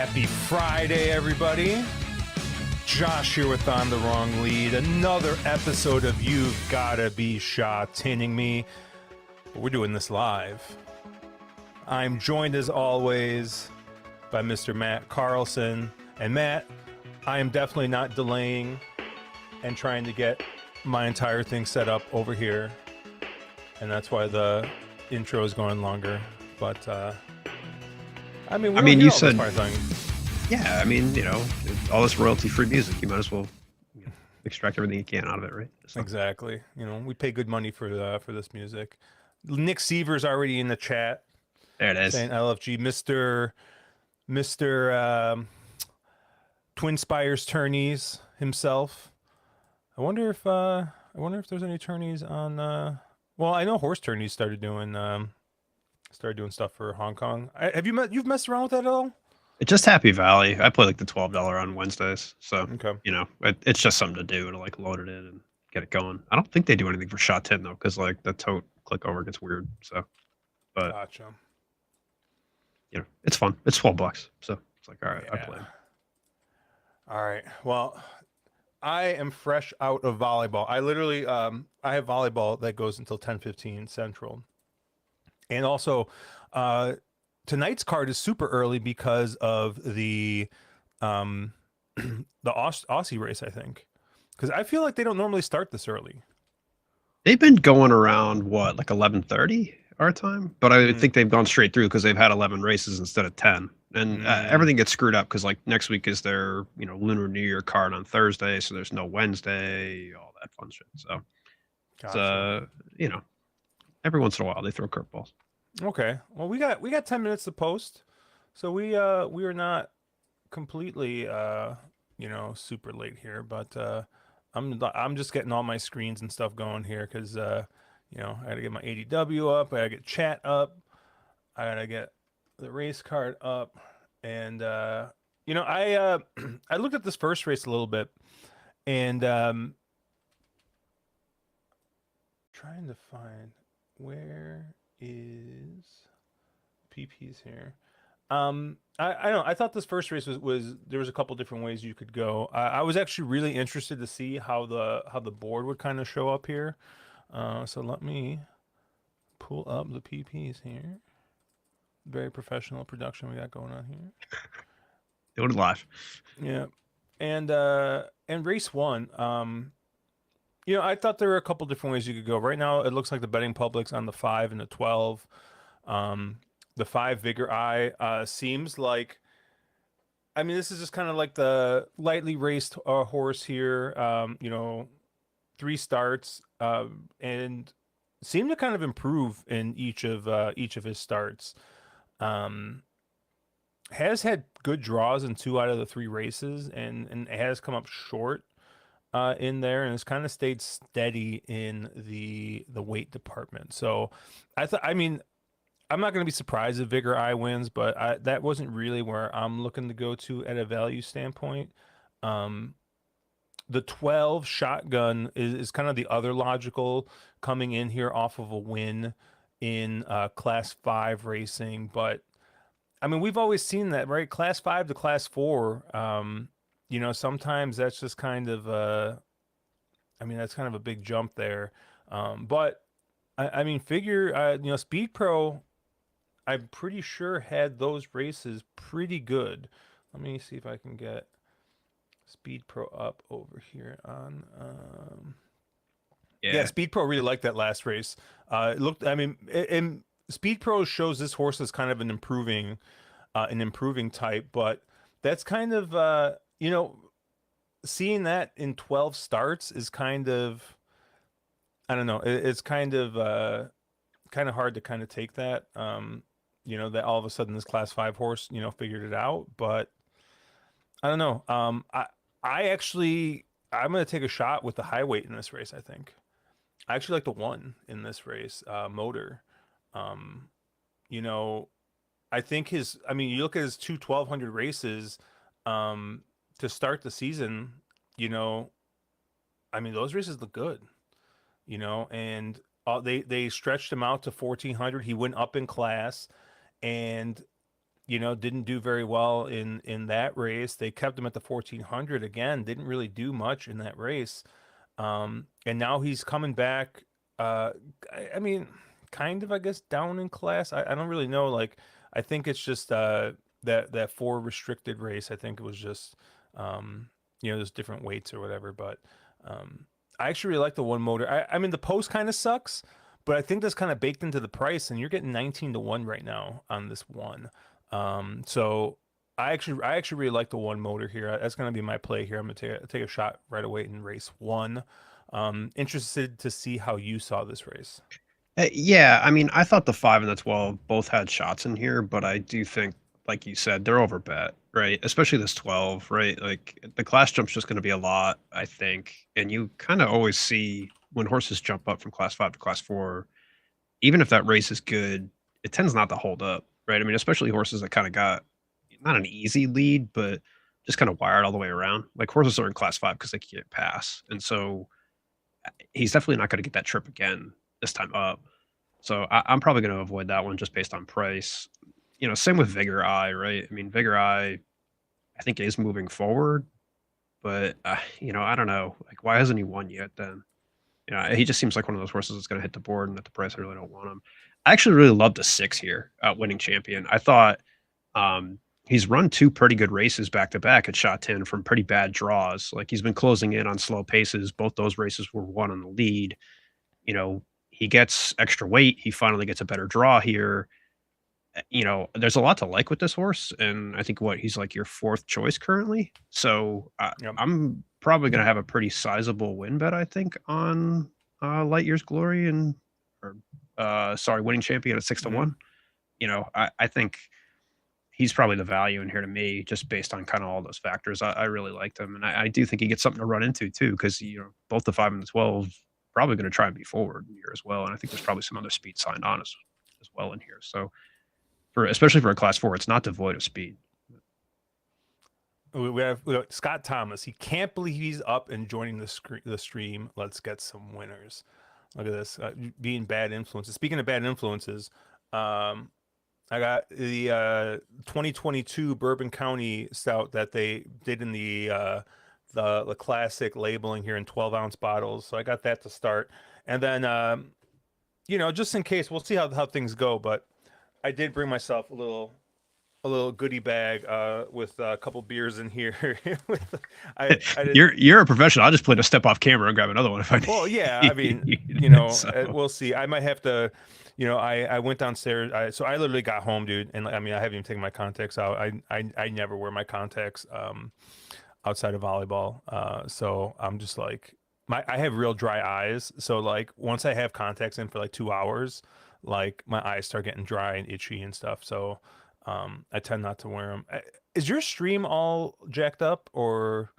Happy Friday, everybody. Josh here with On the Wrong Lead. Another episode of You've Gotta Be Sha Tinning Me. We're doing this live. I'm joined as always by Mr. Matt Carlson. And Matt, I am definitely not delaying and trying to get my entire thing set up over here. And that's why the intro is going longer. But, you said, yeah, all this royalty-free music, you might as well extract everything you can out of it, right? So. Exactly. We pay good money for this music. Nick Seaver's already in the chat. There it is. Saying LFG, Mr. Twin Spires tourneys himself. I wonder if there's any tourneys on. Well, I know horse tourneys started doing stuff for Hong Kong. You've messed around with that at all? It's just Happy Valley. I play like the $12 on Wednesdays, so okay. It's just something to do to like load it in and get it going. I don't think they do anything for Sha Tin though, because like the tote click over gets weird. So, but gotcha. It's fun. It's $12, so it's like all right, yeah. I play. All right. Well, I am fresh out of volleyball. I literally I have volleyball that goes until 10:15 Central. And also, tonight's card is super early because of the Aussie race, I think. Because I feel like they don't normally start this early. They've been going around like 11:30 our time, but I think they've gone straight through because they've had 11 races instead of 10, and everything gets screwed up because like next week is their Lunar New Year card on Thursday, so there's no Wednesday, all that fun shit. So, gotcha. Every once in a while they throw curveballs. Okay, well we got 10 minutes to post, so we are not completely super late here, but I'm just getting all my screens and stuff going here because I gotta get my ADW up, I gotta get chat up, I gotta get the race card up, and I looked at this first race a little bit, and trying to find where is PP's here. I don't know. I thought this first race was there was a couple different ways you could go. I was actually really interested to see how the board would kind of show up here. So let me pull up the PPs here. Very professional production we got going on here. Doing it live. Yeah, and race one. I thought there were a couple different ways you could go. Right now, it looks like the betting public's on the 5 and the 12. The 5 Vigor Eye seems like. This is just kind of like the lightly raced horse here. 3 starts and seemed to kind of improve in each of his starts. Has had good draws in 2 out of the 3 races, and has come up short in there, and has kind of stayed steady in the weight department. So I'm not going to be surprised if Vigor Eye wins, but that wasn't really where I'm looking to go to at a value standpoint. The 12 Shotgun is kind of the other logical coming in here off of a win in Class 5 racing. But, we've always seen that, right? Class 5 to Class 4, sometimes that's just kind of that's kind of a big jump there. But, figure, Speed Pro, I'm pretty sure had those races pretty good. Let me see if I can get Speed Pro up over here on. Yeah, Speed Pro really liked that last race. It looked. And Speed Pro shows this horse as kind of an improving type, but that's kind of seeing that in 12 starts is kind of. I don't know. It's kind of hard to kind of take that. That all of a sudden this Class 5 horse, figured it out. But I don't know. I'm going to take a shot with the high weight in this race, I think. I actually like the 1 in this race, Motor. I think you look at his 2 1,200 races to start the season, those races look good. And they stretched him out to 1,400. He went up in class, and didn't do very well in that race. They kept him at the 1400 again. Didn't really do much in that race. And now he's coming back. Uh, I mean, kind of, I guess, down in class. I don't really know. Like, I think it's just that four restricted race. I think it was just there's different weights or whatever. But I actually really like the one motor. I mean, the post kind of sucks, but I think that's kind of baked into the price, and you're getting 19 to 1 right now on this one. So I actually really like the one motor here. That's going to be my play here. I'm going to take a shot right away in race one. Interested to see how you saw this race. Yeah, I mean, I thought the 5 and the 12 both had shots in here, but I do think, like you said, they're overbet, right? Especially this 12, right? Like the class jump's just going to be a lot, I think. And you kind of always see when horses jump up from class 5 to class 4, even if that race is good, it tends not to hold up, right? I mean, especially horses that kind of got not an easy lead, but just kind of wired all the way around. Like horses are in class 5 because they can't pass. And so he's definitely not going to get that trip again this time up. So I'm probably going to avoid that one just based on price. Same with Vigor Eye, right? I mean, Vigor Eye, I think is moving forward, but I don't know. Like, why hasn't he won yet? Then, he just seems like one of those horses that's going to hit the board, and at the price, I really don't want him. I actually really love the 6 here, Winning Champion. I thought he's run 2 pretty good races back to back at Sha Tin from pretty bad draws. Like he's been closing in on slow paces. Both those races were won on the lead. He gets extra weight. He finally gets a better draw here. There's a lot to like with this horse, and I think he's like your 4th choice currently. So Yep. I'm probably going to have a pretty sizable win bet, I think, on Light Year's Glory Winning Champion at 6 to Mhm. 1. I think he's probably the value in here to me, just based on kind of all those factors. I really liked him, and I do think he gets something to run into too, because both the 5 and the 12 probably going to try and be forward here as well, and I think there's probably some other speed signed on as well in here. So especially for a class 4, it's not devoid of speed. We have Scott Thomas. He can't believe he's up and joining the stream. Let's get some winners. Look at this, being bad influences. Speaking of bad influences, um, I got the 2022 Bourbon County Stout that they did in the classic labeling here in 12-ounce bottles. So I got that to start, and then just in case, we'll see how things go. But I did bring myself a little goodie bag with a couple beers in here. I didn't. You're a professional. I'll just plan to step off camera and grab another one if I Well, yeah, I mean, need. So we'll see. I might have to, I went downstairs. So I literally got home, dude, and I mean, I haven't even taken my contacts out. I never wear my contacts outside of volleyball. So I'm just like I have real dry eyes. So like once I have contacts in for like 2 hours, like my eyes start getting dry and itchy and stuff. So I tend not to wear them. Is your stream all jacked up, or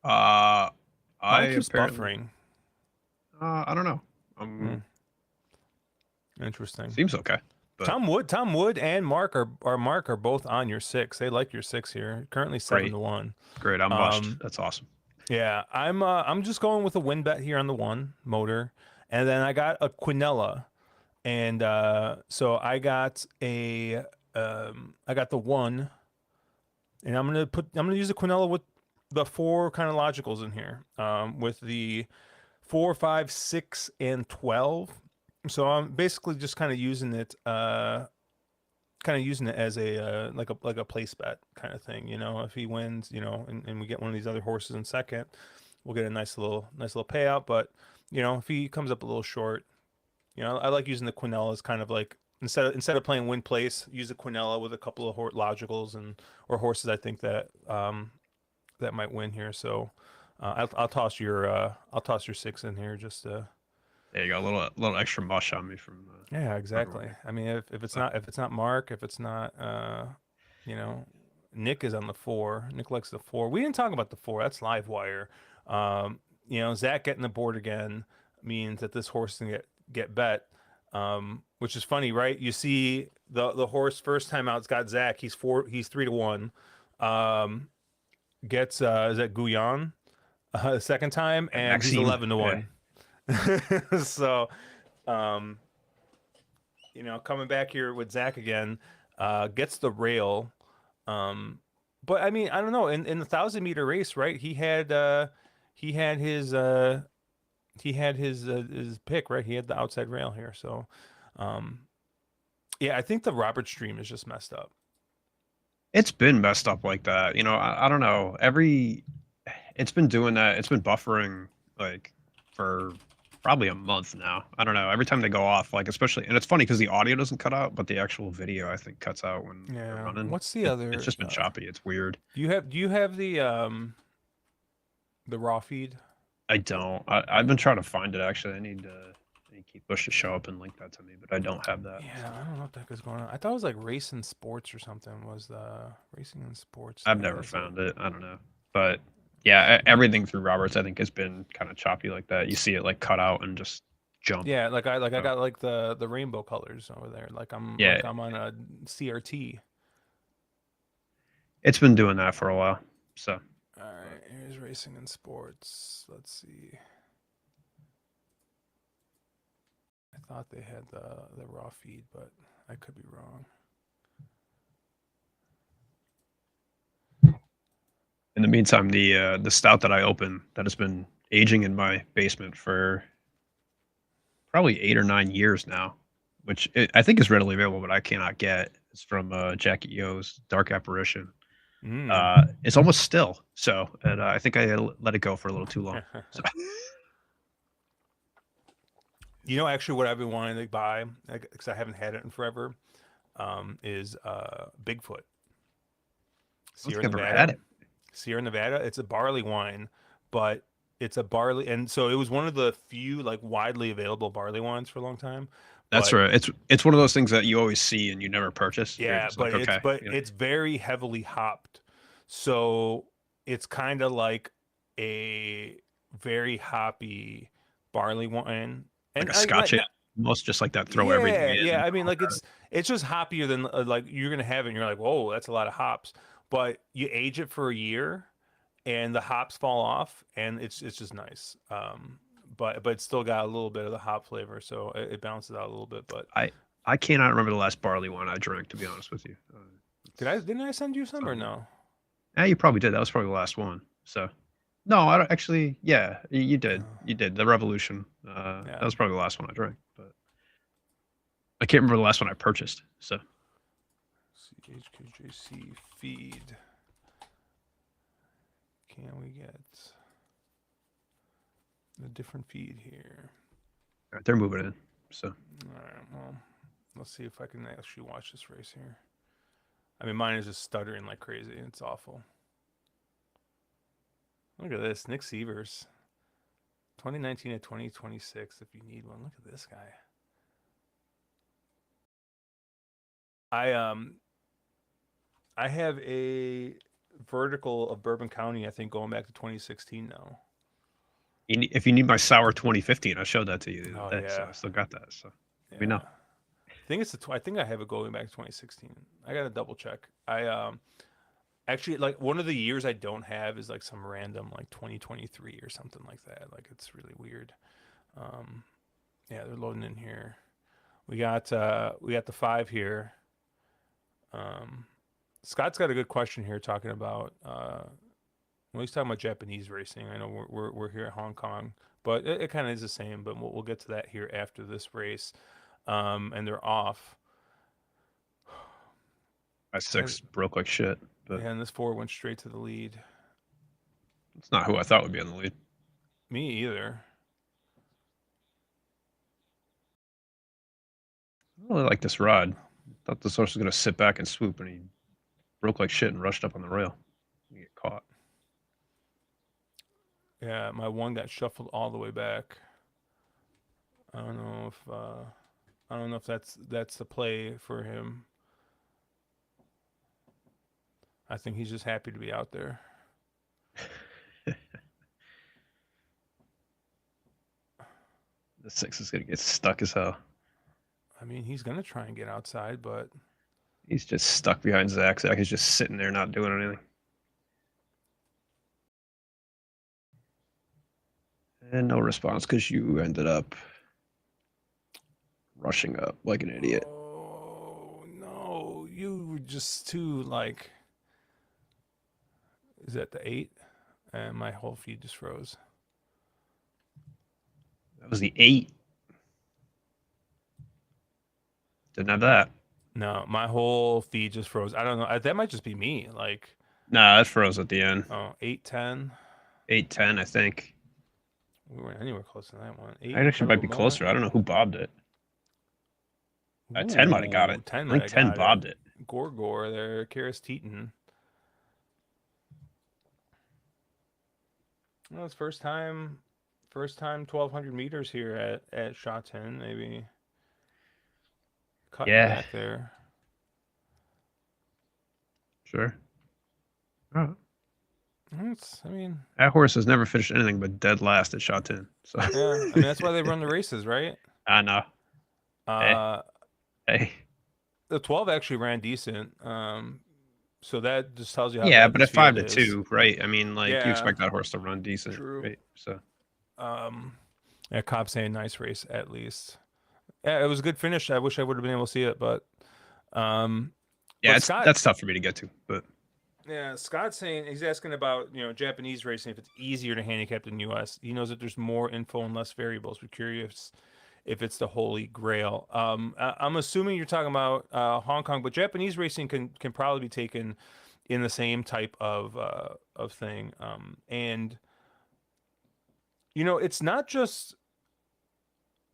I mine keeps apparently buffering? I don't know. Hmm, interesting. Seems okay, but Tom Wood, and Mark are both on your 6. They like your 6 here. Currently 7 great, to 1. great. I'm mushed. That's awesome. Yeah, I'm just going with a win bet here on the one motor, and then I got a Quinella, and so I got the one, and I'm gonna use the Quinella with the 4 kind of logicals in here, with the 4, 5, 6, and 12. So I'm basically just kind of using it as a like a place bet kind of thing. If he wins, and we get one of these other horses in second, we'll get a nice little payout. But if he comes up a little short, I like using the Quinella as kind of like instead of playing win place, use the Quinella with a couple of logicals or horses I think that might win here. So I'll toss your 6 in here just to. There you go. A little extra mush on me from Yeah, everyone exactly. here. I mean, if it's But not Mark, if it's not you know, Nick is on the 4. Nick likes the 4. We didn't talk about the 4. That's live wire. Zach getting the board again means that this horse can get bet. Which is funny, right? You see the horse first time out, it's got Zach. He's 3 to 1. Um, gets is that Guyan second time, and and he's Maxime, 11 to yeah, 1. So, um, coming back here with Zach again. gets the rail. Um, but I mean, I don't know. In the 1,000 meter race, right? He had his his pick, right? He had the outside rail here. So, um, yeah, I think the Robert stream is just messed up. It's been messed up like that. I don't know. It's been doing that. It's been buffering like for probably a month now. I don't know. Every time they go off, like especially, and it's funny because the audio doesn't cut out, but the actual video I think cuts out when they're Yeah. running. What's the It's other? just been choppy. It's weird. Do you have the raw feed? I don't. I've been trying to find it actually. I need Keith Bush to show up and link that to me, but I don't have that. Yeah, So I don't know what the heck is going on. I thought it was like Racing Sports or something. Was the Racing and Sports I've thing? never Was it? found it. I don't know. But yeah, everything through Roberts I think has been kind of choppy like that. You see it like cut out and just jump. Yeah, I So got like the rainbow colors over there. yeah, I'm on a CRT. it's been doing that for a while. So All but right, here's Racing and Sports. Let's see. I thought they had the raw feed, but I could be wrong. in the meantime, the stout that I opened that has been aging in my basement for probably 8 or 9 years now, which I think is readily available, but I cannot get. It's from Jackie O's Dark Apparition. Mm. It's almost still. So, and I think I let it go for a little too long. So, You know, actually, what I've been wanting to buy because I haven't had it in forever, is Bigfoot, I don't Sierra think I've ever had Nevada. it. Sierra Nevada. It's a barley wine, but it's a barley, and so it was one of the few like widely available barley wines for a long time. That's But right. It's one of those things that you always see and you never purchase. You're yeah, just like, okay, it's very heavily hopped, so it's kind of like a very hoppy barley wine, like and a I Scotch ale, not, almost just like that. Throw everything yeah, in. yeah. And I mean, call like it it's just hoppier than like you're gonna have it. And you're like, whoa, that's a lot of hops. But you age it for a year, and the hops fall off, and it's just nice. But it's still got a little bit of the hop flavor, so it balances out a little bit. But I cannot remember the last barley wine I drank, to be honest with you. didn't I send you It's some not or good. no? Yeah, you probably did. That was probably the last one. So, no, I don't actually. Yeah, you did. Oh, You did. The Revolution. That yeah. was probably the last one I drank, but I can't remember the last one I purchased. So, CHKJC feed. Can we get a different feed here? all right, they're moving in. So, All right. Well, let's see if I can actually watch this race here. I mean, mine is just stuttering like crazy. It's awful. Look at this, Nick Severs, 2019 to 2026. If you need one, look at this guy. I um I have a vertical of Bourbon County. I think going back to 2016 now. if you need my sour 2015, I showed that to you the Oh other day. So yeah, I still got that. So, let me know. yeah. I think I think I have it going back to 2016. I gotta double check. I actually like one of the years I don't have is like some random like 2023 or something like that. Like it's really weird. Um, yeah, they're loading in here. We got the five here. Um, Scott's got a good question here talking about well, he's talking about Japanese racing. I know we're here at Hong Kong, but it kind of is the same. But we'll get to that here after this race. And they're off. My And, six broke like shit, but and this four went straight to the lead. it's not who I thought would be on the lead. Me either. I really like this rod. Thought this horse was going to sit back and swoop, and he broke like shit and rushed up on the rail. You get caught. Yeah, my one got shuffled all the way back. I don't know if I don't know if that's the play for him. I think he's just happy to be out there. The six is going to get stuck as hell. I mean, he's gonna try and get outside, but He's just stuck behind Zach. Zach is just sitting there not doing anything. And no response because you ended up rushing up like an idiot. oh no, you just too like. Is that the 8? And my whole feed just froze. That was the 8. Didn't have that. No, my whole feed just froze. I don't know. That might just be me. Like, Nah, it froze at the end. oh, 8:10. 8:10, I think. We weren't anywhere close to that one. I 8 actually might incredible be moment. closer. I don't know who bobbed it. 10 might have got Ooh, it. 10 I might think have 10 got it. bobbed it. Gore there. Karis Teton. Well, it's first time 1,200 meters here at Sha Tin. Maybe cutting Yeah, back there. sure. Oh, I mean, that horse has never finished anything but dead last at Sha Tin. So yeah. I mean, that's why they run the races, right? I know. Hey, Uh, hey. the 12 actually ran decent. So that just tells you how Yeah, bad but this at five field to is. two, right? I mean, like you Yeah, expect that horse to run decent, true. right? So Um, yeah, Cobb saying nice race at least. Yeah, it was a good finish. I wish I would have been able to see it, um, yeah, but it's Scott, that's tough for me to get to. But yeah, Scott's saying he's asking about Japanese racing if it's easier to handicap than U.S. He knows that there's more info and less variables. We're curious if it's the holy grail. I'm assuming you're talking about Hong Kong, but Japanese racing can probably be taken in the same type of thing. And it's not just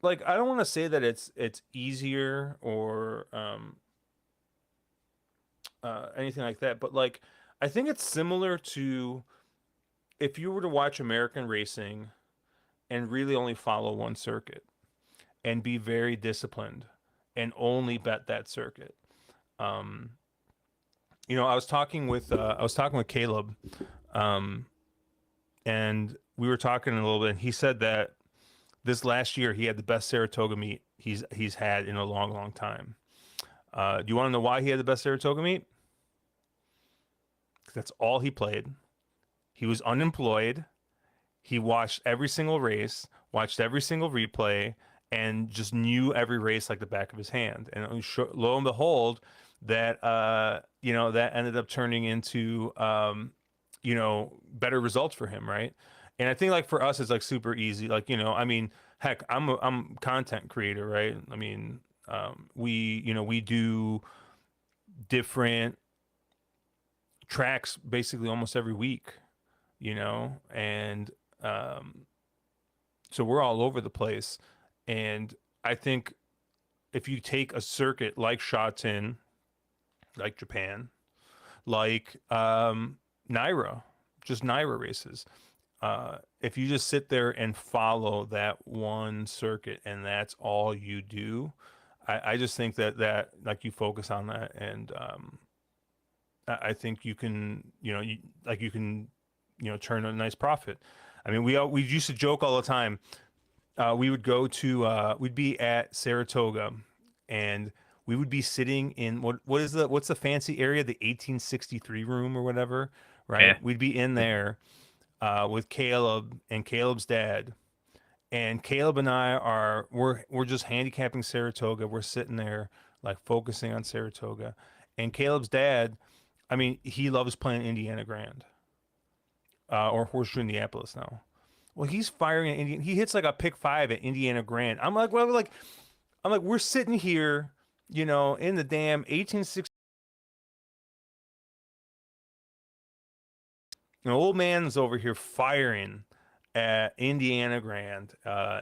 like I don't want to say that it's easier or anything like that, but like I think it's similar to if you were to watch American racing and really only follow one circuit and be very disciplined and only bet that circuit. Um, I was talking with Caleb, um, and we were talking a little bit. And he said that this last year he had the best Saratoga meet he's had in a long, long time. Do you want to know why he had the best Saratoga meet? 'Cause that's all he played. He was unemployed. He watched every single race, watched every single replay, and just knew every race like the back of his hand. And lo and behold, that ended up turning into better results for him, right? And I think like for us, it's like super easy. Like I mean, heck, I'm a content creator, right? I mean, we do different tracks basically almost every week, and um, so we're all over the place. And I think if you take a circuit like Sha Tin, like Japan, like Naira, just Naira races, if you just sit there and follow that one circuit and that's all you do, I just think that like you focus on that, and I think you can, you can, turn a nice profit. I mean, we used to joke all the time. We would go to we'd be at Saratoga, and we would be sitting in what's the fancy area, the 1863 room or whatever, yeah, right? We'd be in there with Caleb and Caleb's dad, and Caleb and I we're just handicapping Saratoga. We're sitting there like focusing on Saratoga, and Caleb's dad, I mean, he loves playing Indiana Grand or Horseshoe Indianapolis now. Well, he's firing at Indiana. He hits like a pick five at Indiana Grand. I'm like, we're sitting here, in the damn 1860. An old man's over here firing at Indiana Grand,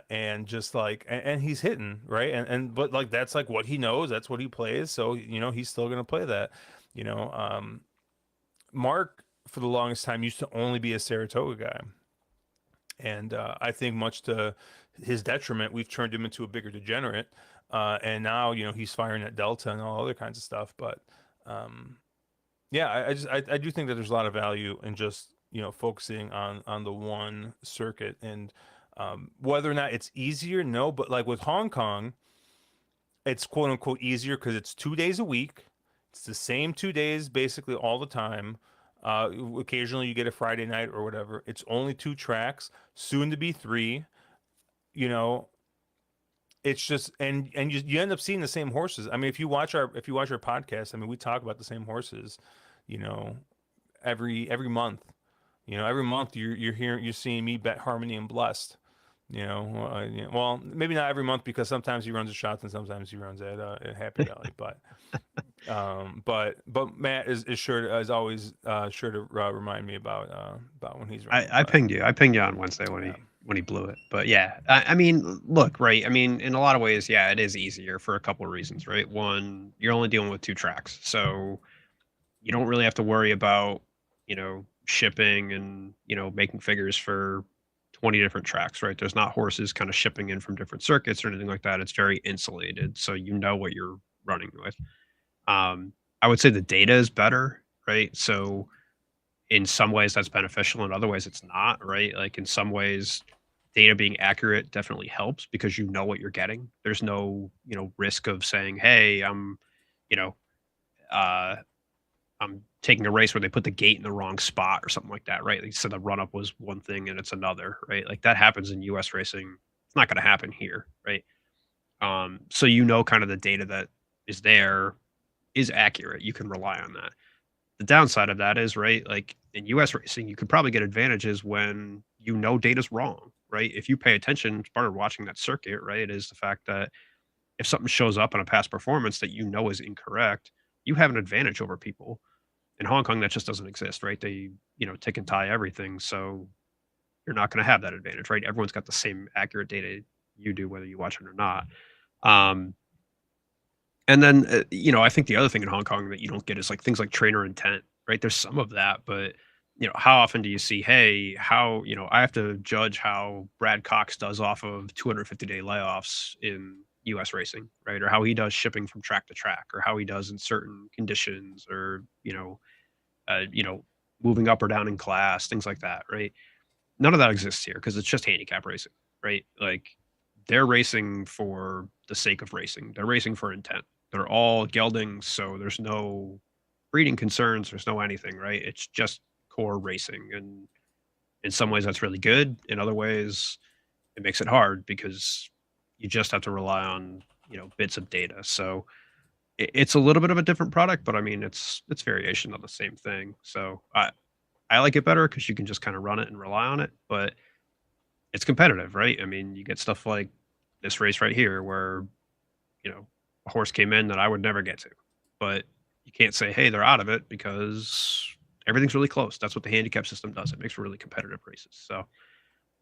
and just like, and he's hitting right, but like that's like what he knows. That's what he plays. So he's still gonna play that. You know, Mark for the longest time used to only be a Saratoga guy. And I think much to his detriment, we've turned him into a bigger degenerate. And now, he's firing at Delta and all other kinds of stuff. But um, yeah, I do think that there's a lot of value in just, focusing on the one circuit. And whether or not it's easier, no. But like with Hong Kong, it's quote unquote easier because it's 2 days a week. It's the same 2 days basically all the time. Uh, Occasionally you get a Friday night or whatever. It's only two tracks, soon to be three. You know, it's just and you end up seeing the same horses. I mean, if you watch our podcast, I mean, we talk about the same horses, you know, every month. You know, every month you're seeing me bet Harmony and Blessed. Well, maybe not every month because sometimes he runs at Shots and sometimes he runs at Happy Valley. But Matt is is always sure to remind me about when he's running. I But pinged you. I pinged you on Wednesday when yeah, he blew it. But yeah, I mean, look, right? I mean, in a lot of ways, yeah, it is easier for a couple of reasons, right? One, you're only dealing with two tracks, so you don't really have to worry about shipping and making figures for 20 different tracks, right? There's not horses kind of shipping in from different circuits or anything like that. It's very insulated, so you know what you're running with. I would say the data is better, right? So in some ways that's beneficial, in other ways it's not, right? Like in some ways data being accurate definitely helps because you know what you're getting. There's no, risk of saying, "Hey, you know, uh I'm taking a race where they put the gate in the wrong spot or something like that," right? Like, so the run up was one thing and it's another, right? Like that happens in US racing. It's not going to happen here, right? So kind of the data that is there is accurate. You can rely on that. The downside of that is, right, like in US racing, you could probably get advantages when data's wrong, right? If you pay attention, part of watching that circuit, right, is the fact that if something shows up in a past performance that is incorrect, you have an advantage over people. In Hong Kong, that just doesn't exist, right? They, tick and tie everything. So you're not going to have that advantage, right? Everyone's got the same accurate data you do, whether you watch it or not. Um, and then, I think the other thing in Hong Kong that you don't get is like things like trainer intent, right? There's some of that, but how often do you see, hey, how, I have to judge how Brad Cox does off of 250-day layoffs in US racing, right? Or how he does shipping from track to track, or how he does in certain conditions, or, uh, you know, moving up or down in class, things like that, right? None of that exists here because it's just handicap racing, right? Like they're racing for the sake of racing. They're racing for intent. They're all geldings, so there's no breeding concerns. There's no anything, right? It's just core racing, and in some ways that's really good. In other ways, it makes it hard because you just have to rely on bits of data. So it's a little bit of a different product, but I mean it's variation on the same thing. So I like it better because you can just kind of run it and rely on it, but it's competitive, right? I mean, you get stuff like this race right here where, a horse came in that I would never get to. But you can't say, hey, they're out of it because everything's really close. That's what the handicap system does. It makes for really competitive races. So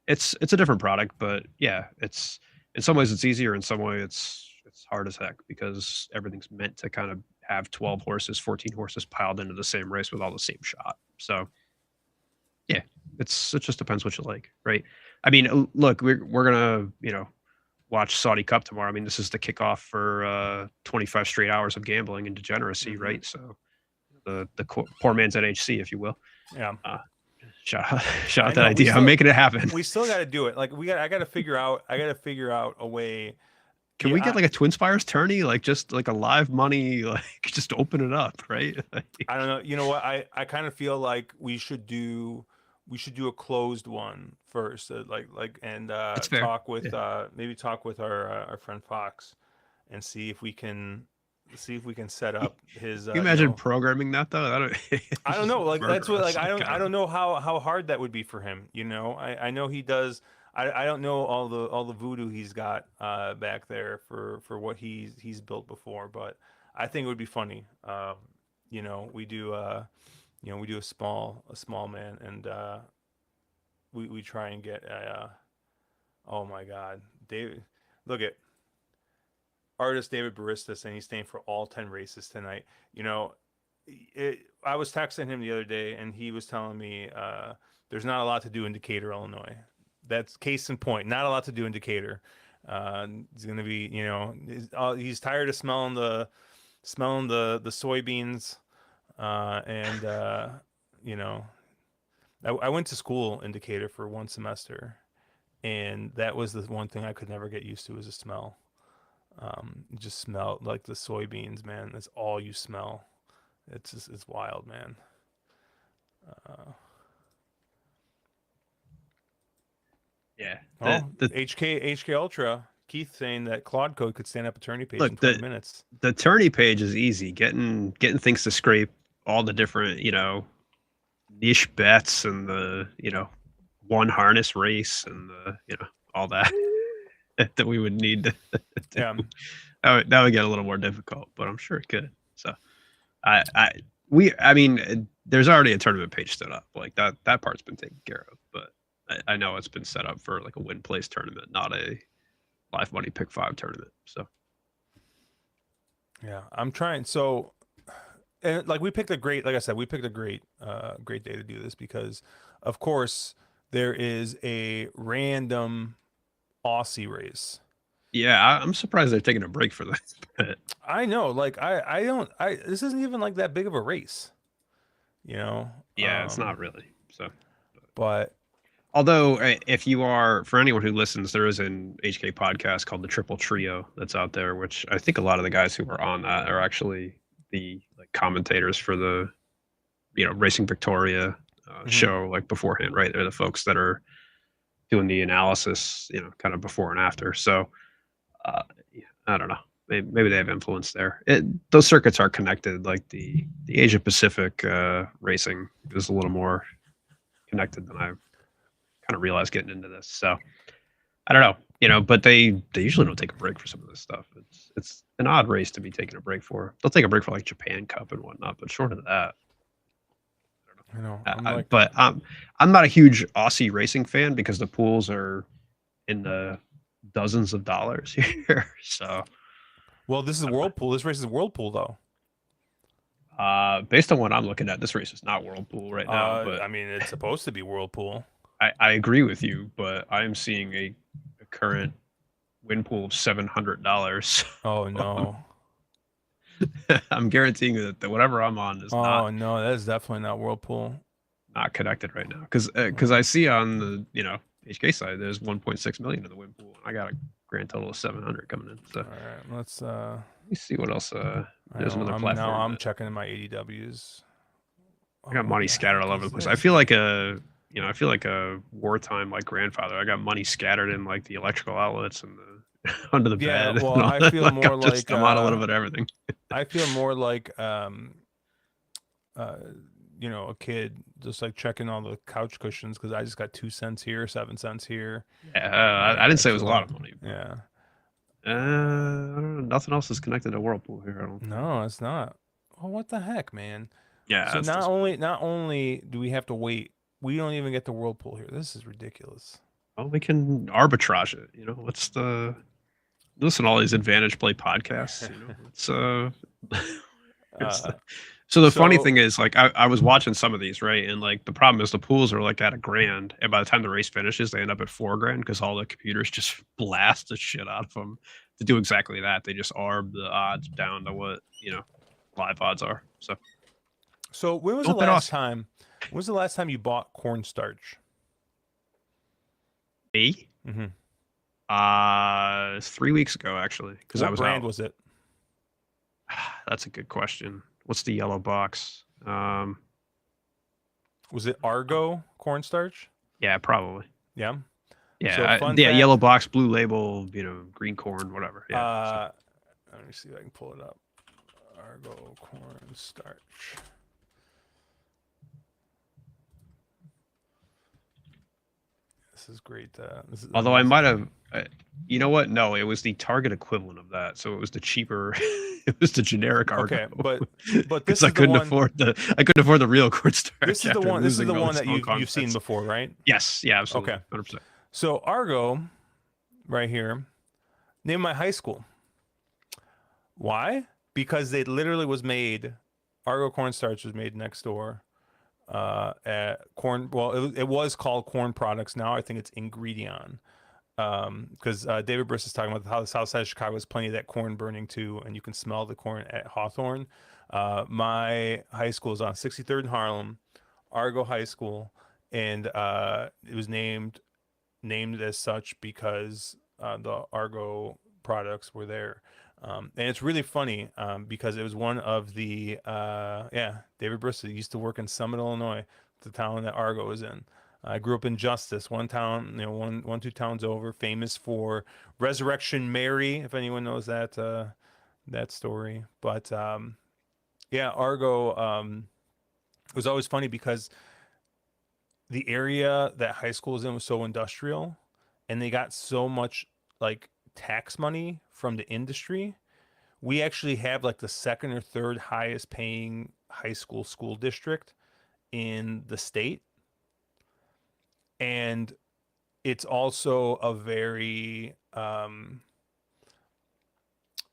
it's a different product, but yeah, it's in some ways it's easier, in some way it's hard as heck because everything's meant to kind of have 12 horses, 14 horses piled into the same race with all the same shot. So yeah, it just depends what you like, right? I mean, look, we're gonna watch Saudi Cup tomorrow. I mean, this is the kickoff for 25 straight hours of gambling and degeneracy, mm-hmm. right? So the poor man's NHC, if you will. Yeah. Uh, shout out, shout I out that know idea. I'm making it happen. we still got to do it. Like I got to figure out a way. Can we Yeah, get like a Twin Spires tourney, like just like a live money, like just open it up, right? I don't know. You know what? I kind of feel like we should do a closed one first, and That's fair. Yeah. maybe talk with our friend Fox and see if we can set up his Can you imagine programming that though? I It's don't just know. Like that's murder what like us. Like, I don't know how hard that would be for him. You know, I know he does. I don't know all the voodoo he's got back there for what he's built before, but I think it would be funny. You know, we do a small man, and we try and get oh my God, David, look at artist David Baristas, and he's staying for all 10 races tonight. You know, I was texting him the other day, and he was telling me there's not a lot to do in Decatur, Illinois. That's case in point. Not a lot to do in Decatur. He's gonna be, he's tired of smelling the soybeans, and you know, I went to school in Decatur for one semester, and that was the one thing I could never get used to was the smell. It just smelled like the soybeans, man. That's all you smell. It's wild, man. Uh, yeah. The oh, the HK Ultra. Keith saying that Claude Code could stand up a tourney page in Look, 20 minutes. the tourney page is easy. Getting things to scrape all the different, niche bets and the, one harness race and the, all that that we would need to do. Yeah. That would get a little more difficult, but I'm sure it could. So I mean, there's already a tournament page stood up. Like that part's been taken care of, but I know it's been set up for like a win place tournament, not a live money pick 5 tournament. So Yeah, I'm trying. So, and like we picked a great, like I said, we picked a great day to do this because, of course, there is a random Aussie race. yeah, I'm surprised they're taking a break for this. I know, like this isn't even like that big of a race, you know. Yeah, it's not really. So, But although if you are, for anyone who listens, there is an HK podcast called the Triple Trio that's out there, which I think a lot of the guys who are on that are actually the like commentators for the Racing Victoria show like beforehand, right? They're the folks that are doing the analysis, kind of before and after. So yeah, I don't know. Maybe they have influence there. Those circuits are connected. Like the Asia Pacific racing is a little more connected than I kind of realized getting into this. So I don't know. But they usually don't take a break for some of this stuff. It's an odd race to be taking a break for. They'll take a break for like Japan Cup and whatnot, but short of that, I know. but I'm not a huge Aussie racing fan because the pools are in the dozens of dollars here. So, well, this is Whirlpool. This race is Whirlpool though. based on what I'm looking at, this race is not Whirlpool right now. But I mean, it's supposed to be Whirlpool. I agree with you, but I'm seeing a current win pool of $700. Oh no. I'm guaranteeing that whatever I'm on is Oh no, that is definitely not Whirlpool. not connected right now. Because I see on the HK side there's 1.6 million in the win pool. I got a grand total of 700 coming in. So all right, let's let me see what else. There's another I'm, platform. Now I'm checking in my ADWs. I got money scattered all over the place. I feel like a wartime like grandfather. I got money scattered in like the electrical outlets and the under the bed. Well, I feel more I'm on a little bit of everything. I feel more like a kid just like checking all the couch cushions because I just got 2 cents here, 7 cents here. Yeah, I didn't say it was a lot of money. Yeah. I don't know. Nothing else is connected to Whirlpool here. I don't think. No, it's not. Oh, what the heck, man? Yeah. So not only do we have to wait, we don't even get the Whirlpool here. This is ridiculous. Well, we can arbitrage it. What's the listen to all these advantage play podcasts. So the funny thing is, like, I was watching some of these, right? And like the problem is the pools are like at $1,000, and by the time the race finishes, they end up at $4,000 because all the computers just blast the shit out of them to do exactly that. They just arb the odds down to what live odds are. So when was the last time? When was the last time you bought cornstarch? Me? Mm-hmm. 3 weeks ago actually, because I was brand out. was it? That's a good question. What's the yellow box? Was it Argo cornstarch? Yeah, probably. Yeah. Yeah, yellow box, blue label, green corn, whatever. Yeah. Let me see if I can pull it up. Argo cornstarch. This is great. Although I might have, you know what? No, it was the Target equivalent of that. So it was the cheaper, it was the generic Argo. Okay, but this is I couldn't afford the real cornstarch. This is the one. This is the one that you've seen before, right? Yes. Yeah. Absolutely. Okay. 100%. So Argo, right here, named my high school. Why? Because it literally was made. Argo cornstarch was made next door. At corn. Well, it was called Corn Products. Now I think it's Ingredion. Because David Briss is talking about how the south side of Chicago is plenty of that corn burning too, and you can smell the corn at Hawthorne. My high school is on 63rd and Harlem, Argo High School, and it was named as such because the Argo products were there. And it's really funny because it was one of the David Bristol used to work in Summit, Illinois, the town that Argo is in. I grew up in Justice, one town, two towns over, famous for Resurrection Mary, if anyone knows that story. But yeah, Argo was always funny because the area that high school was in was so industrial, and they got so much like tax money from the industry. We actually have like the second or third highest paying school district in the state, and it's also a very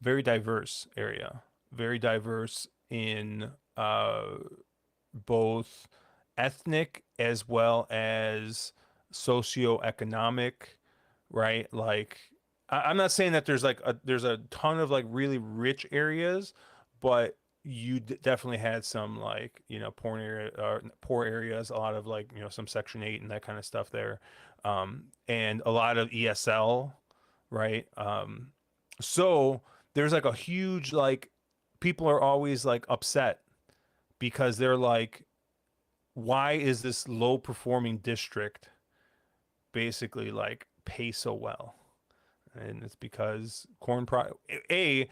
diverse area, very diverse in both ethnic as well as socioeconomic, right? Like, I'm not saying that there's a ton of like really rich areas, but you definitely had some like poor areas, a lot of like some Section 8 and that kind of stuff there, and a lot of ESL, right? So there's like a huge like people are always like upset because they're like, why is this low performing district basically like pay so well? And it's because the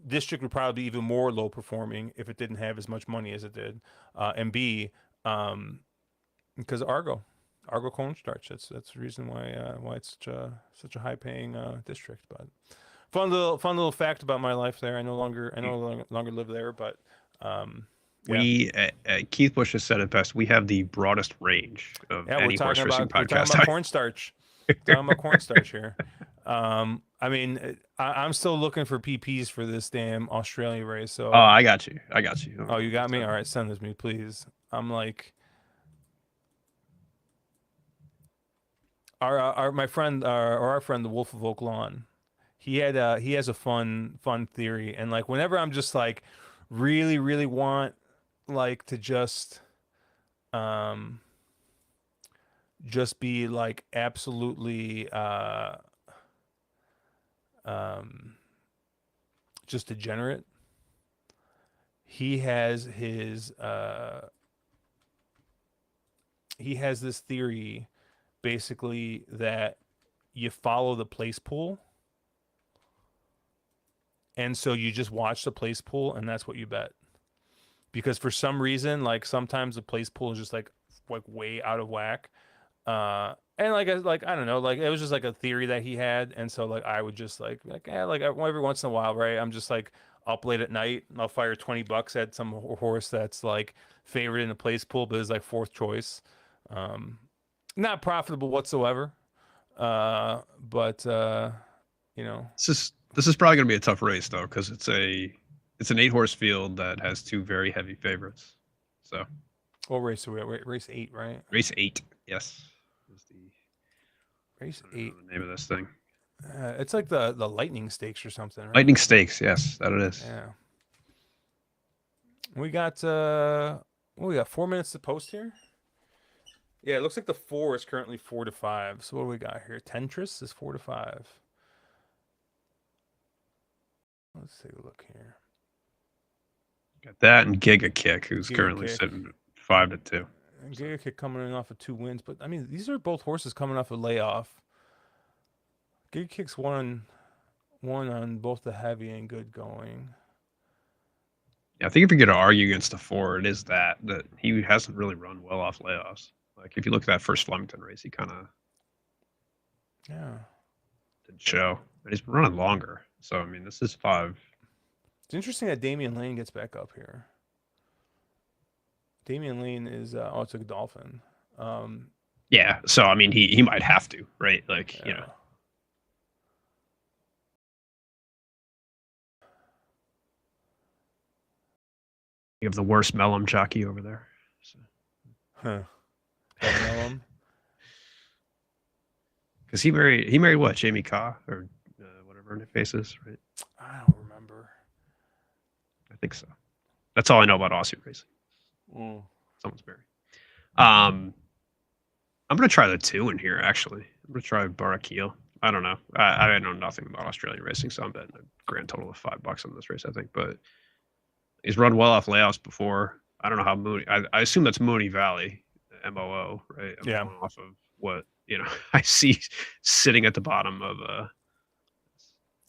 district would probably be even more low performing if it didn't have as much money as it did, and B, um, because Argo cornstarch. That's the reason why it's such a high paying district. But fun little fact about my life there. I no longer live there, but yeah. We Keith Bush has said it best. We have the broadest range of Yeah, any horse racing we're talking podcast. about cornstarch. We're talking about cornstarch here. I mean, I'm still looking for PPs for this damn Australia race. Oh, So, I got you. I got you. oh, you got me. All right, send this to me, please. I'm like, my friend, or our friend, the Wolf of Oak Lawn. He has a fun theory, and like whenever I'm just like really want like to um just be like absolutely um just degenerate. He has his he has this theory basically that you follow the place pool, and so you just watch the place pool and that's what you bet. Because for some reason, like sometimes the place pool is just like way out of whack. And like I don't know, like it was just like a theory that he had, and so like I would just every once in a while, right? I'm just like up late at night, and I'll fire $20 at some horse that's like favored in the place pool, but is like fourth choice. Um, Not profitable whatsoever. But you know, This is probably going to be a tough race though, because it's an 8 horse field that has 2 very heavy favorites. So what race are we at? Race 8, right? race 8, yes, is the Race I don't know 8. the name of this thing. It's like the Lightning Stakes or something, right? Lightning Stakes, yes, that it is. Yeah. We got 4 minutes to post here. Yeah, it looks like the 4 is currently 4 to 5. So what do we got here? Tentris is 4 to 5. Let's take a look here. Got that and Giga Kick, who's Giga currently Kick. sitting 5-2. And Giga Kick coming in off of 2 wins, but I mean these are both horses coming off a layoff. Giga Kick's one on both the heavy and good going. Yeah, I think if you're going to argue against the 4, it is that he hasn't really run well off layoffs. Like if you look at that first Flemington race, he kind of Yeah. didn't show, but he's been running longer. So I mean, this is 5. It's interesting that Damian Lane gets back up here. Damian Lane is it's a Dolphin. Yeah, so I mean, he might have to, right? Like Yeah. You have the worst Mellum jockey over there. So. Huh. Mellum. Because he married what, Jamie Kah or whatever her face is, right? I don't remember. I think so. That's all I know about Aussie racing. Someone's married. I'm gonna try the 2 in here. Actually, I'm gonna try Barakil. I don't know. I know nothing about Australian racing, so I'm betting a grand total of $5 on this race. I think, but he's run well off layoffs before. I don't know how Mooney. I assume that's Mooney Valley, MOO, right? I'm Yeah. going off of what I see sitting at the bottom of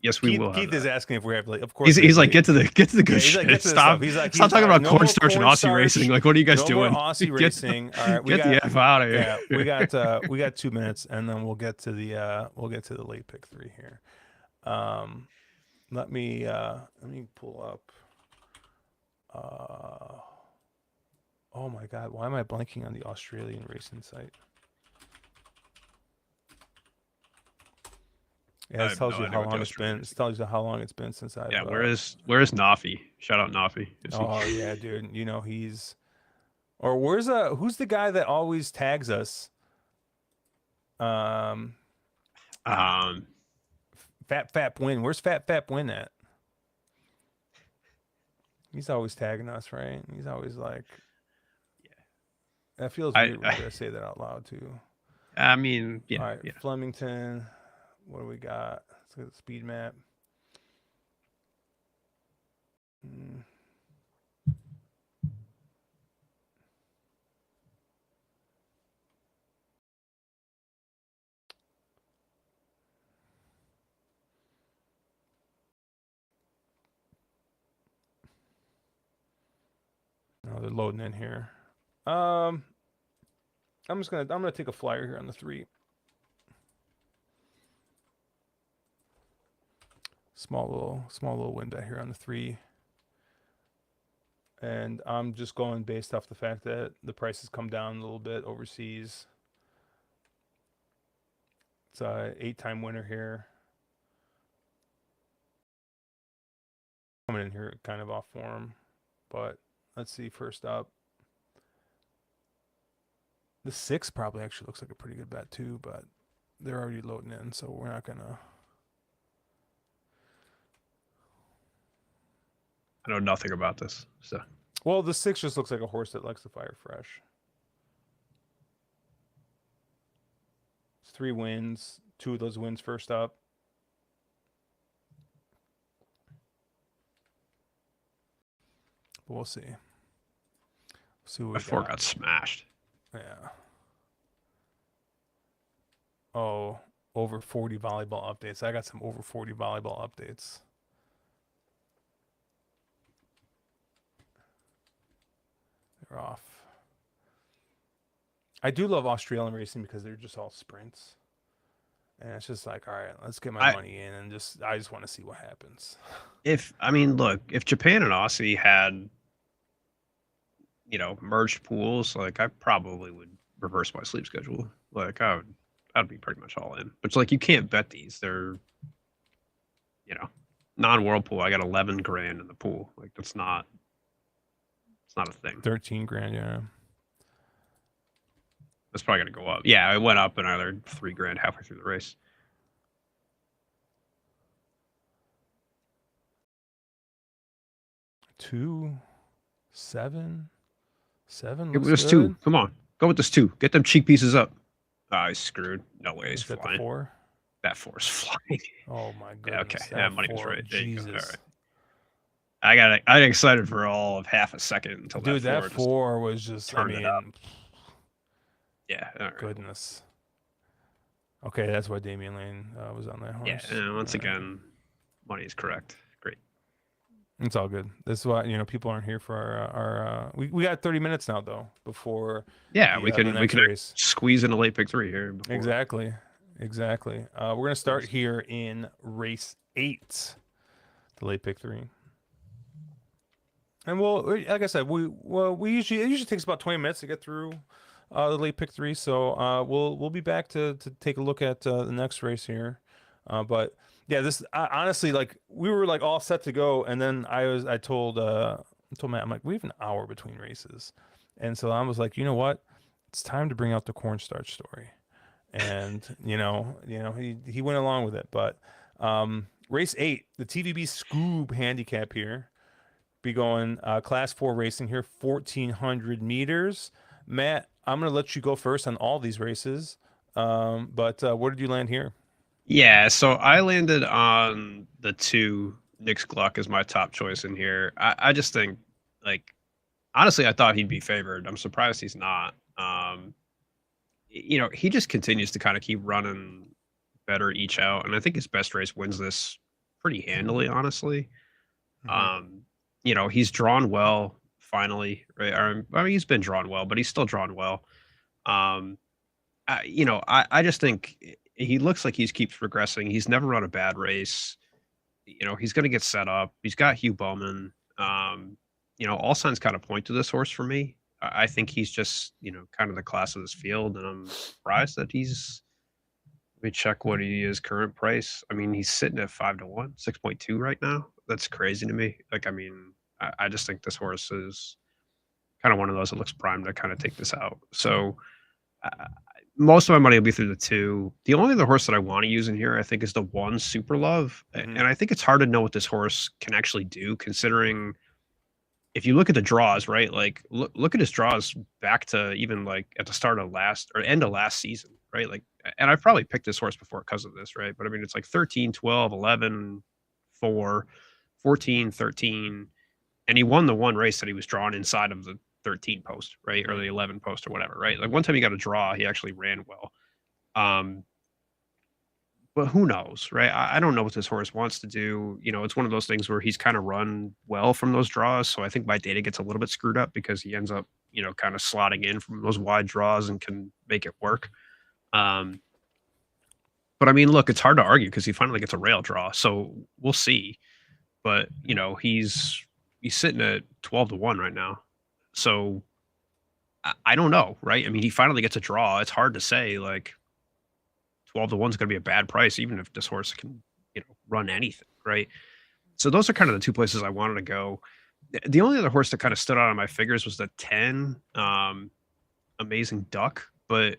Yes, we will have Keith is that. asking if we have late. Of course, He's we have he's like, late. get to the Yeah, good he's like, shit. get to the stuff. Stop He's talking all right. about No more cornstarch and Aussie cornstarch. racing. Like, what are you guys No more doing? Aussie racing. All right, Get the F out of here. yeah, we got 2 minutes, and then we'll get to the late pick three here. Let me pull up. Oh my God, why am I blanking on the Australian racing site? Yeah, I this have tells no you idea how what the long it's Australian been. This racing. tells you how long it's been since I've. Yeah, where's Nafi? Shout out Nafi. Oh yeah, dude. You know he's. Or who's the guy that always tags us? Um, um Fat Win. Where's Fat Win at? He's always tagging us, right? He's always like. That feels I weird whenever I say that out loud too. I mean, All yeah, right, yeah. Flemington. What do we got? Let's look at the speed map. Hmm. Oh, they're loading in here. Um, I'm gonna take a flyer here on the 3. Small little win bet here on the 3. And I'm just going based off the fact that the prices come down a little bit overseas. It's a 8-time winner here. Coming in here kind of off form, but let's see. First up, the 6 probably actually looks like a pretty good bet too, but they're already loading in, so we're not gonna. I know nothing about this. So Well, the 6 just looks like a horse that likes to fire fresh. It's 3 wins. 2 of those wins first up. But we'll see. See what we F4 got. got smashed. Yeah. Oh, over 40 volleyball updates. I got some over 40 volleyball updates. They're off. I do love Australian racing because they're just all sprints. And it's just like, all right, let's get my money in and I just want to see what happens. Look, if Japan and Aussie had merged pools, like I probably would reverse my sleep schedule. Like I'd be pretty much all in. But it's like you can't bet these. They're non-world pool. I got 11 grand in the pool. Like it's not a thing. 13 grand, yeah. That's probably gonna go up. Yeah, it went up another 3 grand halfway through the race. Two, 7. It Looks was good. 2. Come on, go with this 2. Get them cheek pieces up. He's screwed. No way he's Is that flying. the 4? That 4's flying. Oh my goodness. Yeah, okay. That Yeah, money was 4, right. There Jesus. you go. All right. I got excited for all of half a second until Dude, that 4 was just, I mean, yeah. All right. Goodness. Okay, that's why Damian Lane was on that horse. Yeah, once again, money is correct. Great. It's all good. This is why people aren't here for our we got 30 minutes now though before. Yeah, we can race. squeeze in a late pick 3 here. Exactly. We're gonna start here in race 8, the late pick 3. And like I said, it usually takes about 20 minutes to get through the late pick 3. So we'll be back to take a look at the next race here. But yeah, this honestly, like we were like all set to go, and then I told Matt, I'm like, we have an hour between races, and so I was like, you know what, it's time to bring out the cornstarch story, and he went along with it. But race 8, the TVB Scoob handicap here, be going class 4 racing here, 1400 meters. Matt, I'm gonna let you go first on all these races, but where did you land here? Yeah, so I landed on the 2. Nick's Gluck is my top choice in here. I just think, like, honestly, I thought he'd be favored. I'm surprised he's not. Um, he just continues to kind of keep running better each out, and I think his best race wins this pretty handily, honestly. Hmm. Um, he's drawn well finally, right? I mean, he's been drawn well, but he's still drawn well. Um, I just think he looks like he keeps progressing. He's never run a bad race. He's going to get set up. He's got Hugh Bowman. All signs kind of point to this horse for me. I think he's just, kind of the class of this field, and I'm surprised that he's. Let me check what he is current price. I mean, he's sitting at 5 to 1, 6.2 right now. That's crazy to me. Like, I mean, I just think this horse is kind of one of those that looks primed to kind of take this out. So uh, most of my money will be through the two. The only other horse that I want to use in here, I think, is the one Super Love. Hmm. And I think it's hard to know what this horse can actually do, considering if you look at the draws, right? Like, look at his draws back to even like at the start of last or end of last season, right? Like, and I've probably picked this horse before because of this, right? But I mean, it's like 13, 12, 11, 4, 14, 13, and he won the one race that he was drawn inside of the 13 post, right? Or Right. the 11 post or whatever, right? Like one time he got a draw, he actually ran well. Um, but who knows, right? I don't know what this horse wants to do. It's one of those things where he's kind of run well from those draws. So I think my data gets a little bit screwed up because he ends up, kind of slotting in from those wide draws and can make it work. Um, but I mean, look, it's hard to argue because he finally gets a rail draw. So we'll see. But he's sitting at 12 to 1 right now. So I don't know, right? I mean, he finally gets a draw. It's hard to say like 12 to 1 is going to be a bad price, even if this horse can, run anything, right? So those are kind of the two places I wanted to go. The only other horse that kind of stood out on my figures was the 10 Amazing Duck. But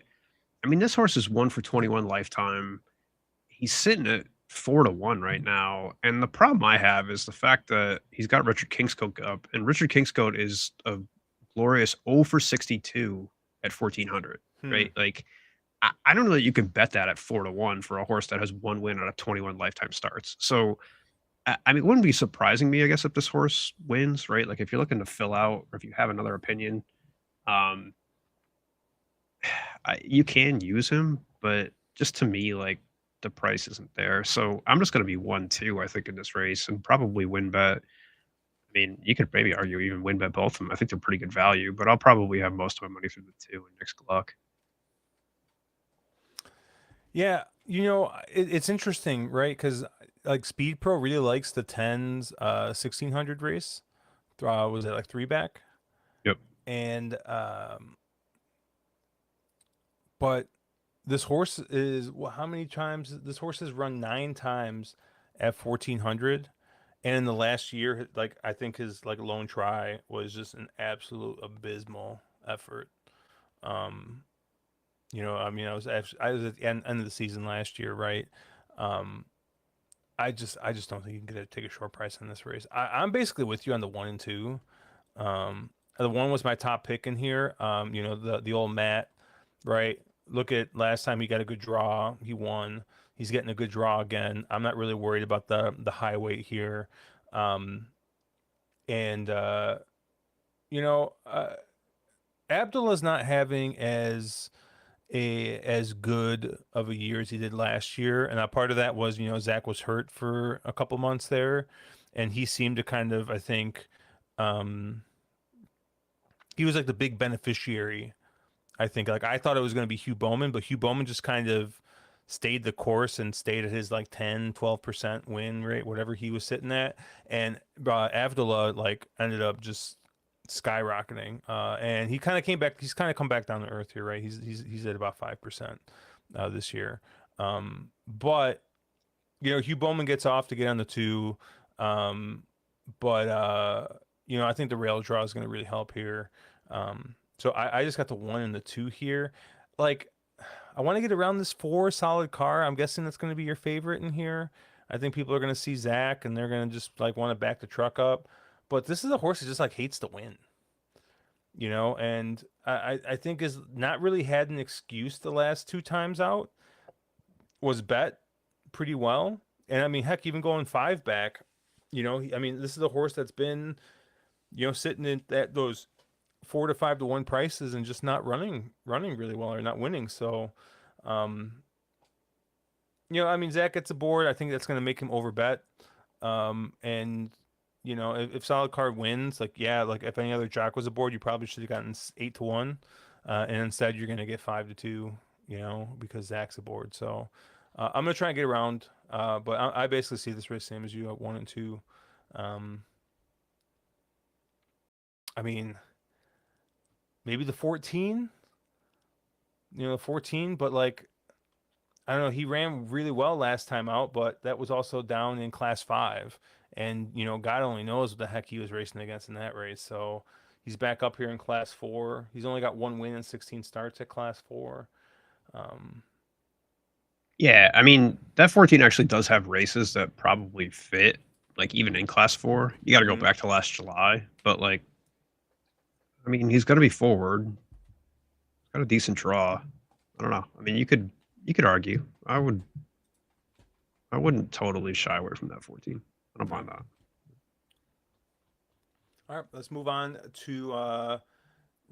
I mean, this horse is 1 for 21 lifetime. He's sitting at 4 to 1 right now. And the problem I have is the fact that he's got Richard Kingscote up, and Richard Kingscote is a glorious 0 for 62 at 1400, Hmm. right? Like, I don't know that you can bet that at 4 to 1 for a horse that has one win out of 21 lifetime starts. So, I mean, it wouldn't be surprising me, I guess, if this horse wins, right? Like, if you're looking to fill out, or if you have another opinion, um, you can use him, but just to me, like, the price isn't there. So I'm just going to be 1-2, I think, in this race, and probably win bet. I mean, you could maybe argue even win bet both of them. I think they're pretty good value, but I'll probably have most of my money through the two and Nick's luck. Yeah, it's interesting, right? Because like Speed Pro really likes the tens, 1600 race. Was it like three back? Yep. And but this horse is how many times? This horse has run nine times at 1400, and in the last year, like I think his like lone try was just an absolute abysmal effort. Um, I mean, I was at the end of the season last year, right? Um, I just don't think you can take a short price on this race. I'm basically with you on the one and two. The one was my top pick in here. The old Matt, right? Look at last time he got a good draw, he won. He's getting a good draw again. I'm not really worried about the high weight here. Um, and you know, uh, Abdullah's not having as good of a year as he did last year, and a part of that was Zach was hurt for a couple months there, and he seemed to kind of, I think, um, he was like the big beneficiary. I think like I thought it was going to be Hugh Bowman, but Hugh Bowman just kind of stayed the course and stayed at his like 10-12% win rate, whatever he was sitting at. And Avdullah like ended up just skyrocketing. And he kind of came back. He's kind of come back down to earth here, right? He's at about 5% this year. But Hugh Bowman gets off to get on the two. Um, but I think the rail draw is going to really help here. So I just got the one and the two here. Like, I want to get around this four solid car. I'm guessing that's going to be your favorite in here. I think people are going to see Zach and they're going to just like want to back the truck up. But this is a horse that just like hates to win, and I think is not really had an excuse the last two times out. Was bet pretty well. And I mean, heck, even going five back, I mean, this is a horse that's been, sitting in those 4 to 5 to 1 prices and just not running really well or not winning. So, um, I mean, Zach gets a board. I think that's going to make him overbet. And if Solid Card wins, like yeah, like if any other jock was aboard, you probably should have gotten 8 to 1, and instead you're going to get 5 to 2. Because Zach's aboard. So I'm going to try and get around. But I basically see this race same as you at 1 and 2. Um, I mean, maybe the 14. 14, but like I don't know, he ran really well last time out, but that was also down in class 5. And, God only knows what the heck he was racing against in that race. So he's back up here in class 4. He's only got one win and 16 starts at class 4. Um, Yeah, I mean that 14 actually does have races that probably fit, like even in class 4. You got to go mhm. back to last July, but like, I mean, he's going to be forward. Got a decent draw. I don't know. I mean, you could argue. I wouldn't totally shy away from that 14. I don't Yeah. mind that. All right, let's move on to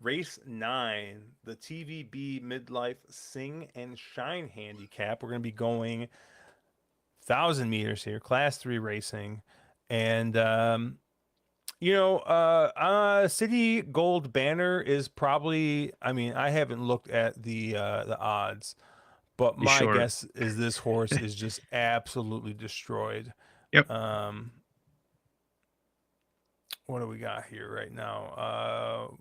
race 9, the TVB Midlife Sing and Shine Handicap. We're going to be going 1,000 meters here, class 3 racing. And City Gold Banner is probably. I mean, I haven't looked at the odds, but You my sure? guess is this horse is just absolutely destroyed. Yep. Um, what do we got here right now?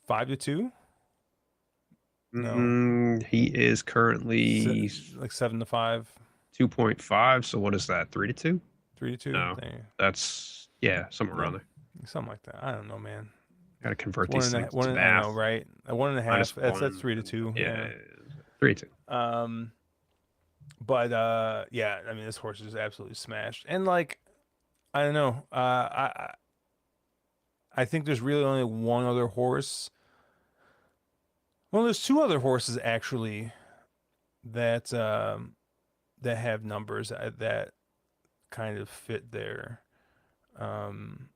5 to 2? No, He is currently like 7 to 5, 2.5. So what is that? 3-2? 3 to 2. No, that's yeah, somewhere Yeah, around there. something like that. I don't know, man. Got to It's convert one these and a things one. to I know, math. right? A 1.5. That's -1. 3 to 2. Yeah, Yeah. 3-2. Um, but yeah. I mean, this horse is absolutely smashed, and like, I don't know. I think there's really only one other horse. Well, there's two other horses actually that that have numbers that kind of fit there. Um,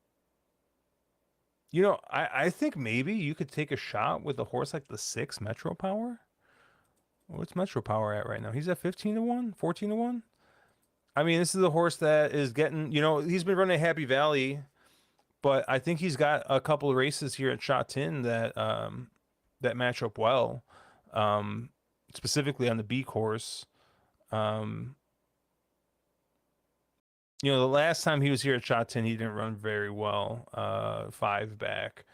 I think maybe you could take a shot with a horse like the 6 Metro Power. What's Metro Power at right now? He's at 15 to 1, 14 to 1. I mean, this is a horse that is getting, he's been running Happy Valley, but I think he's got a couple of races here at Sha Tin that match up well, um, specifically on the B course. Um, the last time he was here at Sha Tin, he didn't run very well, 5 back.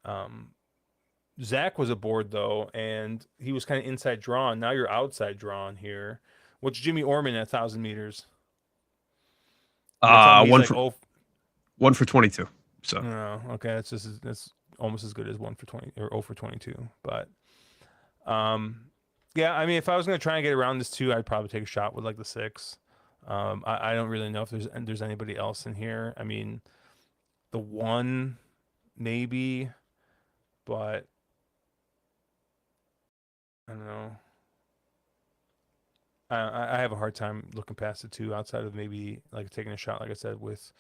Um, Zach was aboard though, and he was kind of inside drawn. Now you're outside drawn here. What's Jimmy Orman at 1,000 meters? You gonna tell me he's One like, for oh, 22. So no, okay, that's almost as good as 1 for 20 or 0 for 22. But um, yeah, I mean, if I was gonna try and get around this too, I'd probably take a shot with like the 6. I don't really know if there's anybody else in here. I mean, the 1 maybe, but I don't know. I have a hard time looking past the 2 outside of maybe like taking a shot, like I said, with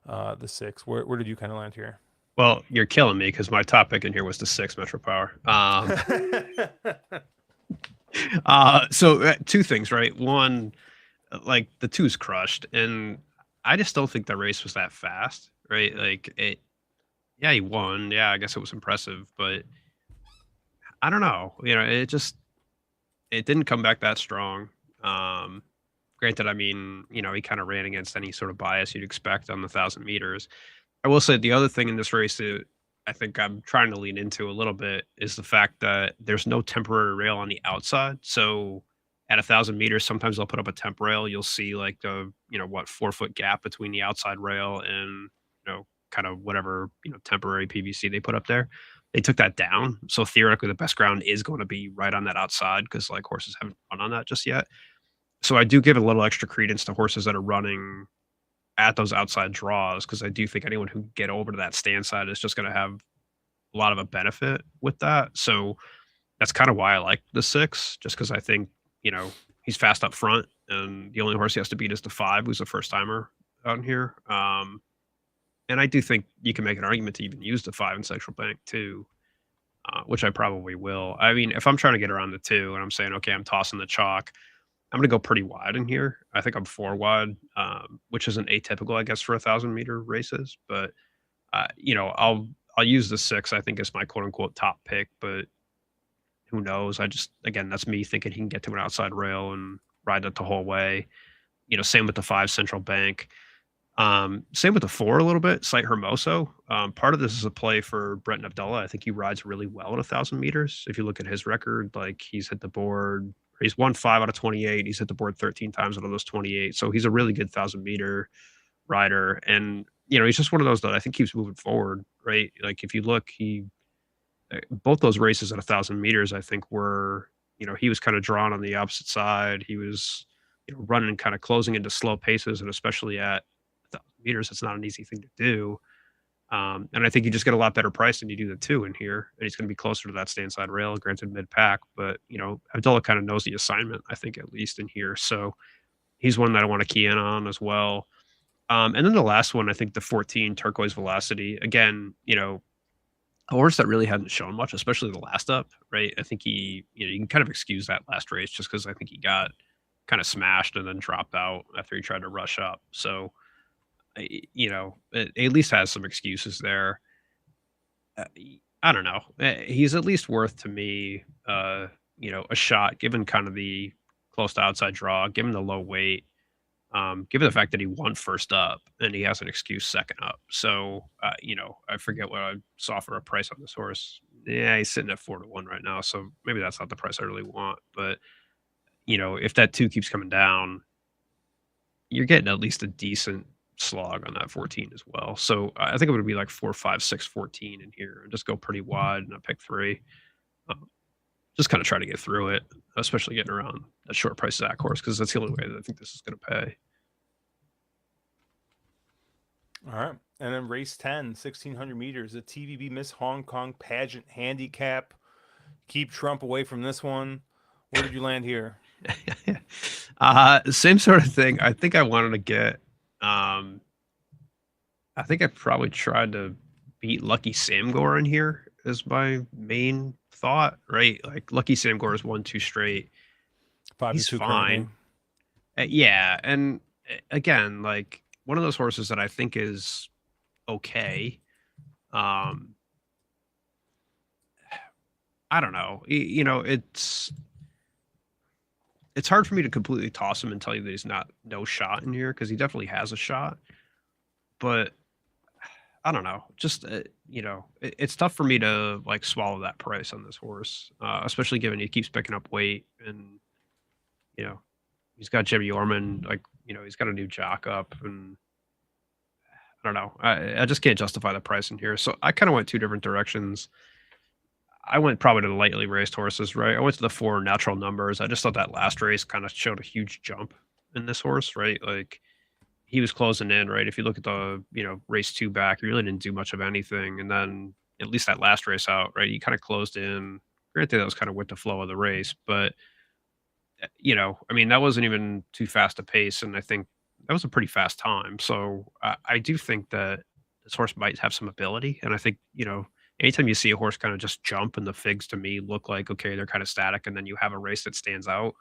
the 6. Where did you kind of land here? well, you're killing me because my top pick in here was the 6 Metro Power. So two things, right? One, like the 2's crushed, and I just don't think the race was that fast, right? Like it. Yeah, he won. Yeah, I guess it was impressive, but I don't know. It didn't come back that strong. Um, Granted, I mean, he kind of ran against any sort of bias you'd expect on the 1,000 meters. I will say the other thing in this race that I think I'm trying to lean into a little bit is the fact that there's no temporary rail on the outside. So at 1,000 meters, sometimes they'll put up a temp rail. You'll see like the 4 foot gap between the outside rail and kind of whatever temporary PVC they put up there. They took that down, so theoretically the best ground is going to be right on that outside because like horses haven't run on that just yet. So I do give a little extra credence to horses that are running at those outside draws because I do think anyone who get over to that stand side is just going to have a lot of a benefit with that. So that's kind of why I like the 6, just because I think he's fast up front, and the only horse he has to beat is the 5, who's a first timer out in here. And I do think you can make an argument to even use the 5 in Central Bank too, which I probably will. I mean, if I'm trying to get around the 2 and I'm saying, okay, I'm tossing the chalk, I'm going to go pretty wide in here. I think I'm 4 wide, which isn't atypical, I guess, for 1,000-meter races. But I'll use the 6. I think is my quote unquote top pick, but who knows? I just again, that's me thinking he can get to an outside rail and ride that the whole way. Same with the 5 Central Bank. Same with the 4 a little bit, Slight Hermoso. Part of this is a play for Brent Abdullah. I think he rides really well at 1,000 meters. If you look at his record, like he's hit the board, he's won 5 out of 28. He's hit the board 13 times out of those 28. So he's a really good 1,000-meter rider. And, he's just one of those that I think keeps moving forward, right? Like if you look, both those races at 1,000 meters, I think were, he was kind of drawn on the opposite side. He was, running kind of closing into slow paces, and especially at 1,000 meters, it's not an easy thing to do. And I think you just get a lot better price than you do the 2 in here, and he's going to be closer to that stand side rail, granted mid pack, but Abdullah kind of knows the assignment, I think, at least in here. So he's one that I want to key in on as well. And then the last one, I think the 14 Turquoise Velocity. Again, a horse that really hadn't shown much, especially the last up, right? I think you can kind of excuse that last race just because I think he got kind of smashed and then dropped out after he tried to rush up. So, it at least has some excuses there. Uh, I don't know. He's at least worth to me, a shot given kind of the close to outside draw, given the low weight, given the fact that he won first up and he has an excuse second up. So, I forget what I saw for a price on this horse. Yeah, he's sitting at 4-1 right now. So maybe that's not the price I really want. But, if that 2 keeps coming down, you're getting at least a decent slog on that 14 as well. So I think it would be like 4, 5, 6, 14 in here and just go pretty wide and I pick 3. Just kind of try to get through it, especially getting around that short price Zach horse, because that's the only way that I think this is going to pay. All right. And then race 10, 1,600 meters, the TVB Miss Hong Kong pageant handicap. Keep Trump away from this one. Where did you land here? Same sort of thing. I think I wanted to get, I think I probably tried to beat Lucky Samgor in here as my main thought, right? Like Lucky Samgor has won 2 straight. 5 He's 2 fine. Yeah. And again, like one of those horses that I think is okay. I don't know. It's hard for me to completely toss him and tell you that he's no shot in here because he definitely has a shot. But I don't know. Just it's tough for me to like swallow that price on this horse, especially given he keeps picking up weight and he's got Jimmy Orman, like he's got a new jock up, and I don't know. I just can't justify the price in here. So I kind of went 2 different directions. I went probably to the lightly raced horses, right? I went to the 4 natural numbers. I just thought that last race kind of showed a huge jump in this horse, right? Like he was closing in, right? If you look at the, race 2 back, he really didn't do much of anything. And then at least that last race out, right? He kind of closed in. Granted, that was kind of with the flow of the race, but I mean, that wasn't even too fast a pace. And I think that was a pretty fast time. So I do think that this horse might have some ability. And I think, anytime you see a horse kind of just jump and the figs to me look like, okay, they're kind of static. And then you have a race that stands out.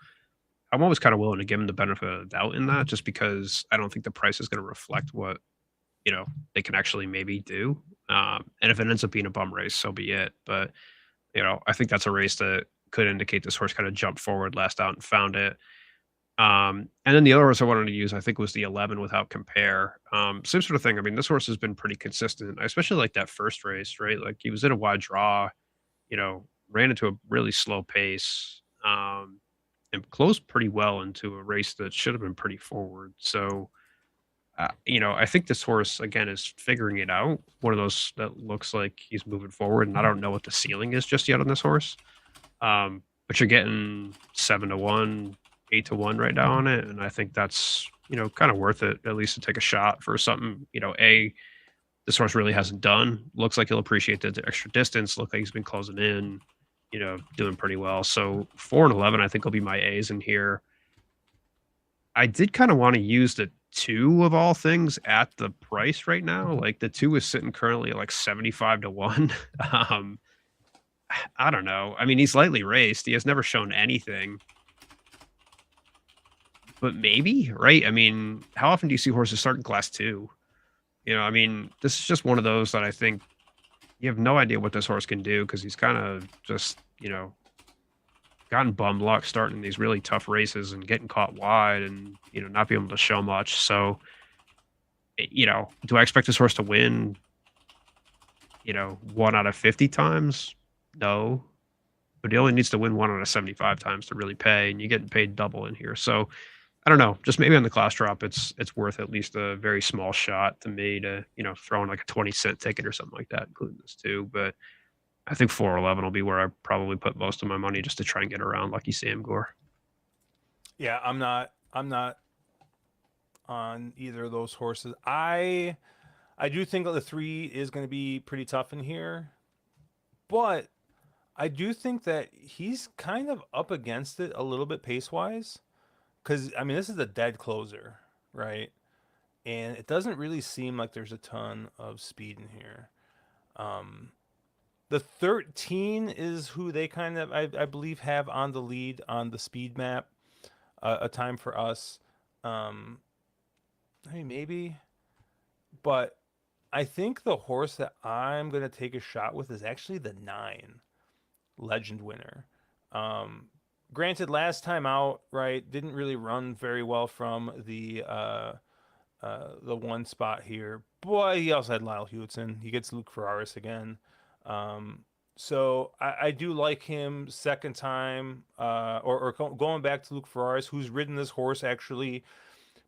I'm always kind of willing to give him the benefit of the doubt in that just because I don't think the price is going to reflect what, they can actually maybe do. And if it ends up being a bum race, so be it. But, I think that's a race that could indicate this horse kind of jumped forward last out and found it. And then the other horse I wanted to use, I think, was the 11 Without Compare. Same sort of thing. I mean, this horse has been pretty consistent. I especially like that first race, right? Like he was in a wide draw, ran into a really slow pace, and closed pretty well into a race that should have been pretty forward. So, I think this horse again is figuring it out. One of those that looks like he's moving forward, and I don't know what the ceiling is just yet on this horse. But you're getting 7-1, 8-1 right now on it, and I think that's kind of worth it at least to take a shot for something. This horse really hasn't done. Looks like he'll appreciate the extra distance. Look like he's been closing in, doing pretty well. So 4 and 11, I think will be my A's in here. I did kind of want to use the 2 of all things at the price right now. Like the 2 is sitting currently at like 75 to 1. um, I don't know. I mean, he's lightly raced. He has never shown anything, but maybe, right? I mean, how often do you see horses start in class 2? I mean, this is just one of those that I think you have no idea what this horse can do because he's kind of just, gotten bum luck starting these really tough races and getting caught wide and, not being able to show much. So, do I expect this horse to win, 1 out of 50 times? No. But he only needs to win 1 out of 75 times to really pay, and you're getting paid double in here. So I don't know. Just maybe on the class drop, it's worth at least a very small shot to me to throw in like a 20-cent ticket or something like that, including this too. But I think 411 will be where I probably put most of my money just to try and get around Lucky Sam Gore. Yeah, I'm not on either of those horses. I do think that the 3 is going to be pretty tough in here, but I do think that he's kind of up against it a little bit pace wise. Because, I mean, this is a dead closer, right? And it doesn't really seem like there's a ton of speed in here. Um, the 13 is who they kind of, I believe, have on the lead on the speed map, a time for us. Um, I mean, maybe, but I think the horse that I'm going to take a shot with is actually the 9 legend winner. Um, Granted, last time out, right, didn't really run very well from the one spot here. Boy, he also had Lyle Hewitson. He gets Luke Ferraris again. Um, so I do like him second time, going back to Luke Ferraris, who's ridden this horse actually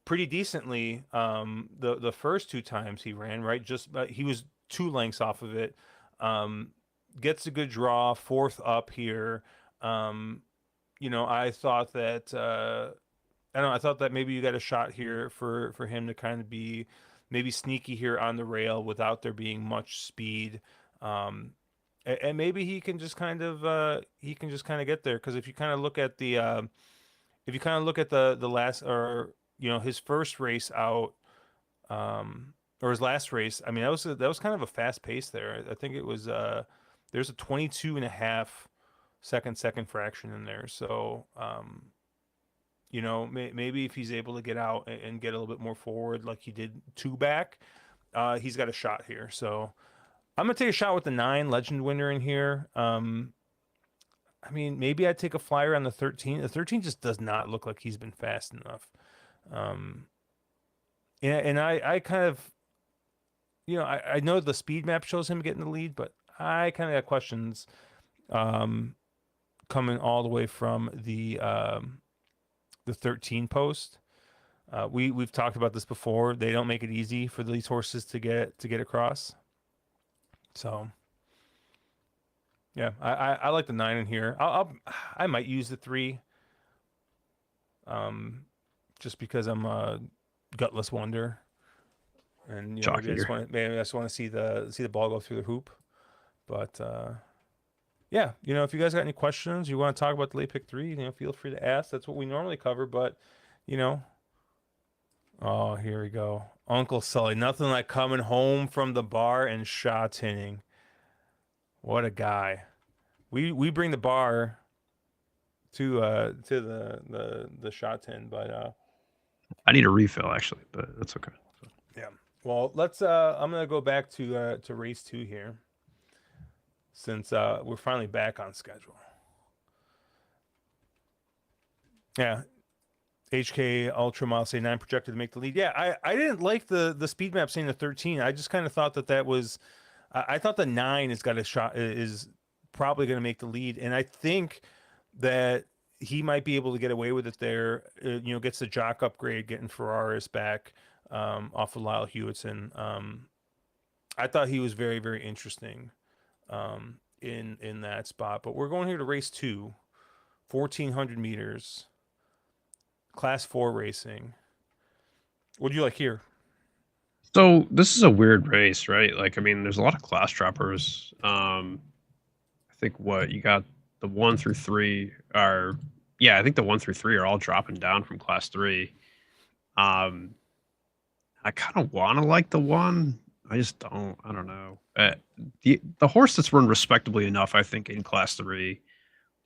pretty decently. The first 2 times he ran, right, just he was 2 lengths off of it. Um, Gets a good draw, fourth up here. Um, I thought that I don't know. I thought that maybe you got a shot here for him to kind of be maybe sneaky here on the rail without there being much speed. Um, and maybe he can just kind of get there because if you kind of look at the if you kind of look at the last or his first race out or his last race, I mean that was kind of a fast pace there. I think it was there's a 22 and a half second fraction in there. So maybe if he's able to get out and get a little bit more forward like he did 2 back, he's got a shot here. So I'm gonna take a shot with the 9 legend winner in here. I mean, maybe I'd take a flyer on the 13. The 13 just does not look like he's been fast enough. Um, and I kind of, I know the speed map shows him getting the lead, but I kind of got questions um, coming all the way from the 13 post. We've talked about this before. They don't make it easy for these horses to get across. So yeah, I like the 9 in here. I might use the 3, um, just because I'm a gutless wonder, and Chalky here. maybe I just want to see the ball go through the hoop. But yeah, if you guys got any questions, you want to talk about the late pick 3, feel free to ask. That's what we normally cover, but you know, oh, here we go. Uncle Sully. Nothing like coming home from the bar and Sha Tinning. What a guy. We bring the bar to the Sha Tin, but I need a refill actually, but that's okay. yeah. Well, let's I'm gonna go back to race 2 here since we're finally back on schedule. Yeah, HK Ultra Mile say 9 projected to make the lead. Yeah, I didn't like the speed map saying the 13. I just kind of thought that was I thought the 9 has got a shot is probably going to make the lead, and I think that he might be able to get away with it there. Gets the jock upgrade, getting Ferraris back off of Lyle Hewitson. I thought he was very very interesting in that spot. But we're going here to race 2, 1,400 meters. Class 4 racing. What do you like here? So this is a weird race, right? Like, I mean, there's a lot of class droppers. I think what you got the 1 through 3 are, yeah, I think the 1 through 3 are all dropping down from class 3. Um, I kind of want to like the one. I just don't. I don't know. The horse that's run respectably enough, I think, in Class 3,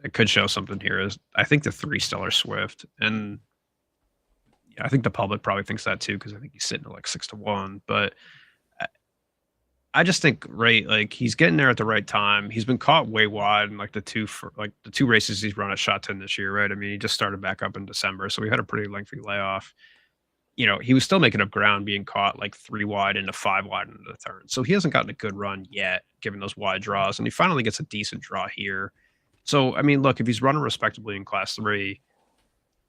it could show something here. Is I think the 3 Stellar Swift, and yeah, I think the public probably thinks that too because I think he's sitting at like 6-1. But I I just think right, like he's getting there at the right time. He's been caught way wide in like the two races he's run at Sha Tin this year, right? I mean, he just started back up in December, so we had a pretty lengthy layoff. He was still making up ground being caught like 3 wide into 5 wide into the turn. So he hasn't gotten a good run yet, given those wide draws, and he finally gets a decent draw here. So, I mean, look, if he's running respectably in Class 3,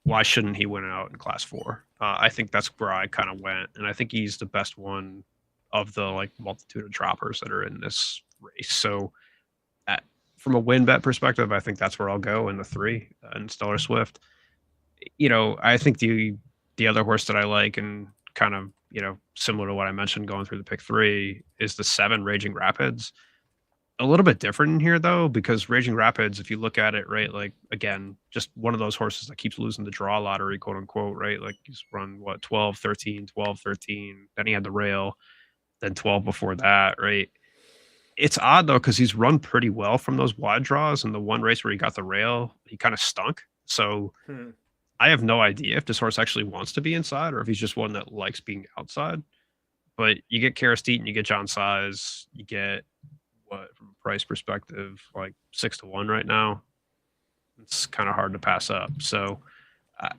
why shouldn't he win out in Class 4? I think that's where I kind of went, and I think he's the best one of the like multitude of droppers that are in this race. So, uh, from a win bet perspective, I think that's where I'll go in the 3 and Stellar Swift. I think the other horse that I like and kind of, similar to what I mentioned going through the pick 3 is the 7 Raging Rapids. A little bit different in here though, because Raging Rapids, if you look at it, right, like again, just one of those horses that keeps losing the draw lottery, quote unquote, right? Like he's run what 12, 13, 12, 13. Then he had the rail, then 12 before that, right? It's odd though, because he's run pretty well from those wide draws. And the one race where he got the rail, he kind of stunk. So Hmm. I have no idea if this horse actually wants to be inside or if he's just one that likes being outside. But you get Karastit and you get John Size, you get what from a price perspective, like 6-1 right now. It's kind of hard to pass up. So, uh,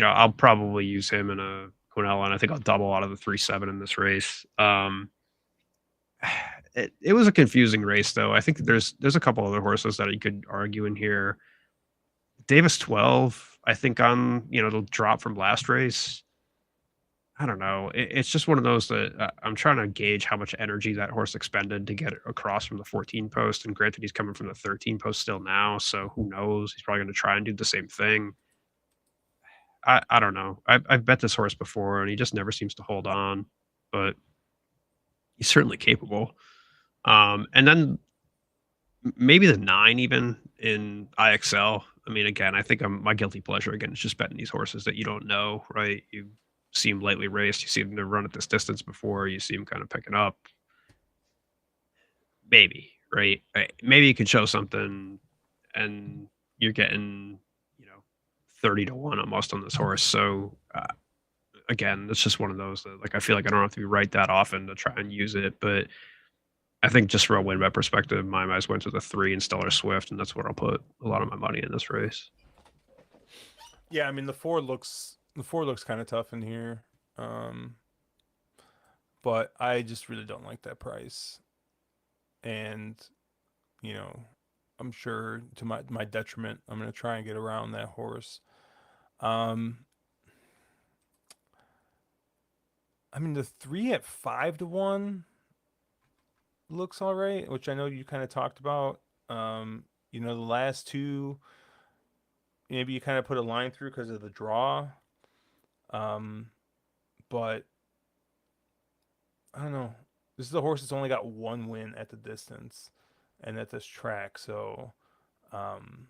I'll probably use him in a Quinella, and I think I'll double out of the 3-7 in this race. It was a confusing race though. I think there's a couple other horses that you could argue in here. Davis 12, I think on the drop from last race. I don't know. It's just one of those that I'm trying to gauge how much energy that horse expended to get it across from the 14 post. And granted, he's coming from the 13 post still now, so who knows? He's probably going to try and do the same thing. I don't know. I've bet this horse before, and he just never seems to hold on. But he's certainly capable. And then maybe the 9 even in IXL. I mean, again, I think my guilty pleasure again is just betting these horses that you don't know, right? You see them lightly raced, you see them to run at this distance before, you see them kind of picking up. Maybe, right? Maybe you could show something, and you're getting, 30-1 almost on this horse. So again, it's just one of those that like I feel like I don't have to be right that often to try and use it, but I think just from a win bet perspective, my eyes went to the 3 and Stellar Swift, and that's where I'll put a lot of my money in this race. Yeah, I mean the four looks kind of tough in here, um, but I just really don't like that price, and you know, I'm sure to my detriment, I'm gonna try and get around that horse. Um, I mean the 3 at 5-1 looks all right, which I know you kind of talked about. The last two, maybe you kind of put a line through because of the draw. Um, but I don't know. This is a horse that's only got one win at the distance and at this track. So um,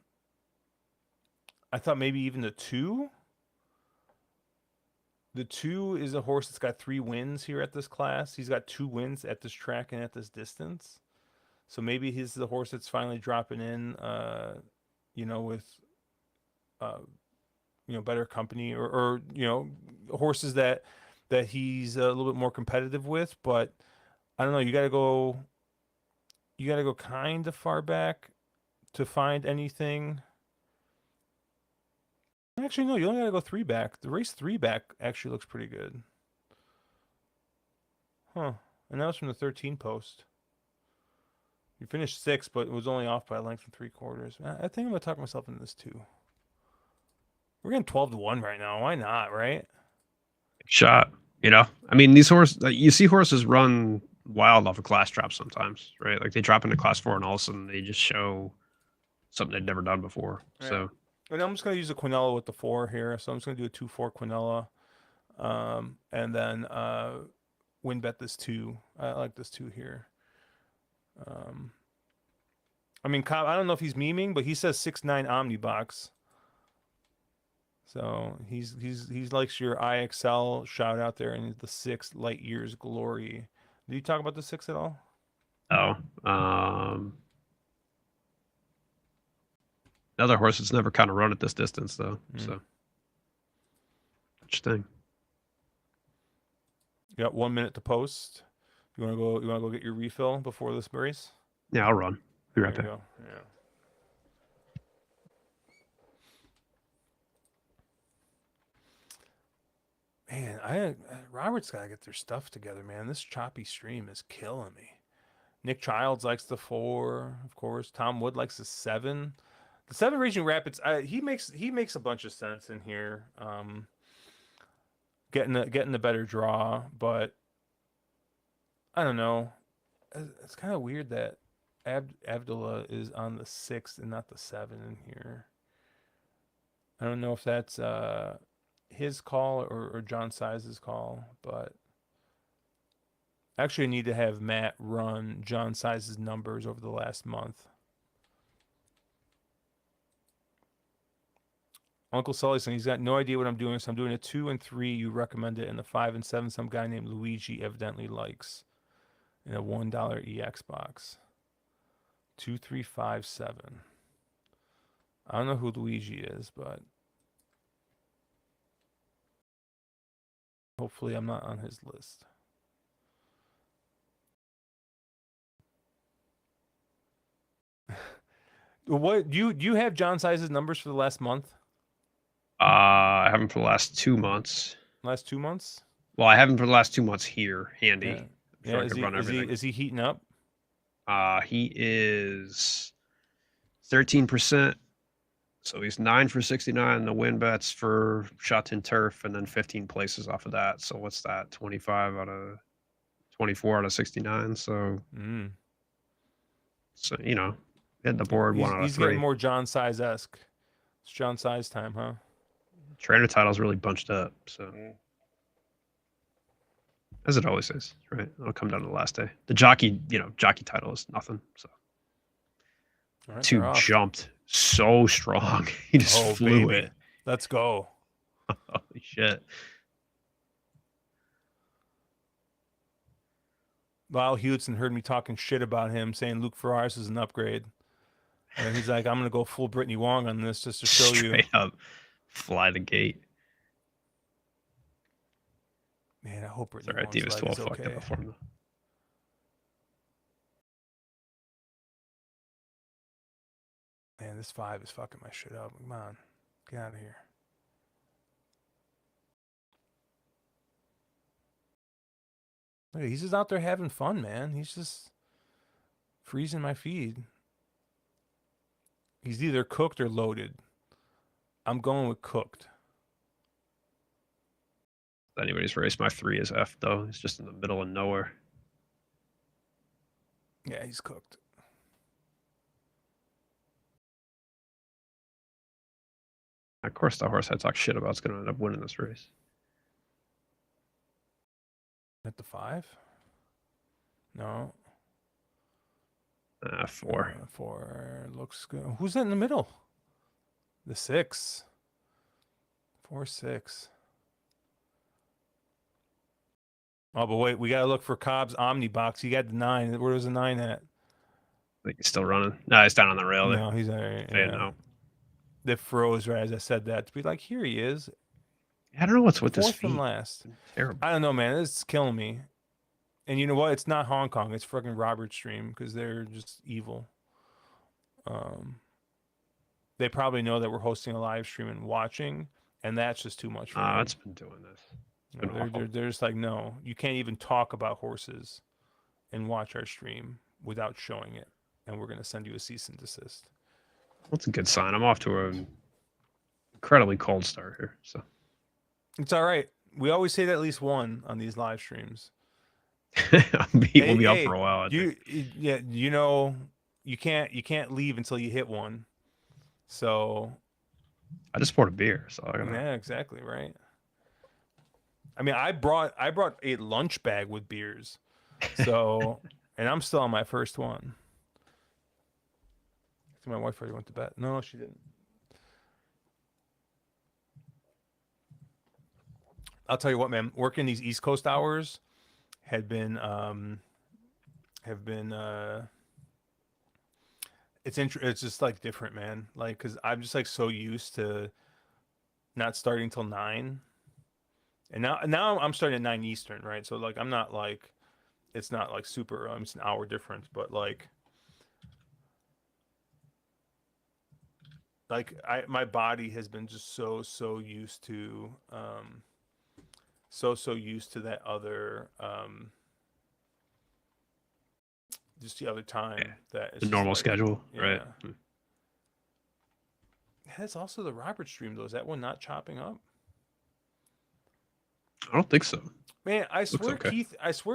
I thought maybe even the two. The two is a horse that's got 3 wins here at this class. He's got 2 wins at this track and at this distance. So maybe he's the horse that's finally dropping in, with uh, better company or horses that he's a little bit more competitive with. But I don't know. You got to go kind of far back to find anything. Actually, no. You only got to go 3 back. The race 3 back actually looks pretty good, huh? And that was from the 13 post. You finished 6, but it was only off by a length and 3/4. I think I'm gonna talk myself into this too. We're getting 12-1 right now. Why not? Right? Shot, I mean, these horses, you see horses run wild off a class drop sometimes, right? Like they drop into Class 4 and all of a sudden they just show something they'd never done before. Yeah. So, And I'm just gonna use a Quinella with the 4 here. So I'm just gonna do a 2-4 Quinella, and then win bet this 2. I like this 2 here. Um, I mean, Cobb, I don't know if he's memeing, but he says 6-9 Omnibox. So he's likes your IXL shout out there in the 6 light years glory. Did you talk about the 6 at all? Oh, another horse that's never kind of run at this distance though. So interesting. You got 1 minute to post. You want to go? You want to go get your refill before this race? Yeah, I'll run. Be There right you back. go. Yeah. Man, Robert's got to get their stuff together, man. This choppy stream is killing me. Nick Childs likes the 4, of course. Tom Wood likes the 7. The 7 Raging Rapids, he makes a bunch of sense in here. Getting the better draw, but I don't know. It's kind of weird that Abdullah is on the 6th and not the 7 in here. I don't know if that's his call or John Size's call, but actually I need to have Matt run John Size's numbers over the last month. Uncle Sully saying he's got no idea what I'm doing, so I'm doing a 2 and 3. You recommend it, and the 5 and 7 some guy named Luigi evidently likes in a $1 EX box. 2357. I don't know who Luigi is, but hopefully I'm not on his list. What do you have John Size's numbers for the last month? I have him for the last 2 months. Last 2 months? Well, I have him for the last 2 months here, Yeah. handy. I'm Yeah, sure I could run everything. is he heating up? He is 13%. So he's 9 for 69. The win bets for Sha Tin turf, and then 15 places off of that. So what's that? 25 out of 24 out of 69. So you know, hit the board He's 1 out of he's getting 3. more John Size-esque. It's John Size time, huh? Trainer title's really bunched up. So as it always is, right? It'll come down to the last day. The jockey title is nothing. So All right, they're two off. jumped so strong. He just flew baby. it. Let's go. Holy shit. Lyle Hewitson heard me talking shit about him, saying Luke Ferraris is an upgrade. And he's like, I'm going to go full Brittany Wong on this just to show you. Straight up fly the gate. Man, I hope Brittany Sorry, Wong's Divas leg 12 is fucked okay. up before him. Man, this 5 is fucking my shit up. Come on. Get out of here. Look, he's just out there having fun, man. He's just freezing my feed. He's either cooked or loaded. I'm going with cooked. Anybody's race, my 3 is F, though. It's just in the middle of nowhere. Yeah, he's cooked. Of course, the horse I talk shit about is going to end up winning this race. At the 5? No. 4. 4 looks good. Who's that in the middle? The 6. 4, 6. Oh, but wait, we gotta look for Cobb's Omni box. He got the 9. Where was the 9 at? I think he's still running. No, he's down on the rail there. No, he's there. Fading out. They froze right as I said that to be like, here he is. I don't know what's with this 4th from feet. last. Terrible. I don't know, man. It's killing me. And you know what? It's not Hong Kong. It's fucking Robert Stream because they're just evil. They probably know that we're hosting a live stream and watching, and that's just too much for them. It's been doing this. They're just like, no, you can't even talk about horses and watch our stream without showing it, and we're going to send you a cease and desist. That's a good sign. I'm off to an incredibly cold start here. So it's all right. We always say that at least one on these live streams. we'll be up for a while. You know, you can't leave until you hit one. So I just poured a beer, so yeah, exactly right. I mean, I brought a lunch bag with beers, so and I'm still on my first one. My wife already went to bed. No, she didn't. I'll tell you what, man. Working these East Coast hours had been have been it's just like different, man. Like, cause I'm just like so used to not starting till 9, and now I'm starting at 9 Eastern, right? So like I'm not like it's not like super. It's an hour difference, but like I my body has been just so used to so used to that other just the other Yeah, time that the it's just normal like schedule, right? yeah. That's also the Robert stream though. Is that one not chopping up? I don't think so. Man, I Looks swear okay.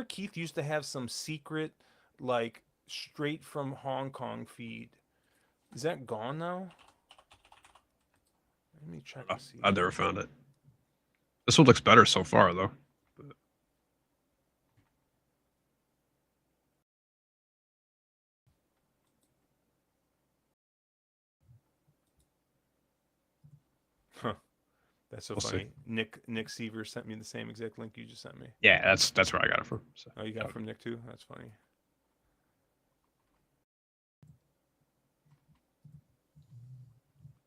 Keith used to have some secret like straight from Hong Kong feed. Is that gone now? Let me check and see. I've never found it. This one looks better so far, though. But Huh. That's so we'll see. funny. Nick Seaver sent me the same exact link you just sent me. Yeah, that's where I got it from. So Oh, you got it from Nick too? That's funny.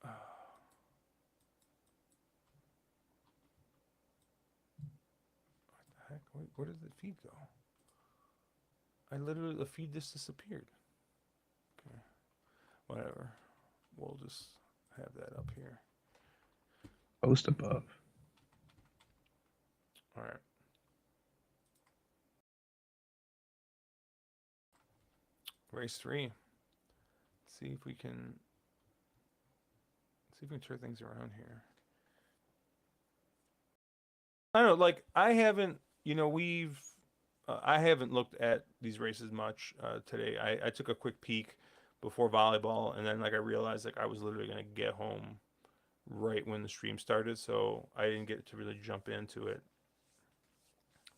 Oh, what the heck? Where did the feed go? I literally the feed just disappeared. Okay, whatever. We'll just have that up here. post above. All right. Race 3. See if we can turn things around here. I don't know. Like I haven't, I haven't looked at these races much today. I took a quick peek before volleyball, and then like I realized like I was literally gonna get home right when the stream started, so I didn't get to really jump into it.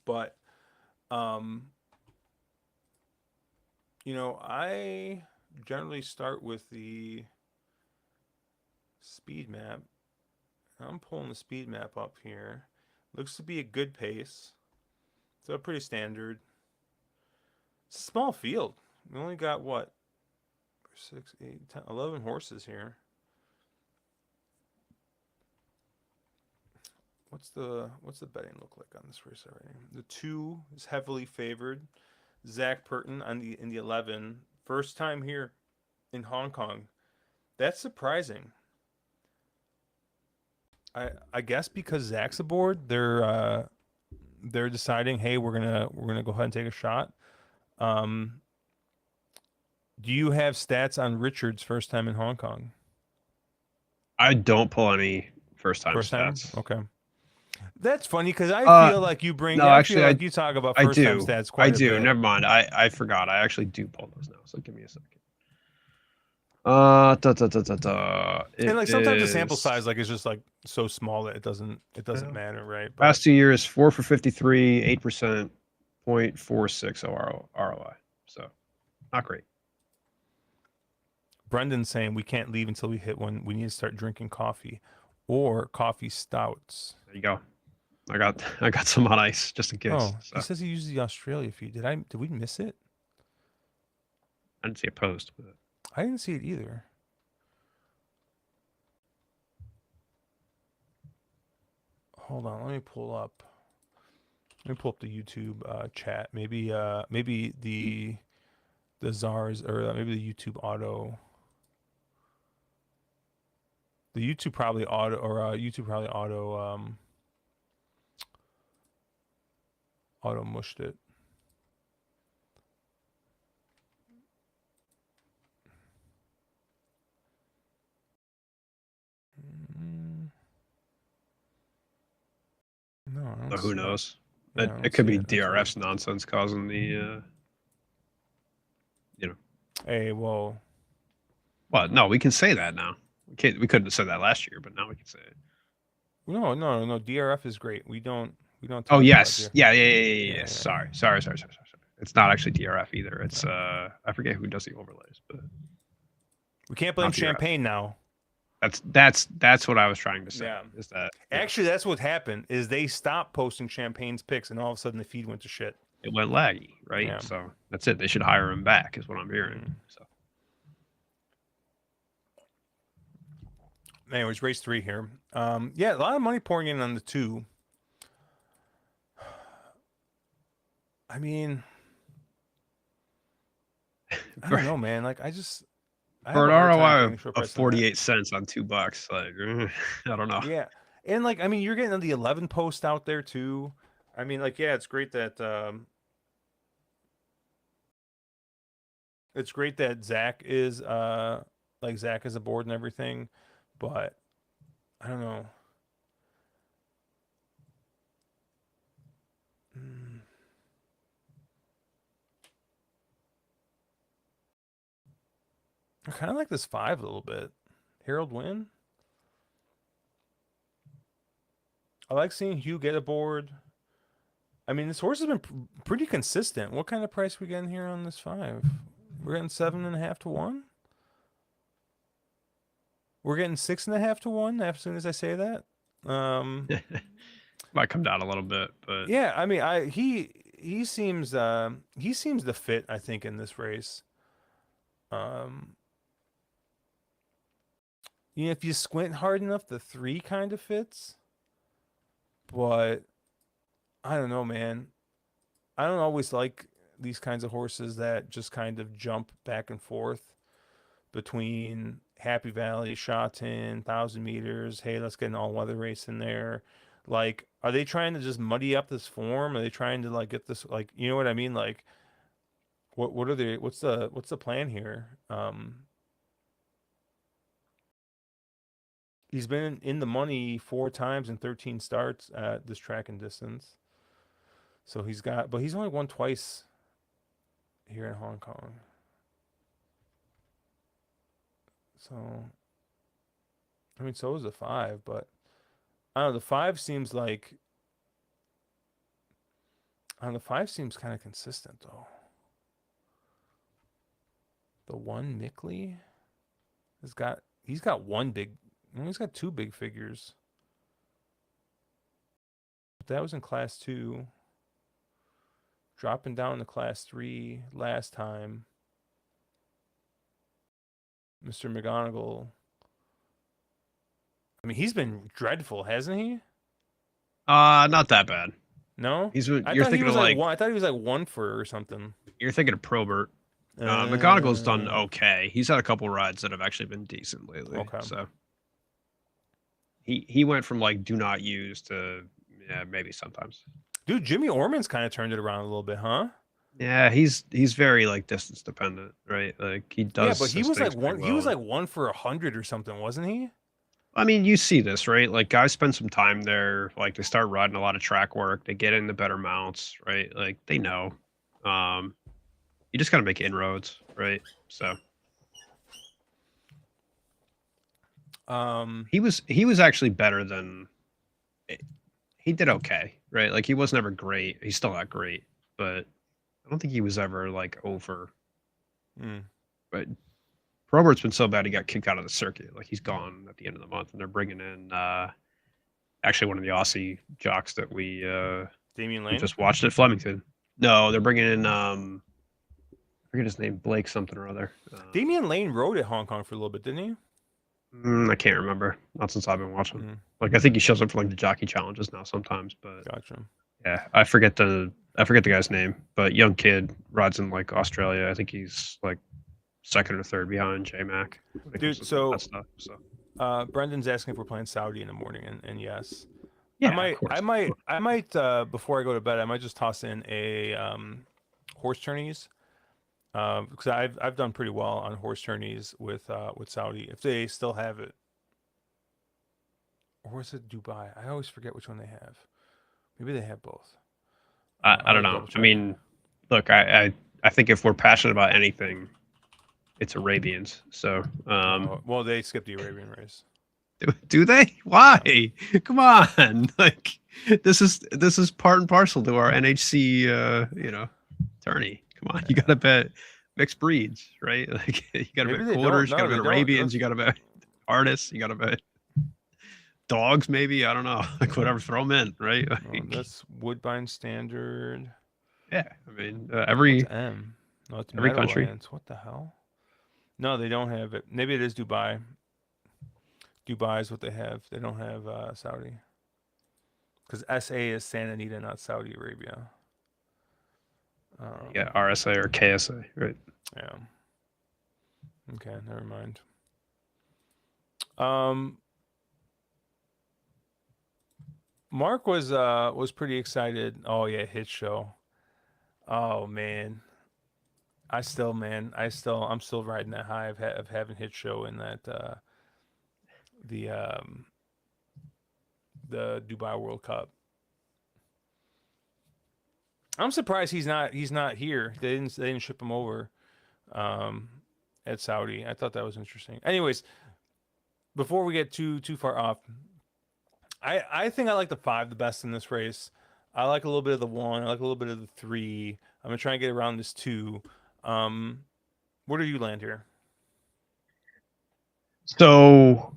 But um, I generally start with the speed map. I'm pulling the speed map up here. Looks to be a good pace. So pretty standard. It's a small field. We only got what? 6, 8, 10, 11 horses here. What's the betting look like on this race already? The 2 is heavily favored. Zach Purton on the in the 11. First time here in Hong Kong. That's surprising. I guess because Zach's aboard, they're deciding, hey, we're gonna go ahead and take a shot. Um, do you have stats on Richard's first time in Hong Kong? I don't pull any first time First time? stats. Okay. That's funny because Uh, no, I actually, feel like you talk about I first time do. stats I quite a do. bit. Never mind. I forgot. I actually do pull those now. So give me a second. And It like sometimes the sample is size like is just like so small that it doesn't well, matter, right? But past 2 years, 4 for 53, 8%, 0.46 ROI. So not great. Brendan's saying we can't leave until we hit one. We need to start drinking coffee or coffee stouts. There you go. I got some on ice just in case. Oh, he So says he uses the Australia feed. Did we miss it? I didn't see a post, but I didn't see it either. Hold on, let me pull up. Let me pull up the YouTube chat. Maybe the czars or maybe the YouTube auto. The YouTube probably auto or YouTube probably auto mushed it. Mm, no, I don't who see it. knows? Yeah, It, I it don't could see be it. That's weird. DRF's nonsense causing the Hey, well, Well, no, we can say that now. We couldn't have said that last year, but now we can say it. no. DRF is great. We don't Oh talk about yes, DRF. yeah. Yeah, Sorry. It's not actually DRF either. It's I forget who does the overlays, but we can't blame not DRF. Champagne now. That's what I was trying to say. Yeah. Is that Actually, that's what happened. Is they stopped posting Champagne's picks, and all of a sudden the feed went to shit. it went laggy, right? Yeah. So that's it. They should hire him back, is what I'm hearing. Mm. So Anyways, race 3 here. Yeah, a lot of money pouring in on the 2. I mean, I don't know, man. Like, I have for a an hard time ROI getting short of price on that. 48 cents on $2, like I don't know. Yeah, and like, I mean, you're getting the 11 post out there too. I mean, like, yeah, it's great that Zach is like Zach is aboard and everything, but I don't know. Mm. I kind of like this 5 a little bit. Harold Wynn. I like seeing Hugh get aboard. I mean, this horse has been pretty consistent. What kind of price we getting here on this 5? We're getting 7.5 to 1. We're getting 6.5 to 1 as soon as I say that. Might come down a little bit, but Yeah, I mean, he seems to fit, I think, in this race. You know, if you squint hard enough, the 3 kind of fits. But I don't know, man. I don't always like these kinds of horses that just kind of jump back and forth between Happy Valley, Sha Tin, 1,000 meters. Hey, let's get an all-weather race in there. Like, are they trying to just muddy up this form? Are they trying to like get this, like, you know what I mean? Like, what are they? What's the plan here? He's been in the money 4 times in 13 starts at this track and distance. So but he's only won twice here in Hong Kong. So, I mean, so is the 5, but I don't know. The 5 seems like, I don't know, the 5 seems kind of consistent though. The 1 Mickley he's got 2 big figures. But that was in class 2. Dropping down to class 3 last time. Mr. McGonigal. I mean, he's been dreadful, hasn't he? not that bad. No? You're thinking of like one. I thought he was like 1 for or something. you're thinking of Probert. McGonigal's done okay. He's had a couple rides that have actually been decent lately. Okay. So he went from like do not use to maybe sometimes. Dude, Jimmy Orman's kind of turned it around a little bit, huh? Yeah, he's very like distance dependent, right? Like he does. Yeah, but he was like one. Well. He was like 1 for 100 or something, wasn't he? I mean, you see this, right? Like guys spend some time there. Like they start riding a lot of track work. They get into better mounts, right? Like they know. You just gotta make inroads, right? So. He was actually better than. He did okay, right? Like he was never great. He's still not great, but I don't think he was ever like over. But Robert's been so bad he got kicked out of the circuit. Like he's gone at the end of the month, and they're bringing in actually one of the Aussie jocks that we Damian Lane? we just watched at Flemington. No, they're bringing in I forget his name, Blake something or other. Damian Lane rode at Hong Kong for a little bit, didn't he? I can't remember. Not since I've been watching. Like I think he shows up for like the jockey challenges now sometimes, but Gotcha. Yeah, I forget the guy's name, but young kid rides in like Australia. I think he's like second or third behind J Mac. Dude, so Brendan's asking if we're playing Saudi in the morning, and yes. Yeah, I might before I go to bed, I might just toss in a horse tourneys. Because I've done pretty well on horse tourneys with Saudi, if they still have it. Or is it Dubai? I always forget which one they have. Maybe they have both. I don't know. I mean, look, I think if we're passionate about anything, it's Arabians. So, well, they skipped the Arabian race. Do they? Why? Come on! Like this is part and parcel to our NHC, tourney. Come on, you gotta bet mixed breeds, right? Like you gotta bet quarters, you gotta bet Arabians, you gotta bet. artists. You got to bet dogs, maybe. I don't know, like whatever. Throw them in, right? Oh, Like, that's Woodbine Standard. yeah, I mean, What's M? No, it's every country. Meadowlands. What the hell? No, they don't have it. Maybe it is Dubai. Dubai is what they have. They don't have Saudi. Because SA is Santa Anita, not Saudi Arabia. You Um, got RSA or KSA, right? yeah. Okay, never mind. Um, Mark was pretty excited. Oh yeah, hit show. Oh man, I'm still riding that high of having hit show in that the um the Dubai World Cup. I'm surprised he's not here. They didn't ship him over um at Saudi. I thought that was interesting. Anyways, before we get too far off, I think I like the 5 the best in this race. I like a little bit of the 1. I like a little bit of the 3. I'm gonna try and get around this 2. Um, where do you land here? So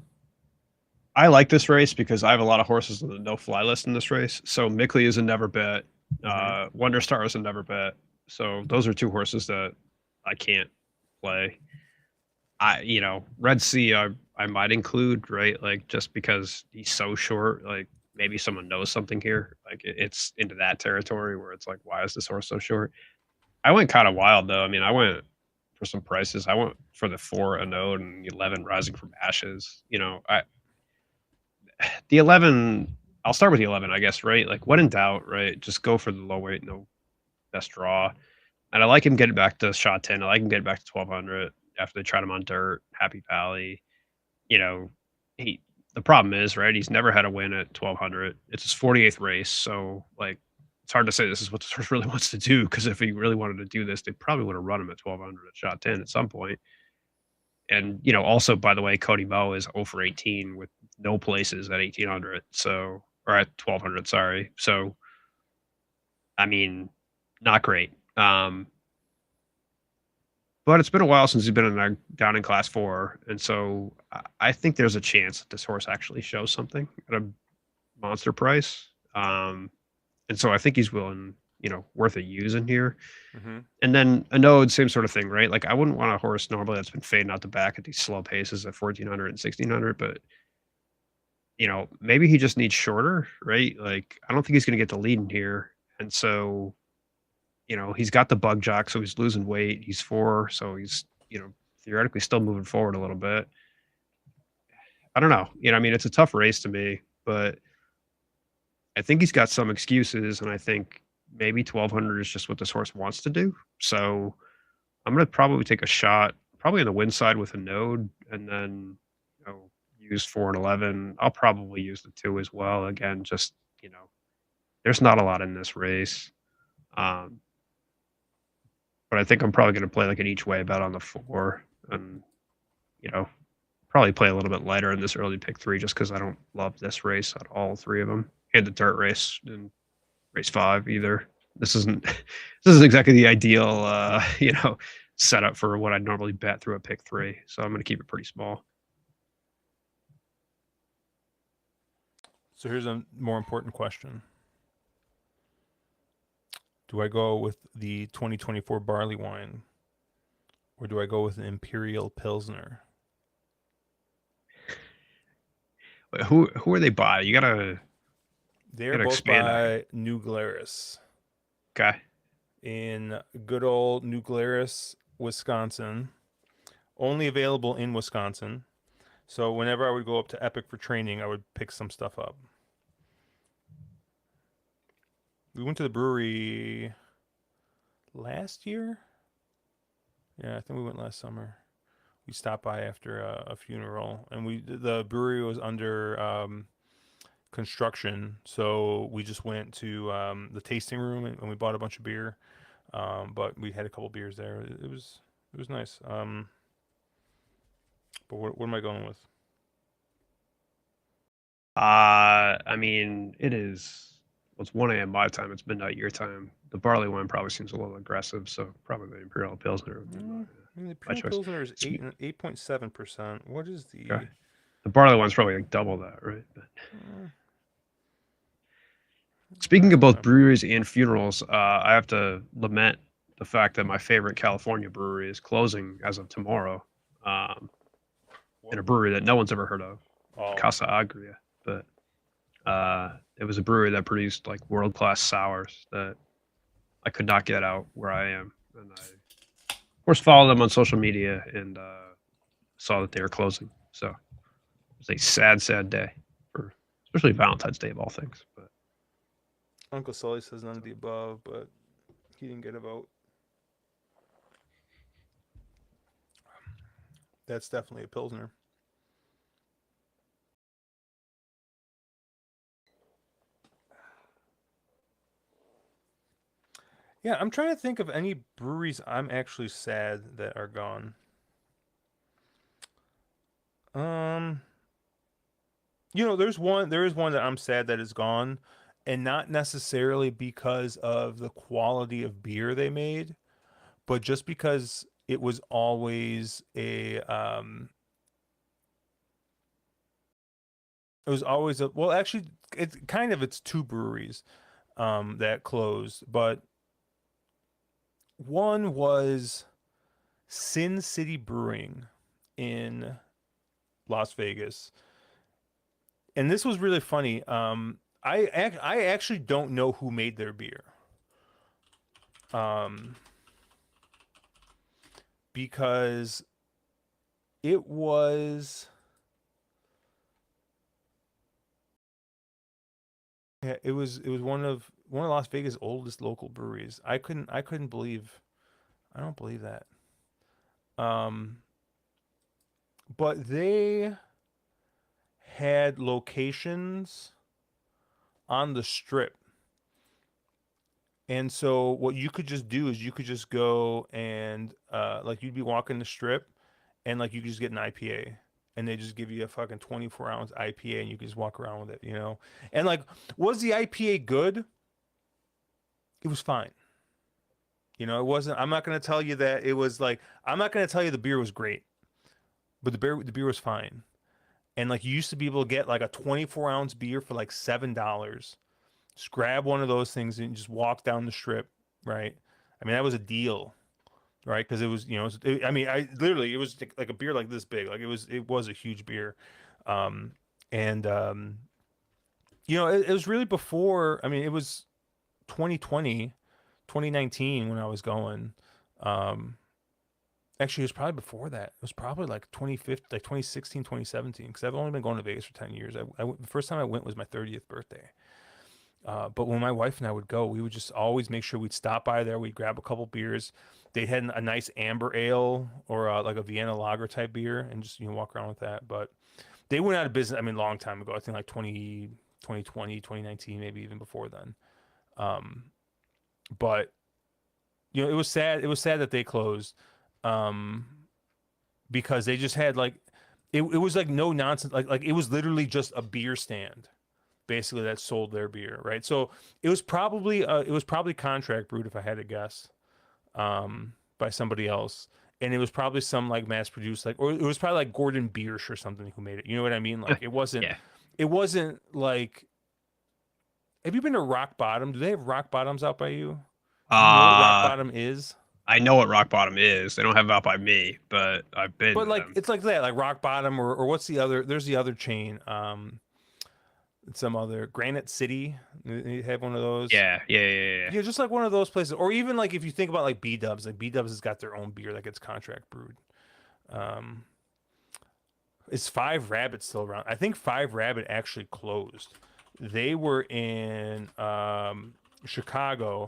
I like this race because I have a lot of horses on the no fly list in this race. So Mickley is a never bet. Mm-hmm. Wonder Star is a never bet. So those are 2 horses that I can't play. Red Sea, I might include, right? Like just because he's so short, like maybe someone knows something here. Like it's into that territory where it's like, why is this horse so short? I went kind of wild though. I mean, I went for some prices. I went for the 4 a node and 11 rising from ashes. The 11. I'll start with the 11, I guess. Right, like when in doubt, right, just go for the low weight, no best draw. And I like him getting back to Sha Tin. I like him getting back to 1200 after they tried him on dirt. Happy Valley. You know, he. The problem is, right, he's never had a win at 1200. It's his 48th race, so like it's hard to say this is what the horse really wants to do because if he really wanted to do this, they probably would have run him at 1200 at Shot 10 at some point. And also by the way, Cody Mo is 0 for 18 with no places at 1800, so or at 1200, sorry. So I mean, not great. But it's been a while since he's been down in class 4, and so I think there's a chance that this horse actually shows something at a monster price. And so I think he's willing, worth a use in here. Mm-hmm. And then a node, same sort of thing, right? Like I wouldn't want a horse normally that's been fading out the back at these slow paces at 1400 and 1600, but maybe he just needs shorter, right? Like I don't think he's going to get the lead in here. And so, he's got the bug jock, so he's losing weight. He's 4, so he's, theoretically still moving forward a little bit. I don't know. I mean, it's a tough race to me, but I think he's got some excuses, and I think maybe 1200 is just what this horse wants to do. So I'm going to probably take a shot, probably on the win side with a node, and then use 4 and 11. I'll probably use the 2 as well. Again, just there's not a lot in this race, um, but I think I'm probably going to play like an each way bet on the 4, and probably play a little bit lighter in this early pick 3 just because I don't love this race at all 3 of them, and the dirt race and race 5 either. This isn't exactly the ideal setup for what I'd normally bet through a pick 3. So I'm going to keep it pretty small. So here's a more important question. Do I go with the 2024 barley wine or do I go with an Imperial Pilsner? Who are they by? You gotta They're both expand that. by New Glarus Okay. in good old New Glarus, Wisconsin. Only available in Wisconsin. So whenever I would go up to Epic for training, I would pick some stuff up. We went to the brewery last year. Yeah, I think we went last summer. We stopped by after a funeral, and the brewery was under construction, so we just went to the tasting room and we bought a bunch of beer. But we had a couple beers there. It was nice. But what am I going with? I mean, it's 1 a.m. my time. It's midnight your time. The barley wine probably seems a little aggressive, so probably the Imperial Pilsner would be I mean, the my Imperial choice. Pilsner is 8.7%. What is the Okay. The barley one's probably like double that, right? But Mm, I speaking of don't both remember. breweries and funerals, I have to lament the fact that my favorite California brewery is closing as of tomorrow, um, in What a brewery? brewery that no one's ever heard of, Oh, Casa Agria. But it was a brewery that produced like world class sours that I could not get out where I am, and I, of course, followed them on social media and saw that they were closing. So it was a sad, sad day for especially Valentine's Day of all things. But Uncle Sully says none of so, the above, but he didn't get a vote. That's definitely a pilsner. Yeah, I'm trying to think of any breweries I'm actually sad that are gone. Um, there is one that I'm sad that is gone, and not necessarily because of the quality of beer they made, but just because it was always a well, actually, it's two breweries that closed, but one was Sin City Brewing in Las Vegas. And this was really funny. I actually don't know who made their beer. Um, because it was yeah, it was one of Las Vegas' oldest local breweries. I couldn't believe I don't believe that. Um, but they had locations on the strip. And so what you could just do is you could just go and like you'd be walking the strip and like you could just get an IPA and they just give you a fucking 24-ounce IPA and you can just walk around with it, you know? And like was the IPA good? It was fine. You know, it wasn't I'm not going to tell you that it was like I'm not going to tell you the beer was great, but the beer was fine. And like you used to be able to get like a 24-ounce beer for like $7. Just grab one of those things and just walk down the strip, right? I mean, that was a deal, right? Because it was, I mean, I literally, it was like a beer like this big, like it was a huge beer, um, and it was really before. I mean, it was 2020, 2019 when I was going. Um, Actually, it was probably before that. It was probably like 2015, like 2016, 2017, because I've only been going to Vegas for 10 years. The first time I went was my 30th birthday. But when my wife and I would go, we would just always make sure we'd stop by there. We'd grab a couple beers. They had a nice amber ale or like a Vienna lager type beer and just, walk around with that. But they went out of business, I mean, a long time ago. I think like 2020, 2019, maybe even before then. Um, but, it was sad. It was sad that they closed um, because they just had like, it was like no nonsense. Like it was literally just a beer stand basically that sold their beer, right? So it was probably contract brewed if I had to guess, by somebody else, and it was probably some like mass produced like, or it was probably like Gordon Biersch or something who made it. You know what I mean? Like yeah. it wasn't like. Have you been to Rock Bottom? Do they have Rock Bottoms out by you? Do you know what Rock Uh, Bottom is? I know what rock bottom is. They don't have it out by me, but I've been But to like them. it's like that, like Rock Bottom, or what's the other? There's the other chain, some other Granite City. They have one of those. Yeah, yeah, yeah, yeah. Yeah, just like one of those places, or even like if you think about like B Dubs, like B Dubs has got their own beer that gets contract brewed. Um, is Five Rabbit still around? I think Five Rabbit actually closed. They were in Chicago.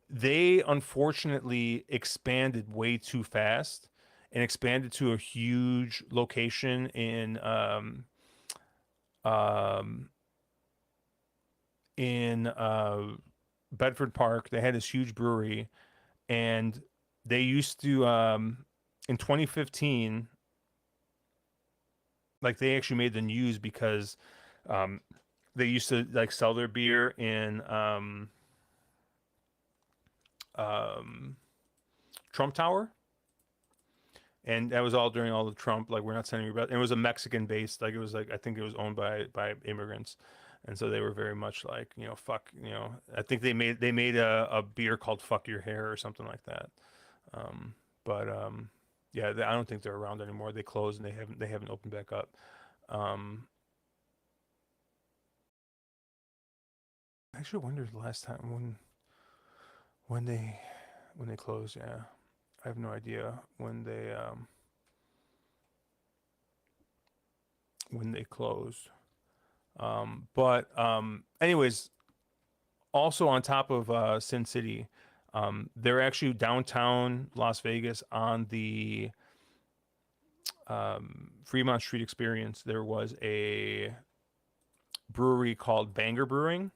They unfortunately expanded way too fast and expanded to a huge location um, in Bedford Park. They had this huge brewery and they used to in 2015 like they actually made the news because um they used to like sell their beer in um Trump Tower and that was all during all the Trump, like we're not sending you. And it was a Mexican based, like it was like I think it was owned by immigrants, and so they were very much like fuck I think they made a beer called Fuck Your Hair or something like that. Um, but yeah, I don't think they're around anymore. They closed and they haven't opened back up. Um, Actually, I wonder the last time when they when they closed. Yeah, I have no idea when they closed. But anyways, also on top of Sin City, they're actually downtown Las Vegas on the Fremont Street Experience. There was a brewery called Banger Brewing.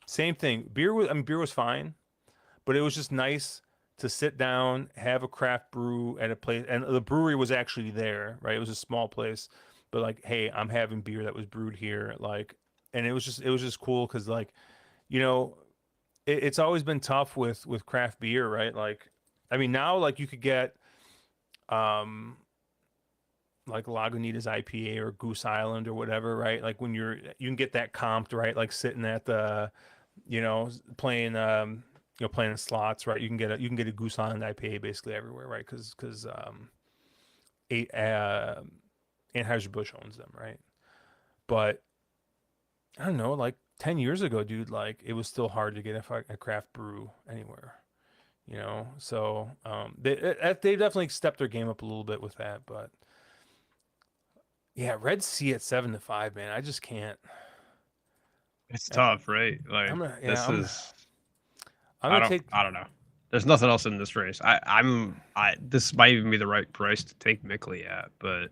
Same thing. Beer was fine, but it was just nice to sit down, have a craft brew at a place, and the brewery was actually there, right? It was a small place, but like, hey, I'm having beer that was brewed here, like, and it was just cool because like, you know, it's always been tough with craft beer, right? Like, I mean, now like you could get um like Lagunitas IPA or Goose Island or whatever, right? Like when you can get that comped, right? Like sitting at the playing playing in slots, right? You can get a Goose Island IPA basically everywhere, right? Because eight Anheuser-Busch owns them, right? But I don't know, like 10 years ago, dude, like it was still hard to get a craft brew anywhere, So they definitely stepped their game up a little bit with that, but yeah, Red Sea at 7-5, man. I just can't. It's I, tough, right? Like I'm gonna yeah, this is I'm gonna take. I don't know. There's nothing else in this race. I this might even be the right price to take Mickley at, but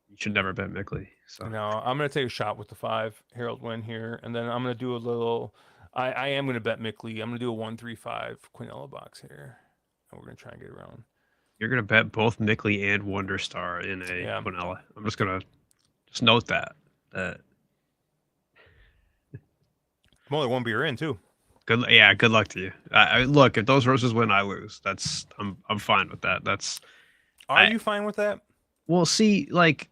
you should never bet Mickley. So I'm gonna take a shot with the 5 Harold win here, and then I'm gonna do a little. I am gonna bet Mickley. I'm gonna do a 1-3-5 Quinella box here, and we're gonna try and get around. you're gonna bet both Mickley and Wonder Star in a Yeah, Quinella. I'm just gonna note that. That I'm only one beer in too. yeah, good luck to you. Look, if those roses win, I lose. I'm fine with that. That's Are I you fine with that? well see like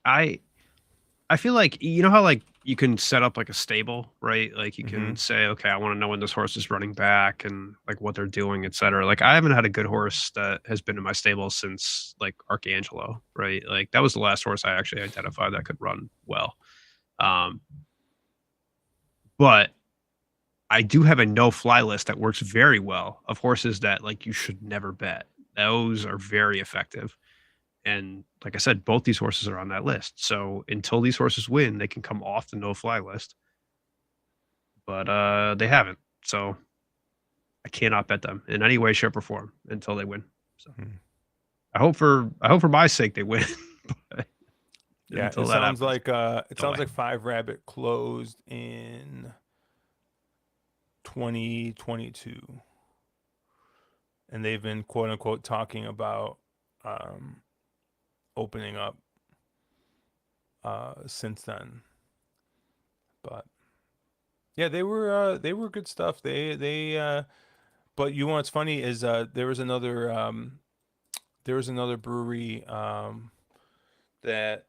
I feel like you know how like you can set up like a stable, right? Like you Mm-hmm. can say, okay, I want to know when this horse is running back and like what they're doing, etc. Like I haven't had a good horse that has been in my stable since like Archangelo, right? Like that was the last horse I actually identified that could run well. Um, but I do have a no fly list that works very well of horses that like you should never bet. Those are very effective. And like I said, both these horses are on that list. So until these horses win, they can come off the no fly list. But they haven't. So I cannot bet them in any way, shape, or form until they win. So Hmm. I hope for my sake they win. But Yeah, until that happens, it no sounds way. like 5 Rabbit closed in 2022, and they've been quote unquote talking about um, opening up since then. But yeah, they were good stuff. But what's funny is there was another brewery that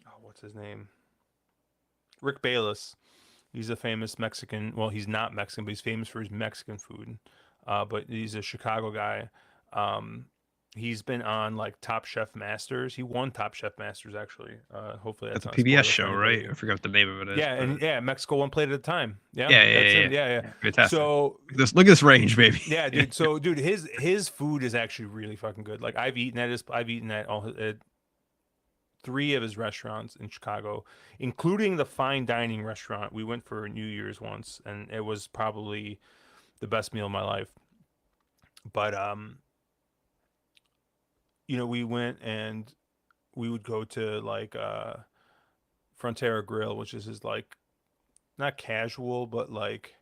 oh, what's his name? Rick Bayless. He's a famous Mexican. Well, he's not Mexican, but he's famous for his Mexican food. But he's a Chicago guy. Um, he's been on like Top Chef Masters. He won Top Chef Masters actually. Hopefully At that's the not a PBS spoiler for show, right? anybody. I forgot what the name of it is, Yeah, but and yeah, Mexico one plate at a time. Yeah, yeah, yeah, that's yeah, him. yeah. Yeah, yeah. Yeah, fantastic. So Look at this range, baby. yeah, dude. So dude, his food is actually really fucking good. Like I've eaten at all at 3 of his restaurants in Chicago, including the fine dining restaurant. We went for New Year's once, and it was probably the best meal of my life. But we went and we would go to like Frontera Grill, which is his like not casual, but like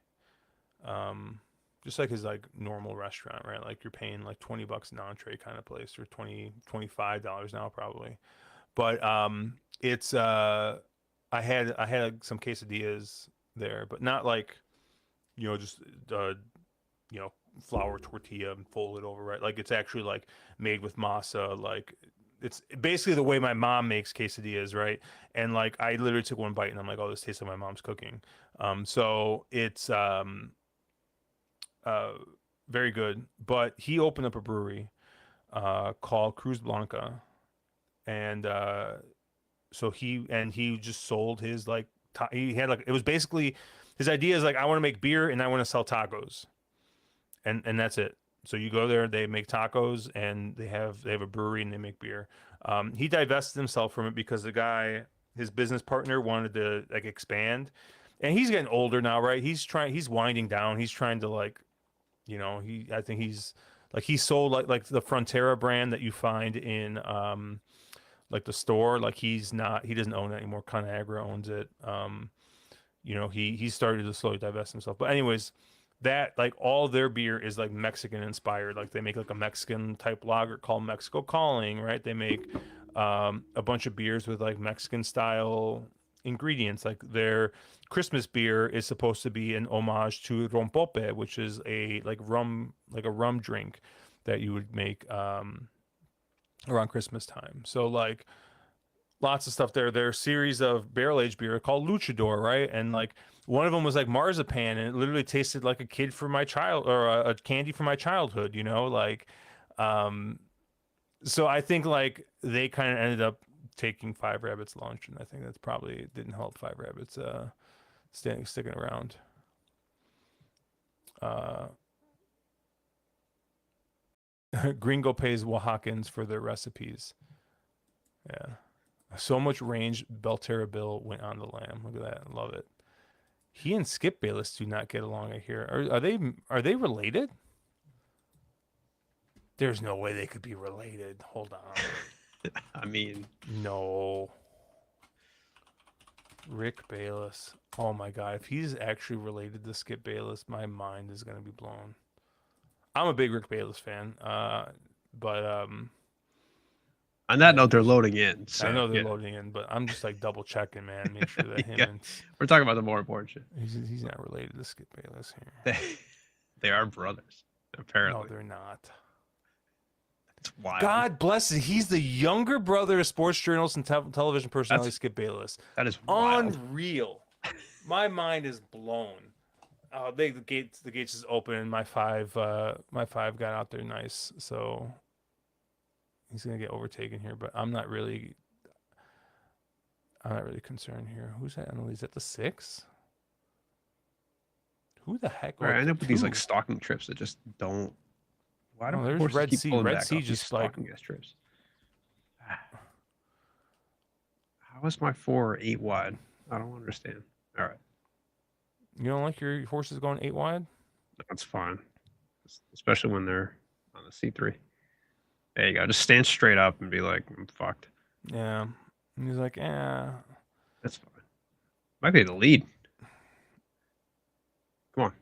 um just like his like normal restaurant, right? Like you're paying like $20 an entree kind of place, or 20 $25 now probably. But it's I had like, some quesadillas there, but not like just uh flour tortilla and fold it over, right? Like it's actually like made with masa. Like it's basically the way my mom makes quesadillas, right? And like I literally took one bite and I'm like, oh, this tastes like my mom's cooking. So it's uh, very good. But he opened up a brewery called Cruz Blanca, and he just sold his like he had like it was basically his idea is like I want to make beer and I want to sell tacos, and that's it. So you go there, they make tacos, and they have a brewery and they make beer. He divested himself from it because the guy, his business partner, wanted to like expand, and he's getting older now, right? He's winding down. He's trying to like, I think he sold like the Frontera brand that you find in like the store. Like he doesn't own it anymore. Conagra owns it. He started to slowly divest himself. But anyways, that like all their beer is like Mexican inspired. Like they make like a Mexican type lager called Mexico Calling, right? They make a bunch of beers with like Mexican style ingredients. Like their Christmas beer is supposed to be an homage to rompope, which is a like a rum drink that you would make around Christmas time. So like lots of stuff there. There's a series of barrel aged beer called Luchador, right? And like one of them was like marzipan, and it literally tasted like a kid from my child or a candy from my childhood. Like, um, so I think like they kind of ended up taking Five Rabbits lunch, and I think that's probably didn't help Five Rabbits sticking around. Uh, Gringo pays Oaxacans for their recipes. Yeah. So much range Belterra Bill went on the lamb. Look at that. I love it. He and Skip Bayless do not get along, I hear. Are they related? There's no way they could be related. Hold on. I mean, No. Rick Bayless. Oh my god. If he's actually related to Skip Bayless, my mind is gonna be blown. I'm a big Rick Bayless fan. But on that yeah, note, they're loading in. I So know they're yeah, loading in, but I'm just like double checking, man. Make sure that him yeah, and we're talking about the more important shit. he's not related to Skip Bayless here. They are brothers, No, apparently. they're not. It's wild. God bless it. He's the younger brother of sports journalist and television personality That's Skip Bayless. that is wild. Unreal. My mind is blown. The gates is open, and my five got out there nice. So he's gonna get overtaken here, but I'm not really concerned here. Who's that? Is that the 6? Who the heck? Right, Oh, I end the up with these like 2. stalking trips that just don't. Why do Oh, my there's horses Red keep Sea. pulling Red back Sea off these just like stalking gas trips? How is my 4 8 wide? I don't understand. All right, you don't like your horses going 8 wide. that's fine, especially when they're on the C3. There you go. Just stand straight up and be like, I'm fucked. Yeah. And he's like, yeah. That's fine. Might be the lead. Come on.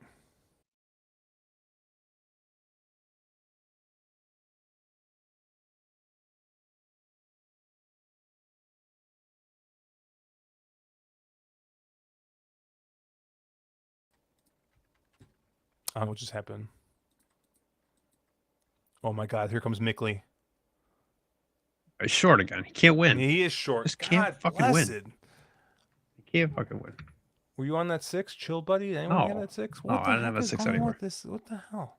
What just happened? Oh my God! Here comes Mickley. He's short again. He can't win. He is short. Just can't God fucking blessed. win. He can't fucking win. Were you on that 6? Chill, buddy. Did anyone have No. that 6? No, What the I didn't heck have a is 6 going on anymore. with this? What the hell?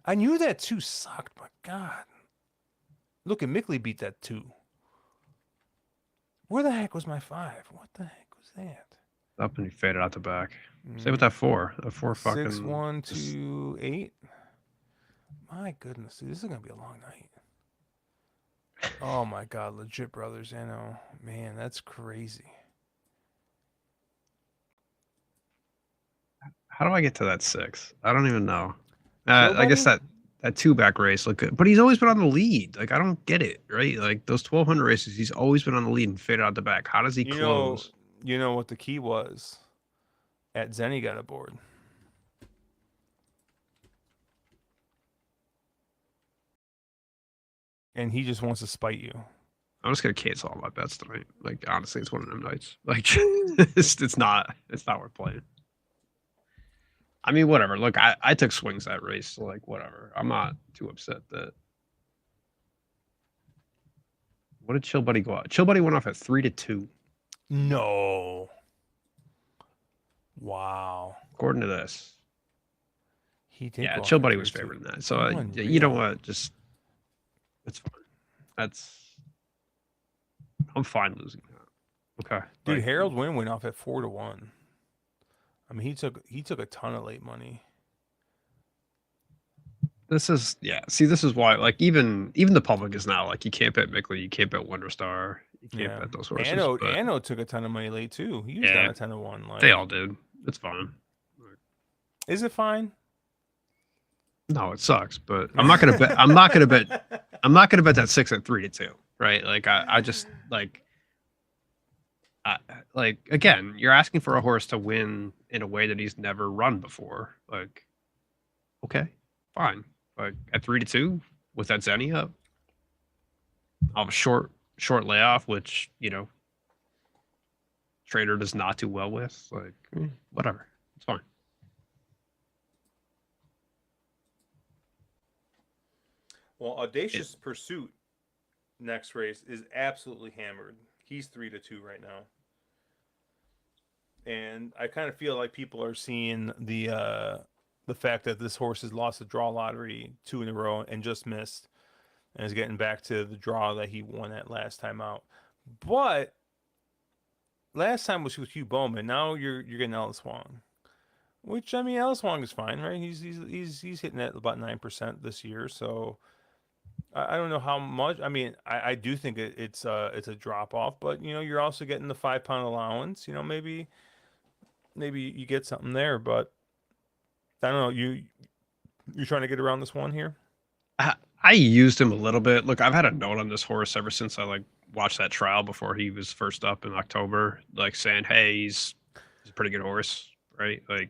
I knew that 2 sucked, but God. Look at Mickley beat that 2. Where the heck was my 5? What the heck was that? Up and he faded out the back. Same with that 4. That 4 fucking 6, 1, 2, 8. My goodness, dude, this is gonna be a long night. Oh my God, legit brothers. I know, man, that's crazy. How do I get to that 6? I don't even know. Chill, I guess buddy? that 2 back race looked good, but he's always been on the lead. Like I don't get it, right? Like those 1200 races, he's always been on the lead and faded out the back. How does he You know, close? you know what the key was at Zenny got aboard. And he just wants to spite you. I'm just gonna cancel all my bets tonight. Like honestly, it's one of them nights. Like it's not worth playing. I mean, whatever. Look, I took swings that race, so like whatever. I'm not too upset that. What did Chill Buddy go out? Chill Buddy went off at 3-2. No. Wow. According to this. He did Yeah, go Chill off at Buddy was 32. favored in that. So you know Unreal. what? Just it's fine. That's I'm fine losing that. Okay, Dude, like, Harold Wynn went off at 4-1. I mean, he took a ton of late money. this is See, this is why like even the public is now like you can't bet Mickley, you can't bet Wonder Star, you can't Yeah. bet those horses. But Anno took a ton of money late too. He was yeah, down a 10-1. Like, they all did. It's fine. is it fine? No, it sucks, but I'm not gonna bet. I'm not gonna bet. I'm not gonna bet that 6 at 3-2. Right? Like I just like again, you're asking for a horse to win in a way that he's never run before. Like, okay, fine. Like at 3-2 with that Zenny up, I'll have a short layoff, which Trader does not do well with. Like, whatever, it's fine. Well, Audacious Pursuit next race is absolutely hammered. He's 3-2 right now. And I kind of feel like people are seeing the fact that this horse has lost the draw lottery 2 in a row and just missed, and is getting back to the draw that he won at last time out. But last time was with Hugh Bowman. Now you're getting Ellis Wong, which I mean Ellis Wong is fine, right? He's hitting at about 9% this year, so I don't know how much. I mean, I do think it's a drop off, but you're also getting the 5 pound allowance. Maybe you get something there, but I don't know. You're trying to get around this one here. I used him a little bit. Look, I've had a note on this horse ever since I like watched that trial before he was first up in October, like saying, "Hey, he's a pretty good horse, right?" Like,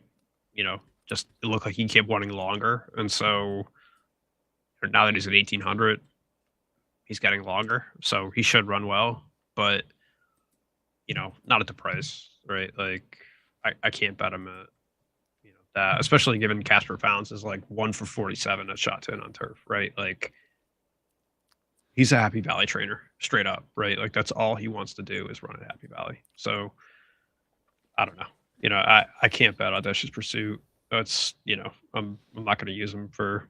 just it looked like he kept wanting longer, and so now that he's at 1800, he's getting longer, so he should run well, but not at the price, right? Like, I can't bet him at that, especially given Casper Pounds is like 1 for 47 at Sha Tin on turf, right? Like, he's a Happy Valley trainer, straight up, right? Like, that's all he wants to do is run at Happy Valley. So I don't know. I can't bet Audacious Pursuit. That's I'm not going to use him for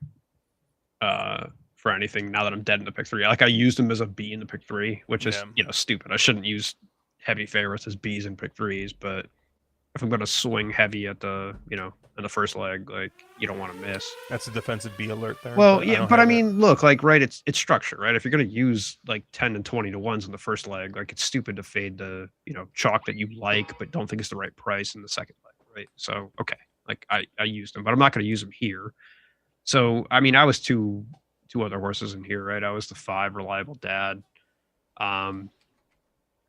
anything now that I'm dead in the pick 3. Like, I used him as a B in the pick 3, which is stupid. I shouldn't use heavy favorites as Bs in pick 3s, but if I'm going to swing heavy at the in the first leg, like, you don't want to miss. That's a defensive B alert there. Well, yeah, but I mean, look, like, right, it's structure, right? If you're going to use like 10 and 20 to 1s in the first leg, like, it's stupid to fade the chalk that you like but don't think is the right price in the second leg, right? So okay, like, I used him, but I'm not going to use him here. So I mean, I was two other horses in here, right? I was the 5 Reliable Dad.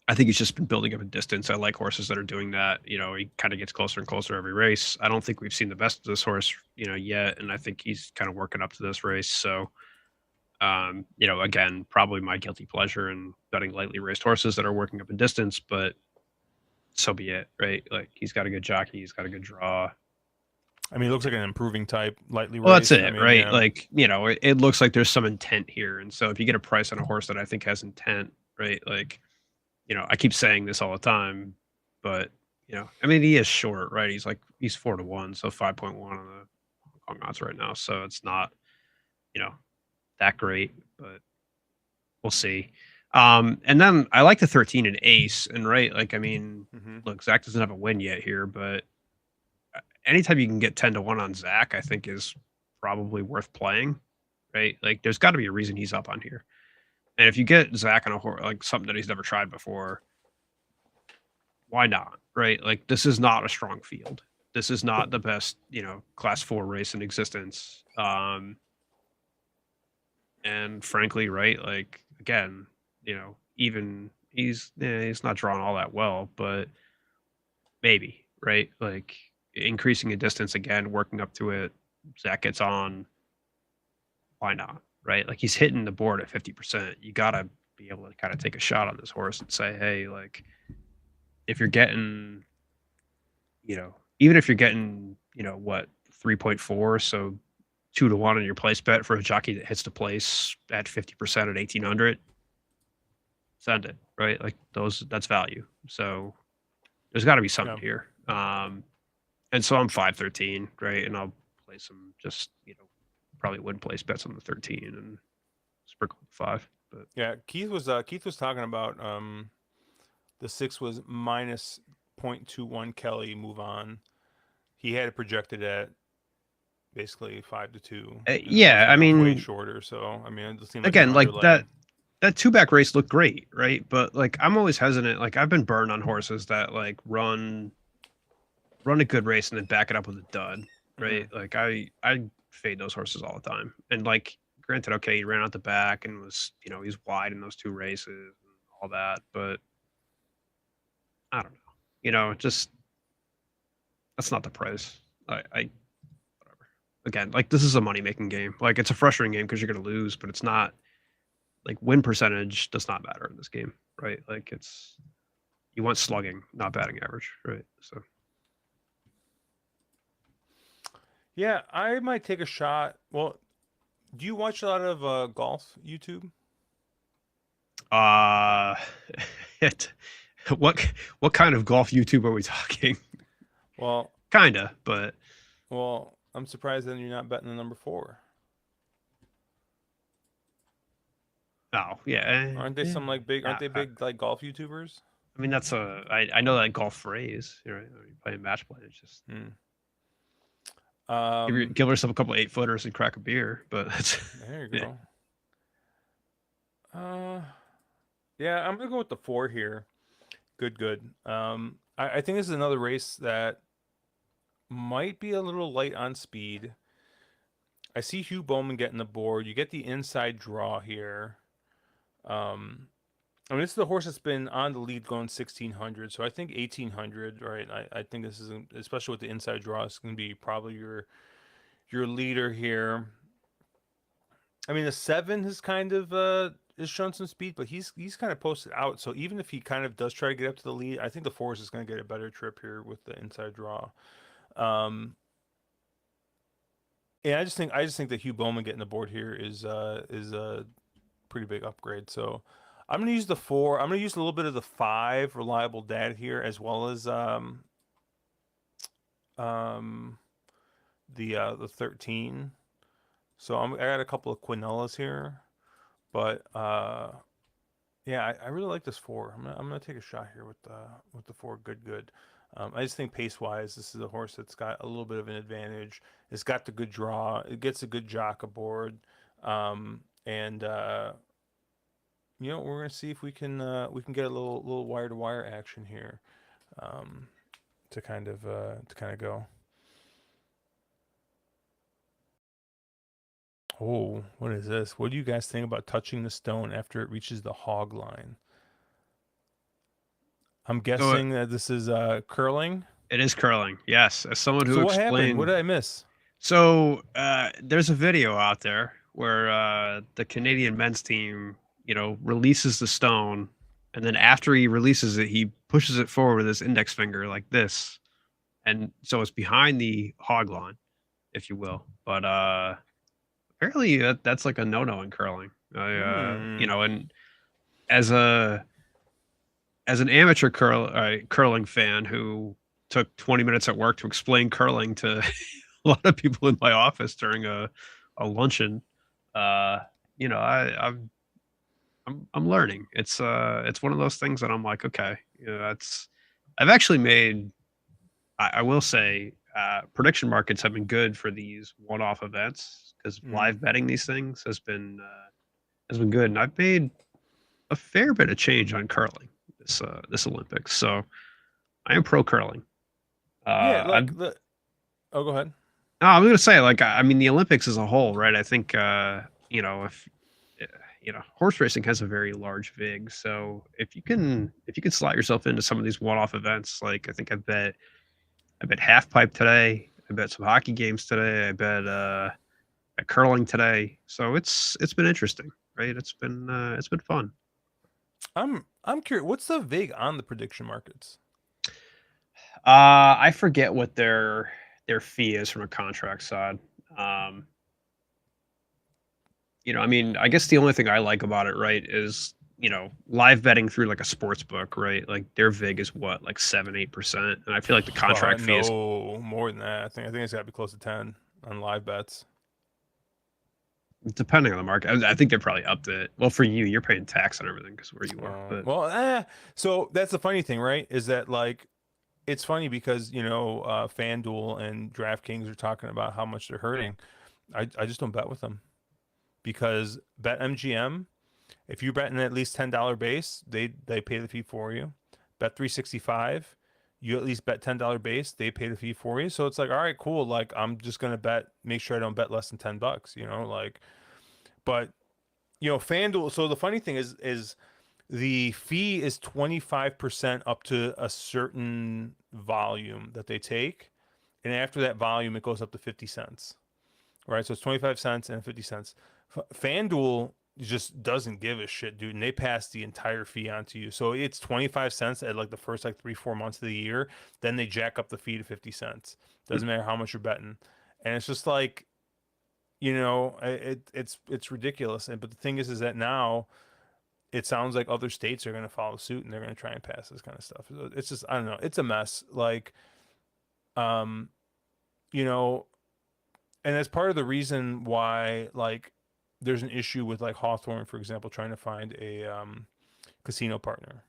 I think he's just been building up a distance. I like horses that are doing that. He kind of gets closer and closer every race. I don't think we've seen the best of this horse, yet, and I think he's kind of working up to this race. So, again, probably my guilty pleasure in betting lightly raced horses that are working up a distance, but so be it, right? Like, he's got a good jockey, he's got a good draw. I mean, it looks like an improving type, lightly raced. Well, that's it, I mean, right? Yeah. Like, it looks like there's some intent here, and so if you get a price on a horse that I think has intent, right? Like, I keep saying this all the time, but I mean, he is short, right? He's 4-1, so 5.1 on the Hong Kong odds right now. So it's not, that great, but we'll see. And then I like the 13 and ace, and right, like, I mean, look, Zach doesn't have a win yet here, but anytime you can get 10-1 on Zach, I think is probably worth playing, right? Like, there's got to be a reason he's up on here. And if you get Zach on a horse, like something that he's never tried before, why not? Right? Like, this is not a strong field. This is not the best, class 4 race in existence. And frankly, right? Like, again, even he's not drawn all that well, but maybe, right? Like, increasing a distance again, working up to it, Zach gets on. Why not? Right? Like, he's hitting the board at 50%. You got to be able to kind of take a shot on this horse and say, hey, like, if you're getting, even if you're getting, what, 3.4, so 2 to 1 on your place bet for a jockey that hits the place at 50% at 1,800. Send it, right? Like that's value. So there's got to be something Yeah. here. And so I'm 513, right? And I'll play some just probably wouldn't place bets on the 13 and sprinkle the 5. But Yeah. Keith was talking about the 6 was minus 0.21 Kelly move on. He had it projected at basically 5-2, and the horse yeah, I went off way mean, shorter. So I mean, it seemed like an again, like underlaying. that two back race looked great, right? But like I'm always hesitant. Like I've been burned on horses that like run a good race and then back it up with a dud, Mm-hmm. right? Like I fade those horses all the time. And like granted, okay, he ran out the back and was he's wide in those 2 races and all that, but I don't know. Just that's not the price. I whatever. Again, like this is a money making game. Like it's a frustrating game because you're gonna lose, but it's not like win percentage does not matter in this game, right? Like it's you want slugging, not batting average, right? So Yeah, I might take a shot. Well, do you watch a lot of golf YouTube? uh it, what what kind of golf YouTube are we talking? Well, Kinda, but I'm surprised that you're not betting the number 4. oh yeah, Aren't they some like big? Aren't they I big like golf YouTubers? mean that's I know that golf phrase, right? When you play match play, it's just Hmm. Um, give yourself a couple 8-footers and crack a beer, but that's there you yeah. go. Uh, yeah, I'm gonna go with the 4 here. Good, good. I think this is another race that might be a little light on speed. I see Hugh Bowman getting the board. You get the inside draw here. Um, I mean, this is the horse that's been on the lead going 1600, so I think 1800, right? I think this is, especially with the inside draw, it's going to be probably your leader here. I mean, the 7 has kind of has shown some speed, but he's kind of posted out. So even if he kind of does try to get up to the lead, I think the 4 is going to get a better trip here with the inside draw. Um, and I just think that Hugh Bowman getting the board here is a pretty big upgrade. So I'm gonna use the 4. I'm gonna use a little bit of the 5 reliable dad here, as well as um the 13. So I got a couple of Quinellas here, but yeah, I really like this 4. I'm gonna take a shot here with the 4. Good, good. I just think pace wise, this is a horse that's got a little bit of an advantage. It's got the good draw. It gets a good jock aboard, and we're gonna see if we can get a little wire to wire action here, um, to kind of go. Oh, what is this? What do you guys think about touching the stone after it reaches the hog line? I'm So guessing that this is curling. it is curling. Yes, as someone who So what happened? What explained. did I miss? So there's a video out there where the Canadian men's team, releases the stone, and then after he releases it, he pushes it forward with his index finger like this, and so it's behind the hog line, if you will. But apparently that's like a no-no in curling. Hmm. And as a as an amateur curling fan who took 20 minutes at work to explain curling to a lot of people in my office during a luncheon, uh, I'm learning. It's one of those things that I'm like, okay, that's I've actually made. I will say, prediction markets have been good for these one-off events because Hmm. live betting these things has been good, and I've made a fair bit of change on curling this Olympics. So I am pro curling. Yeah. I Like the. Oh, go ahead. no, I'm gonna say like I mean the Olympics as a whole, right? I think if uh, horse racing has a very large vig. So if you can slot yourself into some of these one-off events, like I think I bet half pipe today. I bet some hockey games today. I bet at curling today. So it's been interesting, right? It's been fun. I'm curious. What's the vig on the prediction markets? I forget what their fee is from a contract side. Um, I mean, I guess the only thing I like about it, right, is live betting through like a sports book, right? Like their vig is what, like 7-8%, and I feel like the contract fee is No, more than that. I think it's got to be close to 10 on live bets. depending on the market. I think they probably upped it. Well, for you, you're paying tax on everything because where you are, but Well, so that's the funny thing, right? Is that like it's funny because FanDuel and DraftKings are talking about how much they're hurting. I just don't bet with them because BetMGM, if you're betting at least $10 base, they pay the fee for you. Bet 365, you at least bet $10 base, they pay the fee for you. So it's like, all right, cool. Like I'm just gonna make sure I don't bet less than $10. Like, but FanDuel. So the funny thing is the fee is 25% up to a certain volume that they take. And after that volume, it goes up to 50 cents, right? So it's 25 cents and 50 cents. FanDuel just doesn't give a shit, dude. And they pass the entire fee onto you. So it's 25 cents at like the first like 3-4 months of the year. Then they jack up the fee to 50 cents. Doesn't matter how much you're betting. And it's just like, it's ridiculous. But the thing is that now it sounds like other states are going to follow suit and they're going to try and pass this kind of stuff. It's just, I don't know. It's a mess. Like, um, you know, and that's part of the reason why, like, there's an issue with like Hawthorne, for example, trying to find a casino partner.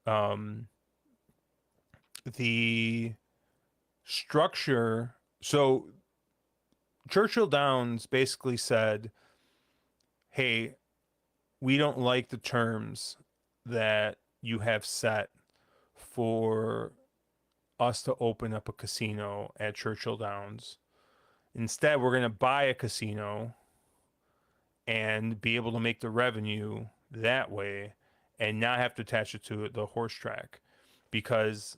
Um, the structure, so Churchill Downs basically said, hey, we don't like the terms that you have set for us to open up a casino at Churchill Downs. Instead, we're going to buy a casino and be able to make the revenue that way and not have to attach it to the horse track because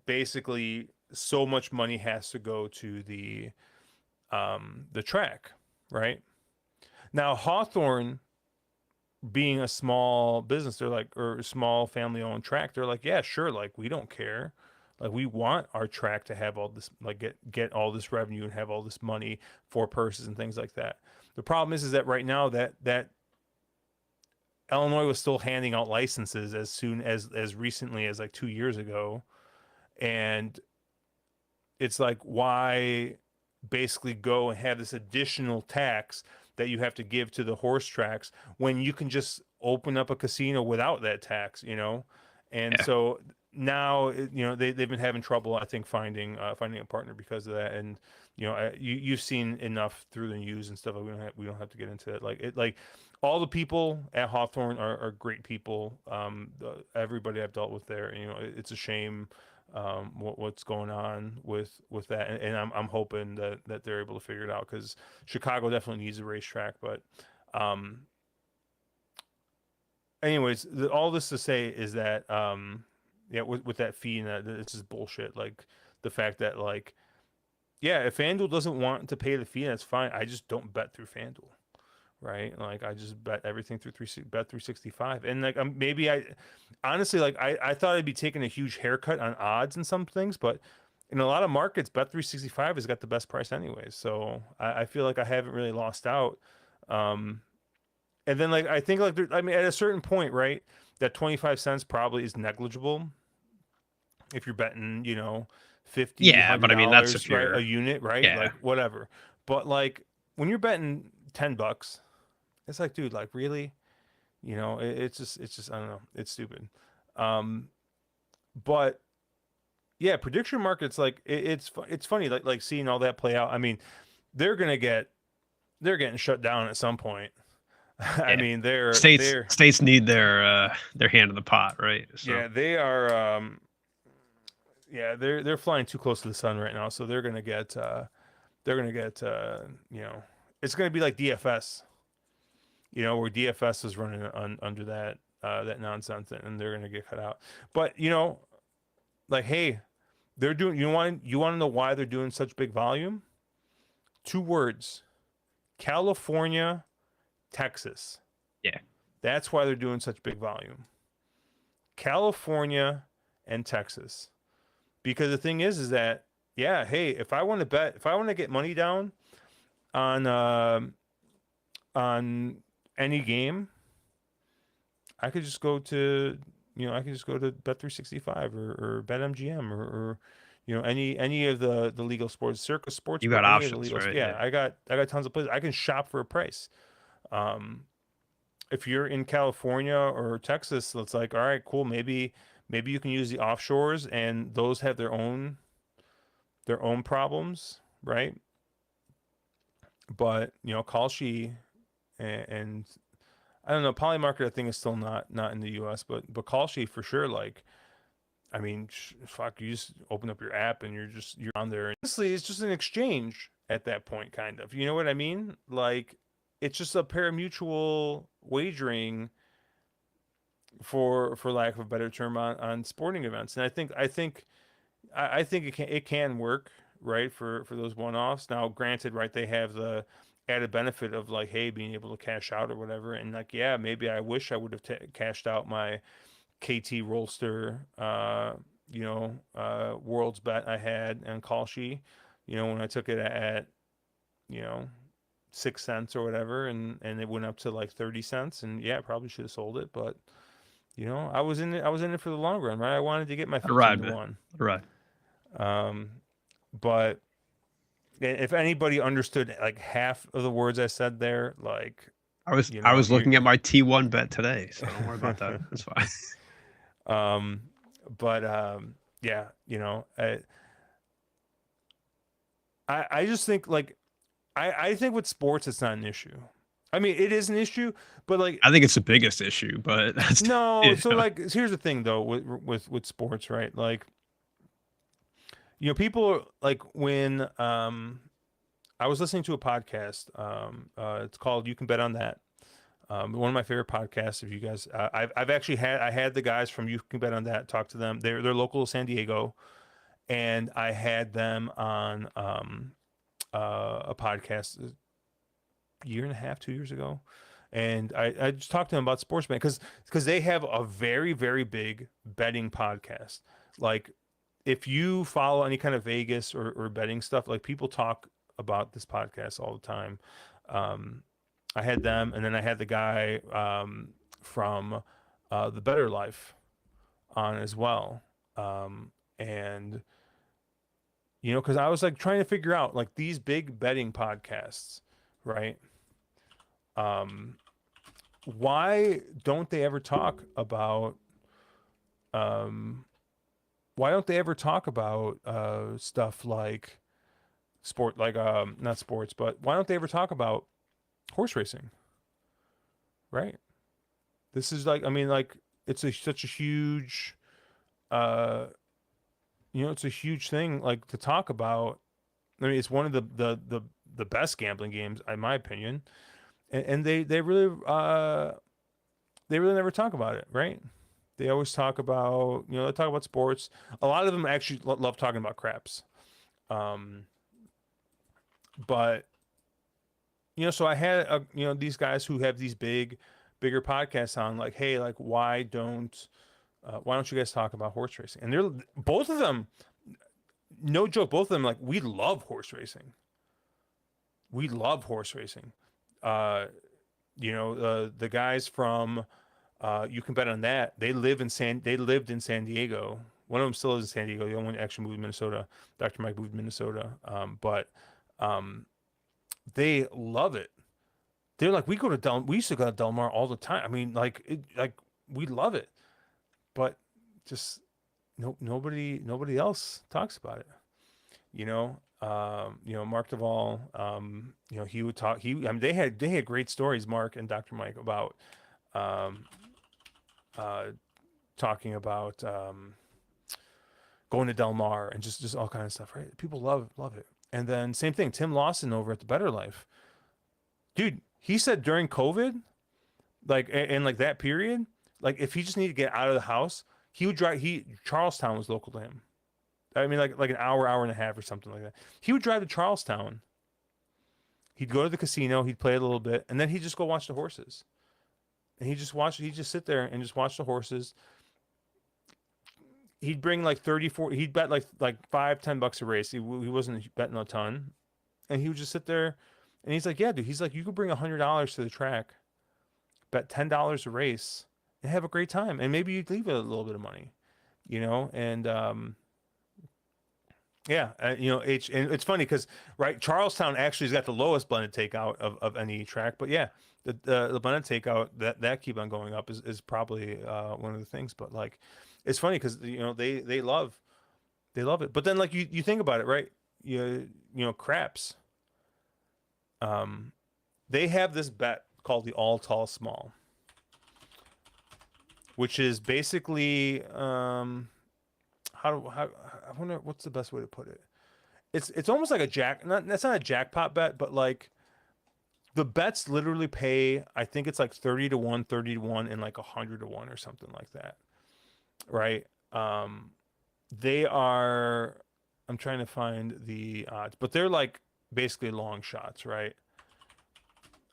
basically so much money has to go to the track, right? Now Hawthorne being a small business, they're like, or a small family owned track, they're like, yeah, sure, like we don't care. Like we want our track to have all this, like get all this revenue and have all this money for purses and things like that. The problem is that right now that Illinois was still handing out licenses as soon as recently as like 2 years ago, and it's like why basically go and have this additional tax that you have to give to the horse tracks when you can just open up a casino without that tax. And yeah. so now they've been having trouble, I think, finding a partner because of that. And you've seen enough through the news and stuff. We don't have to get into it. Like all the people at Hawthorne are great people. Everybody I've dealt with there, it's a shame what's going on with that, and I'm hoping that they're able to figure it out because Chicago definitely needs a racetrack. But um, anyways, all this to say is that yeah, with that fee and that this is bullshit. Like the fact that like yeah, if FanDuel doesn't want to pay the fee, that's fine. I just don't bet through FanDuel. Right, like I just bet everything through bet 365, and like maybe I honestly like I thought I'd be taking a huge haircut on odds and some things, but in a lot of markets, bet 365 has got the best price anyways. So I feel like I haven't really lost out. Um, and then like I think like I mean at a certain point, right, that 25 cents probably is negligible if you're betting 50 Yeah, hundred but I mean that's if dollars right a you're unit, right, yeah. like whatever. But like when you're betting $10, it's like, dude, like really, it's just I don't know, it's stupid. Um, but yeah, prediction markets like it's funny like seeing all that play out. I mean, they're gonna get they're getting shut down at some point. I Yeah. mean, they're States they're states need their hand in the pot, right? So yeah they are yeah they're flying too close to the sun right now, so they're gonna get you know it's gonna be like DFS. Where DFS is running under that nonsense, and they're gonna get cut out. But like, hey, they're doing. You want to know why they're doing such big volume? Two words: California, Texas. yeah. That's why they're doing such big volume. California and Texas, because the thing is that yeah, hey, if I want to bet, if I want to get money down on on any game, I could just go to, I could just go to Bet365 or BetMGM or any of the legal sports, Circus You got Sportsbook, any of the options, legal. right? Yeah, Yeah. I got tons of places. I can shop for a price. Um, if you're in California or Texas, it's like, all right, cool. Maybe you can use the offshores, and those have their own problems, right? But Kalshi and I don't know, Polymarket I think is still not in the U.S., but Kalshi for sure. Like, I mean, fuck, you just open up your app and you're on there. Honestly, it's just an exchange at that point, kind of. You know what I mean? Like, it's just a pari-mutuel wagering for lack of a better term on sporting events. And I think it can work, right, for those one-offs. Now, granted, right, they have the added benefit of like, hey, being able to cash out or whatever. And like, yeah, maybe I wish I would have cashed out my KT Rollster, world's bet I had and Kalshi, when I took it at, you know, 6 cents or whatever, and it went up to like 30 cents. And yeah, I probably should have sold it, but I was in it for the long run, right? I wanted to get my Let it ride, 15 to man. 1. Let it ride. Um, but if anybody understood like half of the words I said there, like, I was you looking at my T1 bet today, so don't worry about that. It's fine. um, but yeah, I just think like I think with sports it's not an issue. I mean, it is an issue, but like I think it's the biggest issue, but that's no. you So know, like here's the thing though with sports, right? Like people like when I was listening to a podcast. It's called "You Can Bet on That." One of my favorite podcasts. If you guys, I've actually had the guys from "You Can Bet on That" talk to them. They're local to San Diego, and I had them on a podcast a year and a half, 2 years ago, and I just talked to them about sports betting because they have a very very big betting podcast. Like if you follow any kind of Vegas or betting stuff, like people talk about this podcast all the time. Um, I had them, and then I had the guy from the Better Life on as well, and because I was like trying to figure out like these big betting podcasts, right? Um, why don't they ever talk about um, why don't they ever talk about stuff like sport, like not sports, but why don't they ever talk about horse racing, right? This is like, I mean, like such a huge, uh, it's a huge thing like to talk about. I mean, it's one of the best gambling games in my opinion, and they really never talk about it, right? They always talk about, they talk about sports. A lot of them actually love talking about craps. Um, but so I had these guys who have these bigger podcasts on, like, hey, like why don't you guys talk about horse racing? And they're both of them, no joke, both of them like we love horse racing. We love horse racing. Uh, the guys from You Can Bet on That. They lived in San Diego. One of them still lives in San Diego. The other one actually moved to Minnesota. Dr. Mike moved to Minnesota. But um, they love it. They're like, we used to go to Del Mar all the time. I mean, like we love it, but just nobody else talks about it. Mark Duvall, he would talk. I mean, they had great stories, Mark and Dr. Mike, about um, uh, talking about going to Del Mar and just all kind of stuff. Right? People love it. And then same thing, Tim Lawson over at the Better Life, dude. He said during COVID, like and like that period, like if he just needed to get out of the house, he would drive. Charlestown was local to him. I mean, like an hour and a half or something like that. He would drive to Charlestown. He'd go to the casino. He'd play a little bit, and then he'd just go watch the horses. And he'd just sit there and just watch the horses. he'd bring like 30, 40. He'd bet like $5, $10 a race. He wasn't betting a ton, and he would just sit there, and he's like, yeah, dude. He's like, you could bring $100 to the track, bet $10 a race, and have a great time, and maybe you'd leave a little bit of money, and yeah, and it's funny because right, Charlestown actually has got the lowest blended takeout of any track, but yeah, the blended takeout that keep on going up is probably one of the things. But like, it's funny because they love it. But then like you think about it, right? Craps, um, they have this bet called the all tall small, which is basically how I wonder what's the best way to put it. It's almost like a that's not a jackpot bet, but like the bets literally pay, I think it's like 30 to 1, 30 to 1, and like 100 to 1 or something like that. Right. They are, I'm trying to find the odds, but they're like basically long shots, right?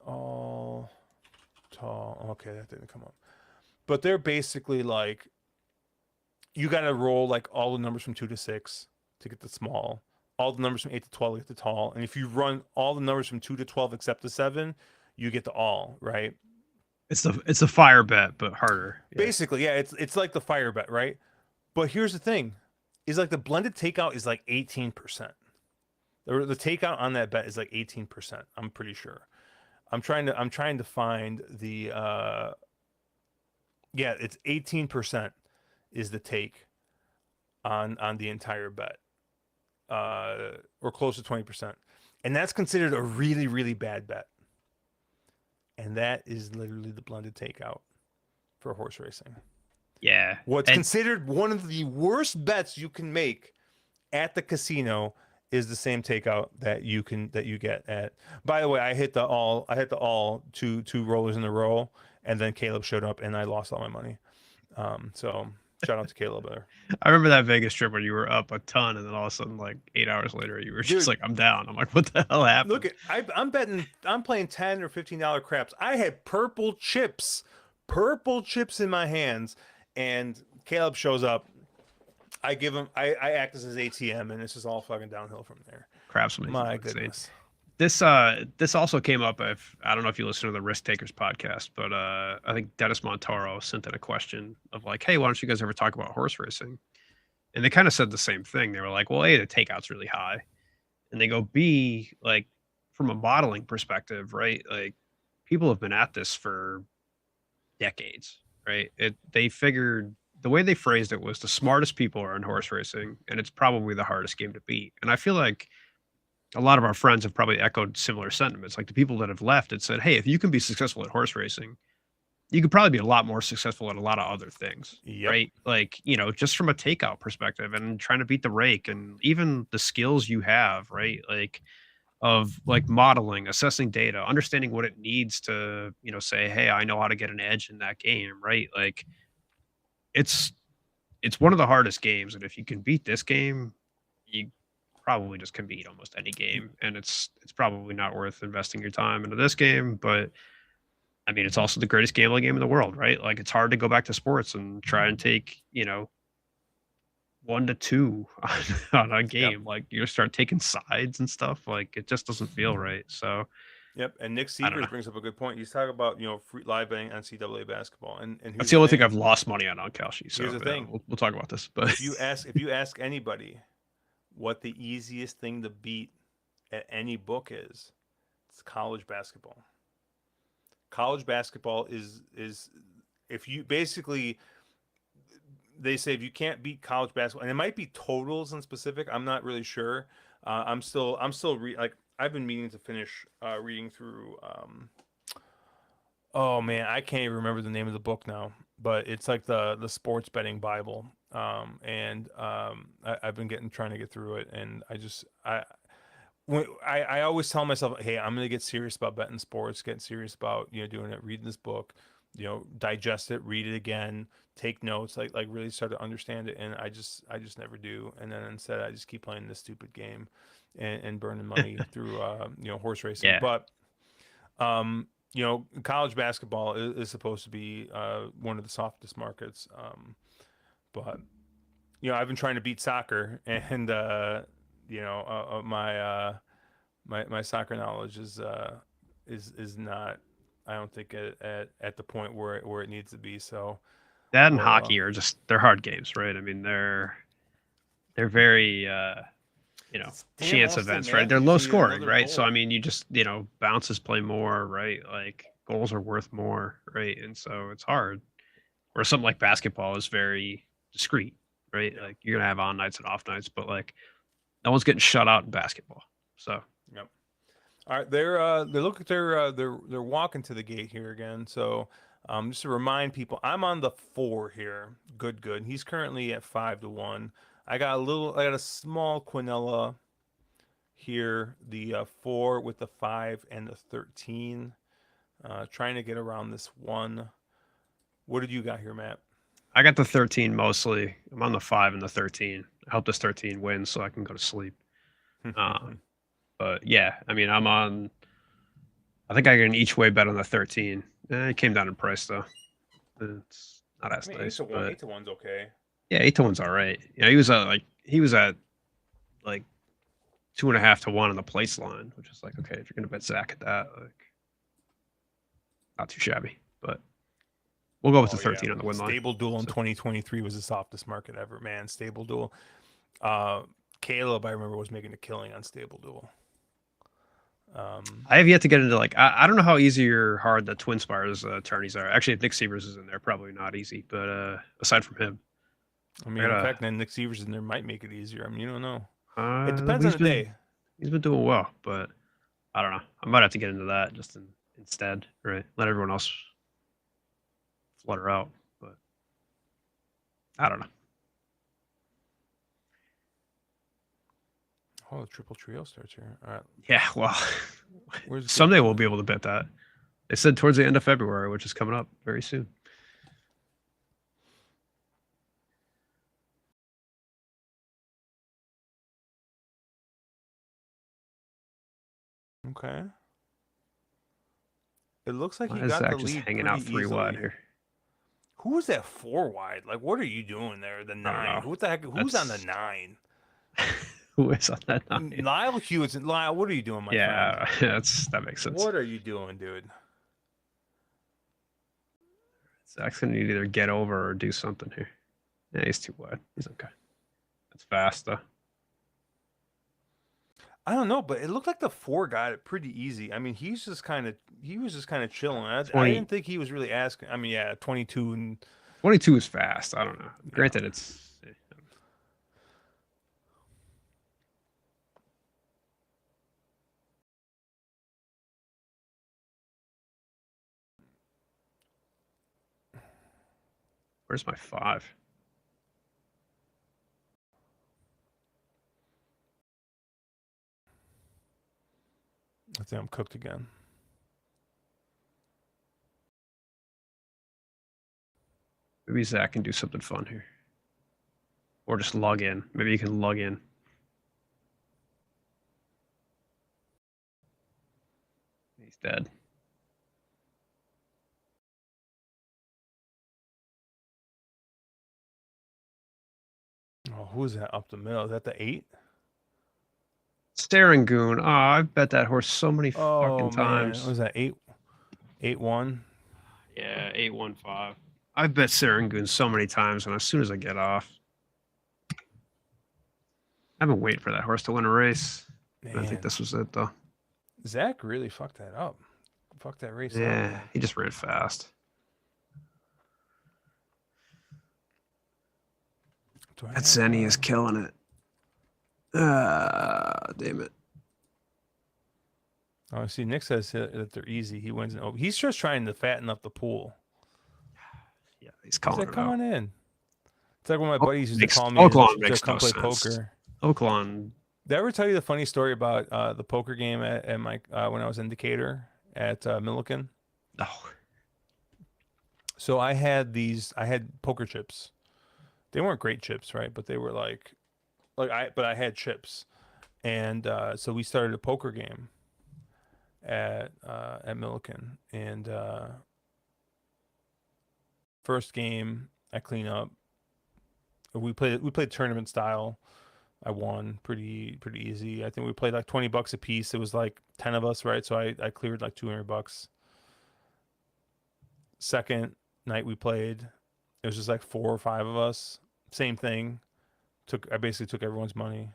All tall. Okay, that didn't come up. But they're basically like you got to roll like all the numbers from 2 to 6 to get the small, all the numbers from 8 to 12 to get the tall, and if you run all the numbers from 2 to 12 except the 7, you get the all, right? It's a fire bet, but harder. Yeah. Basically, yeah, it's like the fire bet, right? But here's the thing, is like the blended takeout is like 18%. The takeout on that bet is like 18%. I'm pretty sure. I'm trying to find the yeah, it's 18% is the take on the entire bet. Or close to 20%. And that's considered a really, really bad bet. And that is literally the blended takeout for horse racing. Yeah. What's considered one of the worst bets you can make at the casino is the same takeout that you get at. By the way, I hit the all two rollers in a row, and then Caleb showed up and I lost all my money. So shout out to Caleb there. I remember that Vegas trip when you were up a ton, and then all of a sudden, like 8 hours later, you were just Dude, like, "I'm down." I'm like, "What the hell happened?" Look, I'm betting. I'm playing $10 or $15 craps. I had purple chips in my hands, and Caleb shows up. I give him. I act as his ATM, and it's just all fucking downhill from there. Craps will make you My go insane. goodness. This also came up. If I don't know if you listen to the Risk Takers podcast, but I think Dennis Montoro sent in a question of like, "Hey, why don't you guys ever talk about horse racing?" And they kind of said the same thing. They were like, "Well, A, the takeout's really high," and they go, "B, like from a modeling perspective, right? Like people have been at this for decades, right? They figured the way they phrased it was the smartest people are in horse racing, and it's probably the hardest game to beat." And I feel like a lot of our friends have probably echoed similar sentiments. Like the people that have left and said, "Hey, if you can be successful at horse racing, you could probably be a lot more successful at a lot of other things." Yep. Right. Like, just from a takeout perspective and trying to beat the rake and even the skills you have, right? Like of like modeling, assessing data, understanding what it needs to, say, "Hey, I know how to get an edge in that game." Right. Like it's it's one of the hardest games. And if you can beat this game, you probably just can beat almost any game. And it's probably not worth investing your time into this game. But I mean, it's also the greatest gambling game in the world, right? Like it's hard to go back to sports and try and take, 1 to 2 on a Yep. game. Like you start taking sides and stuff. Like it just doesn't feel right. So Yep. And Nick I don't Sievers know. brings up a good point. He's talking about free live betting NCAA basketball. And That's here's the the only thing thing. I've lost money on Kalshi. Here's So the yeah, thing. we'll talk about this. But If you ask anybody what the easiest thing to beat at any book is, it's college basketball. College basketball is if you basically, they say if you can't beat college basketball, and it might be totals in specific. I'm not really sure. Like I've been meaning to finish reading through. Oh man, I can't even remember the name of the book now, but it's like the sports betting Bible. I've been trying to get through it, and I always tell myself, hey, I'm gonna get serious about betting sports, getting serious about doing it, reading this book, digest it, read it again, take notes, like really start to understand it, and I just never do, and then instead I just keep playing this stupid game, and burning money through horse racing, yeah, but college basketball is supposed to be one of the softest markets, but I've been trying to beat soccer, and my soccer knowledge is not, I don't think at the point where it needs to be. So That and well, hockey are just they're hard games, right? I mean, they're very it's damn chance Austin events, right? They're low Matthews needed scoring, another right? So I goal. mean, you just bounces play more, right? Like goals are worth more, right? And so it's hard. Or something like basketball is very discreet, right? Yep. Like you're gonna have on nights and off nights, but like no one's getting shut out in basketball. So Yep. All right, they look like they're walking to the gate here again. So just to remind people, I'm on the 4 here. Good, good. He's currently at 5-1. I got a small Quinella here. The 4 with the 5 and the 13. Trying to get around this one. What did you got here, Matt? I got the 13 mostly. I'm on the 5 and the 13. I hope this 13 wins so I can go to sleep. But yeah, I mean, I'm on. I think I got an each way bet on the 13. It came down in price though. It's not I as mean, 8 nice, to 1, but 8-1's okay. yeah, 8 to 1's all right. He was at like 2.5 to 1 on the place line, which is like okay if you're gonna bet Zach at that, like not too shabby. But we'll go with the Oh yeah, 13 on the win line. Stable Duel in So 2023 was the softest market ever, man. Stable Duel. Uh, Caleb, I remember, was making a killing on Stable Duel. I have yet to get into like I don't know how easy or hard the Twin Spires attorneys are. Actually, if Nick Sievers is in there, probably not easy. But aside from him, I I mean, in gotta. fact, then Nick Severs in there might make it easier. I mean, you don't know. It depends on He's the been day. doing well, but I don't know. I might have to get into that instead, right? Let everyone else flutter out, but I don't know. Oh, the triple trio starts here. All right, Yeah, well, where's it someday getting? we'll be able to bet that. They said towards the end of February, which is coming up very soon. Okay. It looks like Why he is got the Zach just lead hanging pretty out 3 wide easily. here? Who is that 4 wide? Like, what are you doing there? The I don't 9. know. Who the heck? Who's on the That's 9? who is on that 9. Lyle Hughes. Lyle, what are you doing, my friend? Yeah, that makes sense. What are you doing, dude? Zach's gonna need to either get over or do something here. Yeah, he's too wide. He's okay. That's fast though. I don't know, but it looked like the 4 got it pretty easy. I mean, he was just kind of chilling. I 20, didn't think he was really asking. I mean, yeah, 22 and 22 is fast. I don't know. yeah. Granted, it's where's my 5? I think I'm cooked again. Maybe Zach can do something fun here, or just log in. Maybe you can log in. He's dead. Oh, who is that up the middle? Is that the 8? Staringoon. Oh, I've bet that horse so many Oh fucking man, what times. was that 8? 8-1. Yeah, 815. I've bet Sarangoon so many times, and as soon as I get off, I've been waiting for that horse to win a race. I didn't think Man, this was it though. Zach really fucked that up. Fucked that race up, Yeah, man. he just ran fast. Do I That have? Zenny is killing it. Damn it. Oh, see, Nick says that they're easy. He wins. He's just trying to fatten up the pool. Yeah, he's He's calling like, it "Come out. on in." It's like when my buddies used to call me Oaklawn to makes come no play sense. poker. Oaklawn. Did I ever tell you the funny story about the poker game at my when I was in Decatur at Milliken? No. So I had poker chips. They weren't great chips, right? But they were but I had chips, and so we started a poker game at Milliken, and first game I clean up. We played tournament style. I won pretty easy. I think we played like $20 a piece. It was like 10 of us, right? So I cleared like $200. Second night we played, it was just like 4 or 5 of us. Same thing. I basically took everyone's money.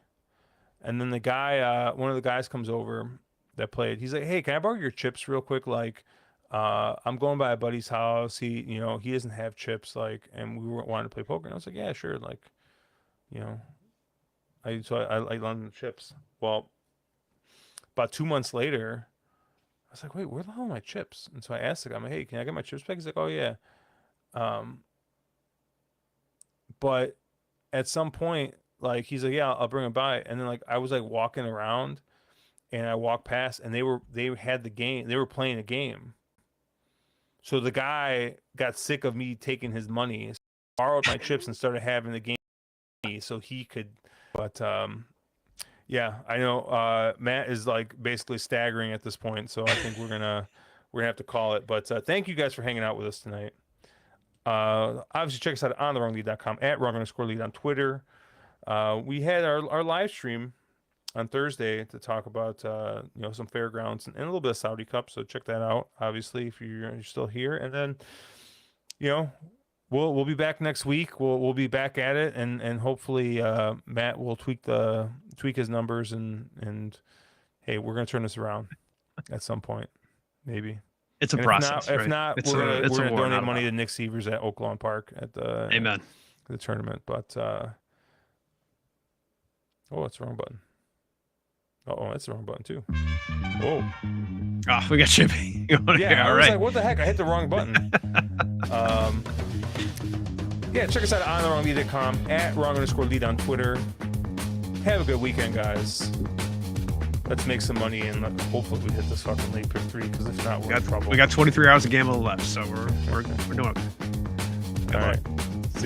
And then the guy, one of the guys comes over that played. He's like, "Hey, can I borrow your chips real quick? Like, I'm going by a buddy's house. He doesn't have chips. Like, and we wanted to play poker." And I was like, "Yeah, sure." Like, you know, I loaned him the chips. Well, about 2 months later, I was like, "Wait, where the hell are my chips?" And so I asked the guy, I'm like, "Hey, can I get my chips back?" He's like, "Oh yeah." Um, but at some point, like he's like, "Yeah, I'll bring them by." And then like I was like walking around, and I walked past, and they had the game. They were playing a game. So the guy got sick of me taking his money, borrowed my chips, and started having the game so he could. But yeah, I know Matt is like basically staggering at this point, so I think we're gonna have to call it. But thank you guys for hanging out with us tonight. Obviously, check us out at ontherwronglead.com, at wrong_lead on Twitter. We had our live stream on Thursday to talk about some fairgrounds and a little bit of Saudi Cup. So check that out. Obviously, if you're still here, and then we'll be back next week. We'll be back at it, and hopefully Matt will tweak his numbers and hey, we're gonna turn this around at some point, maybe. It's a And process. if not, it's we're a gonna war, donate not a money battle. to Nick Severs at Oaklawn Park at Amen. the tournament. But oh, that's the wrong button. Oh, that's the wrong button too. Oh, we got Chippy. yeah, all I was right. like, what the heck? I hit the wrong button. Yeah, check us out at ontherwronglead.com, at wrong_lead on Twitter. Have a good weekend, guys. Let's make some money, and hopefully we hit this fucking late pick 3, because if not, we're in trouble. We got 23 hours of gambling left, so we're doing okay. All right.